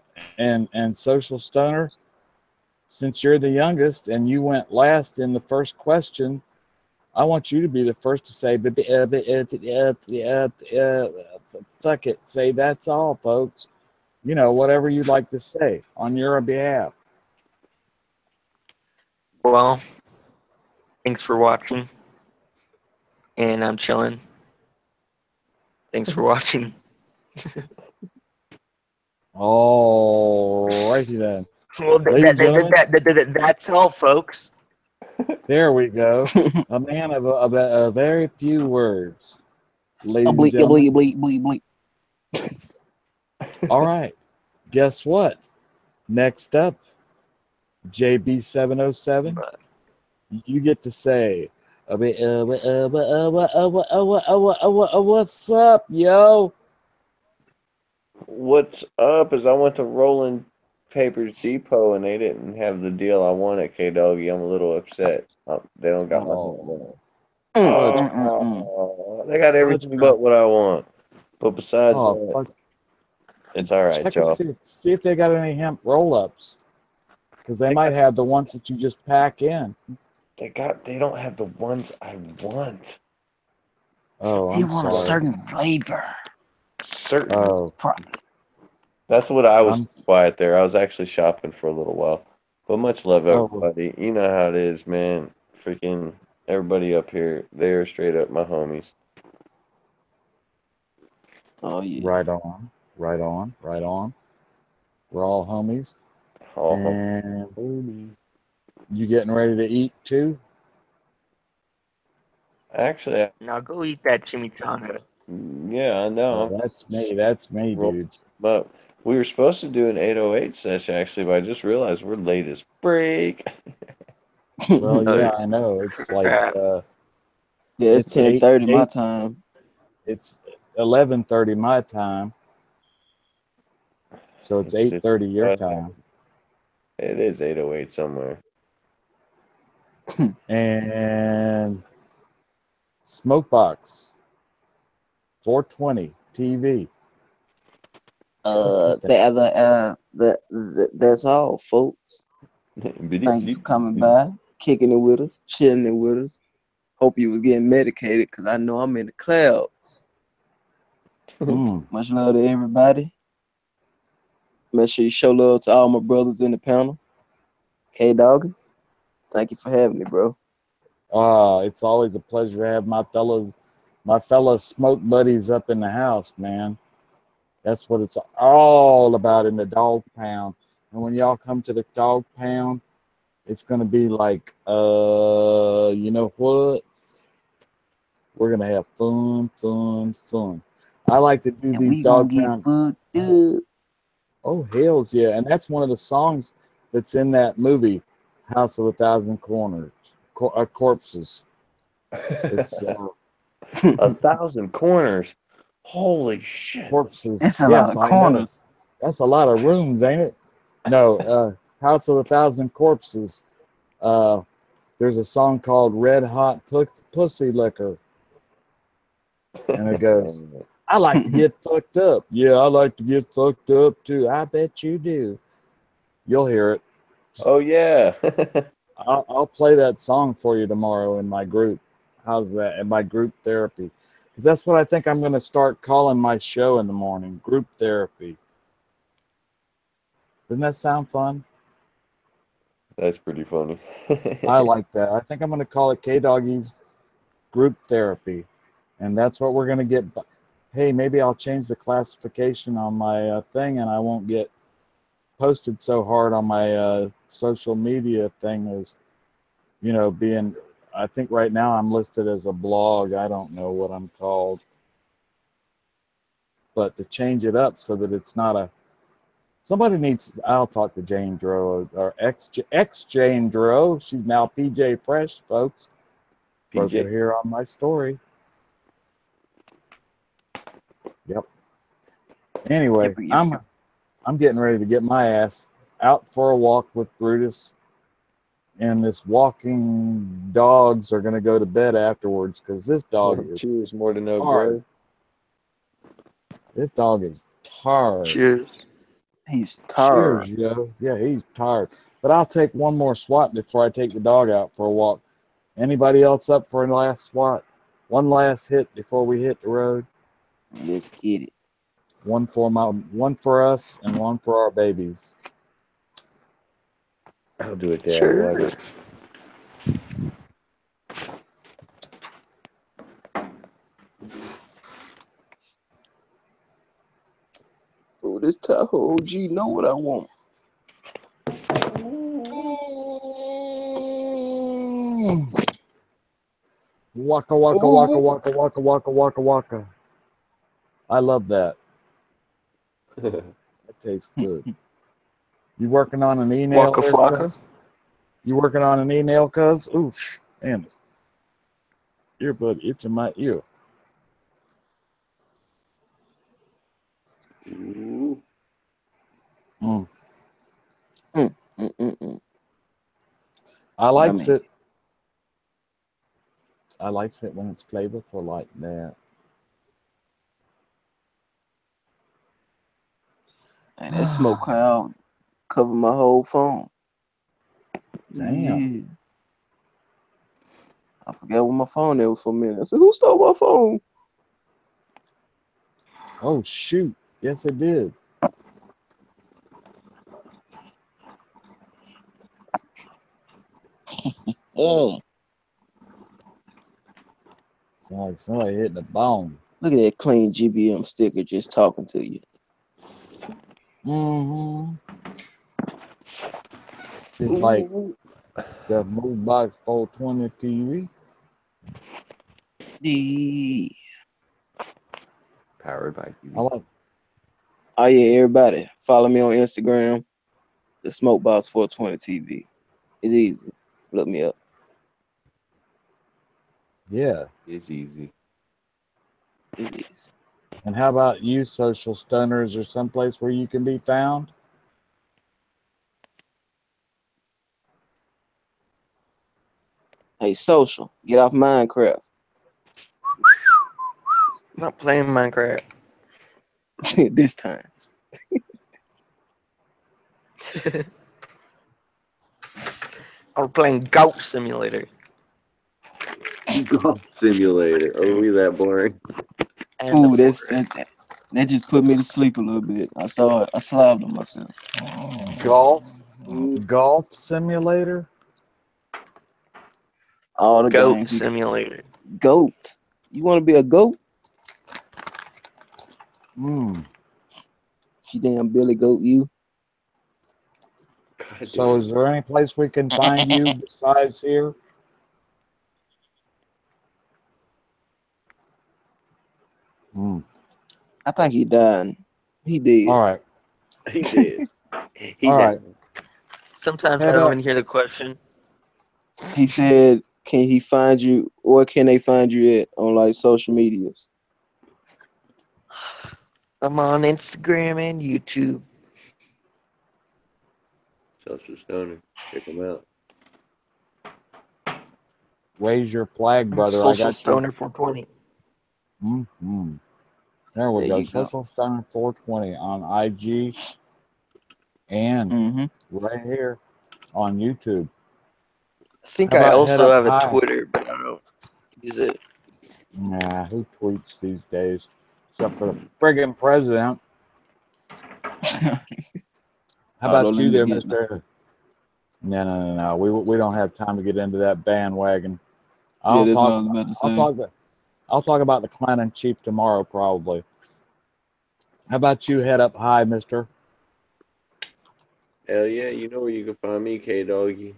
Social Stoner, since you're the youngest and you went last in the first question, I want you to be the first to say, fuck it, say that's all, folks. You know, whatever you'd like to say on your behalf. Well, thanks for watching. And I'm chilling. Thanks for watching. All righty then. Well, that's all, folks. There we go. A man of a very few words. Ladies and gentlemen. Bleep. All right. Guess what? Next up, JB707. You get to say, what's up, yo? What's up is I went to Rolling Papers Depot and they didn't have the deal I wanted, K-Doggy. I'm a little upset. They don't got my they got everything but what I want. But besides that, it's all right, y'all. See if they got any hemp roll-ups, because they might have the ones that you just pack in. They don't have the ones I want. Oh, he want a certain flavor. That's what I was quiet there. I was actually shopping for a little while. But much love, everybody. You know how it is, man. Freaking everybody up here, they're straight up my homies. Oh yeah. Right on. We're all homies. And you getting ready to eat too? Actually, now go eat that chimichanga. Yeah, I know. That's me, dude. But we were supposed to do an 808 session, actually, but I just realized we're late as break. Well, yeah, I know. It's like yeah, it's 10:30 my time. It's 11:30 my time. So it's 8:30 your time. It is 808 somewhere. And Smokebox 420 TV. That's all, folks. Thank you for coming by, kicking it with us, chilling it with us. Hope you was getting medicated, because I know I'm in the clouds. Much love to everybody. Make sure you show love to all my brothers in the panel. K-Dawg, thank you for having me, bro. It's always a pleasure to have my fellow smoke buddies up in the house, man. That's what it's all about in the Dog Pound. And when y'all come to the Dog Pound, it's going to be like, you know what? We're going to have fun. I like to do these Dog Pound. Food, dude. Oh, hells yeah. And that's one of the songs that's in that movie, House of a Thousand Corpses. It's 1,000 corners. Holy shit. Corpses. That's a lot of corners. That's a lot of rooms, ain't it? No, House of a Thousand Corpses. There's a song called Red Hot Pussy Liquor. And it goes, I like to get fucked up. Yeah, I like to get fucked up too. I bet you do. You'll hear it. Oh yeah. I'll play that song for you tomorrow in my group. How's that? In my group therapy. Because that's what I think I'm going to start calling my show in the morning. Group therapy. Doesn't that sound fun? That's pretty funny. I like that. I think I'm going to call it K-Doggy's Group Therapy. And that's what we're going to get. Hey, maybe I'll change the classification on my thing and I won't get posted so hard on my social media thing as, you know, being, I think right now I'm listed as a blog. I don't know what I'm called. But to change it up so that it's not a, somebody needs, I'll talk to Jane Dro or ex Jane Dro. She's now PJ Fresh, folks. Broke it here on my story. Yep. Anyway, I'm getting ready to get my ass out for a walk with Brutus, and this walking dogs are going to go to bed afterwards because this dog is cheers more than no hard. This dog is tired. Cheers. He's tired. Cheers, yo. Yeah, he's tired. But I'll take one more swat before I take the dog out for a walk. Anybody else up for a last swat? One last hit before we hit the road. Let's get it. One for us and one for our babies. I'll do it there. Sure. Oh, this Tahoe OG know what I want. Waka waka waka waka waka waka waka waka. I love that. That tastes good. You working on an email? Waka flocka. You working on an email, cuz? Ooh, man, earbud itching my ear. Mm. I likes it. I likes it when it's flavorful like that. And that smoke cloud covered my whole phone. Damn. Yeah. I forgot where my phone was for a minute. I said, who stole my phone? Oh, shoot. Yes, it did. Yeah. It's like somebody hitting the bone. Look at that clean GBM sticker just talking to you. Mm-hmm. Just like the Movebox 420 TV. Powered by TV. I like. Oh yeah, everybody, follow me on Instagram, the Smokebox 420 TV. It's easy. Look me up. Yeah. It's easy. It's easy. And how about you, Social Stoners, or someplace where you can be found? Hey, Social, get off Minecraft. I'm not playing Minecraft. This time. I'm playing Goat Simulator. Golf simulator. Oh, we that boring. And Ooh, that just put me to sleep a little bit. I slapped on myself. Golf simulator. All the Goat games. Simulator. Goat. You want to be a goat? You damn Billy Goat, you. So is there any place we can find you besides here? I think he died. He did. All right. He did. All right. Sometimes I don't even hear the question. He said, can he find you, or can they find you at on like social medias? I'm on Instagram and YouTube. Socialstoner. Check him out. Raise your flag, brother. I got Socialstoner 420. Mm-hmm. There we There go. you go. Socialstoner 420 on IG and right here on YouTube. I think How I about head also up have a high? Twitter, but I don't use it. Nah, who tweets these days? Except for the friggin' president. How about you there, Mr.? No. We don't have time to get into that bandwagon. Yeah, that's what I was about to say. I'll talk about the clan in chief tomorrow, probably. How about you head up high, mister? Hell yeah, you know where you can find me, K-Doggy.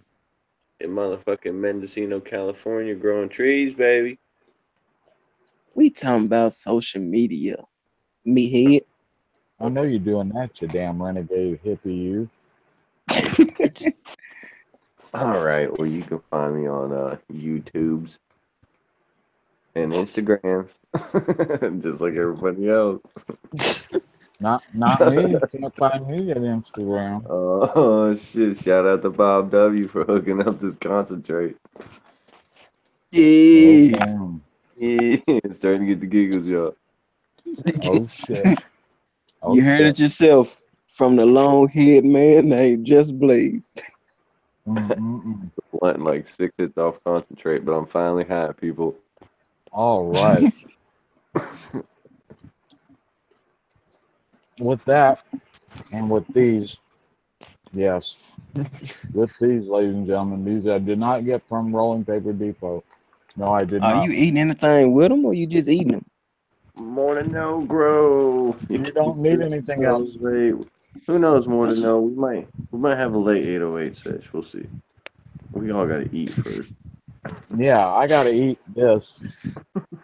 In motherfucking Mendocino, California, growing trees, baby. We talking about social media. Meathead. I know you're doing that, you damn renegade hippie, you. All right, well, you can find me on YouTubes and Instagrams, just like everybody else. Not me. Can't find me at Instagram. Oh shit! Shout out to Bob W for hooking up this concentrate. Yeah. Oh, damn. Yeah, starting to get the giggles, y'all. Oh shit. Oh, You heard it yourself from the long-haired man named JustBlazed. Letting like 6 hits off concentrate, but I'm finally high, people. All right. With that, and with these, yes, with these, ladies and gentlemen, these I did not get from Rolling Paper Depot. No, I did not. Are you eating anything with them, or you just eating them? More to know, grow. You don't need anything else. Who knows more to know? We might have a late 808 sesh. We'll see. We all gotta eat first. Yeah, I gotta eat this.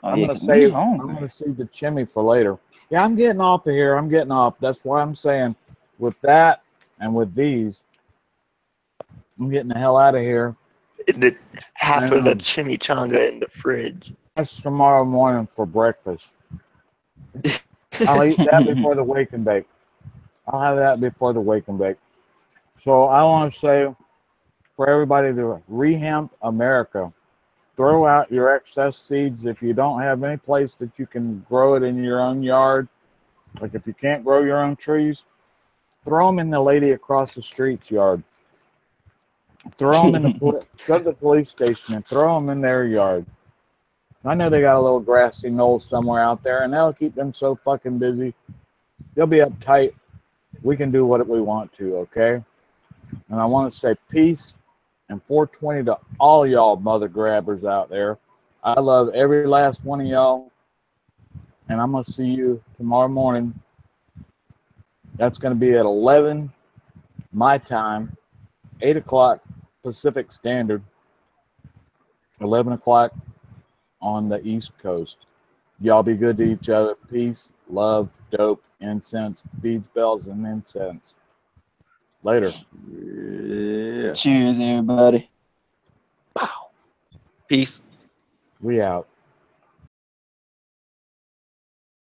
I'm gonna save the chimney for later. Yeah, I'm getting off of here. I'm getting off. That's why I'm saying with that and with these, I'm getting the hell out of here. Half of the chimichanga in the fridge. That's tomorrow morning for breakfast. I'll eat that before the wake and bake. I'll have that before the wake and bake. So I want to say for everybody to rehemp America. Throw out your excess seeds if you don't have any place that you can grow it in your own yard. Like if you can't grow your own trees, throw them in the lady across the street's yard. Throw them in go to the police station and throw them in their yard. I know they got a little grassy knoll somewhere out there, and that'll keep them so fucking busy. They'll be uptight. We can do what we want to, okay? And I want to say peace and 420 to all y'all mother grabbers out there. I love every last one of y'all. And I'm going to see you tomorrow morning. That's going to be at 11 my time, 8 o'clock Pacific Standard, 11 o'clock on the East Coast. Y'all be good to each other. Peace, love, dope, incense, beads, bells, and incense. Later. Yeah. Cheers, everybody. Peace. We out.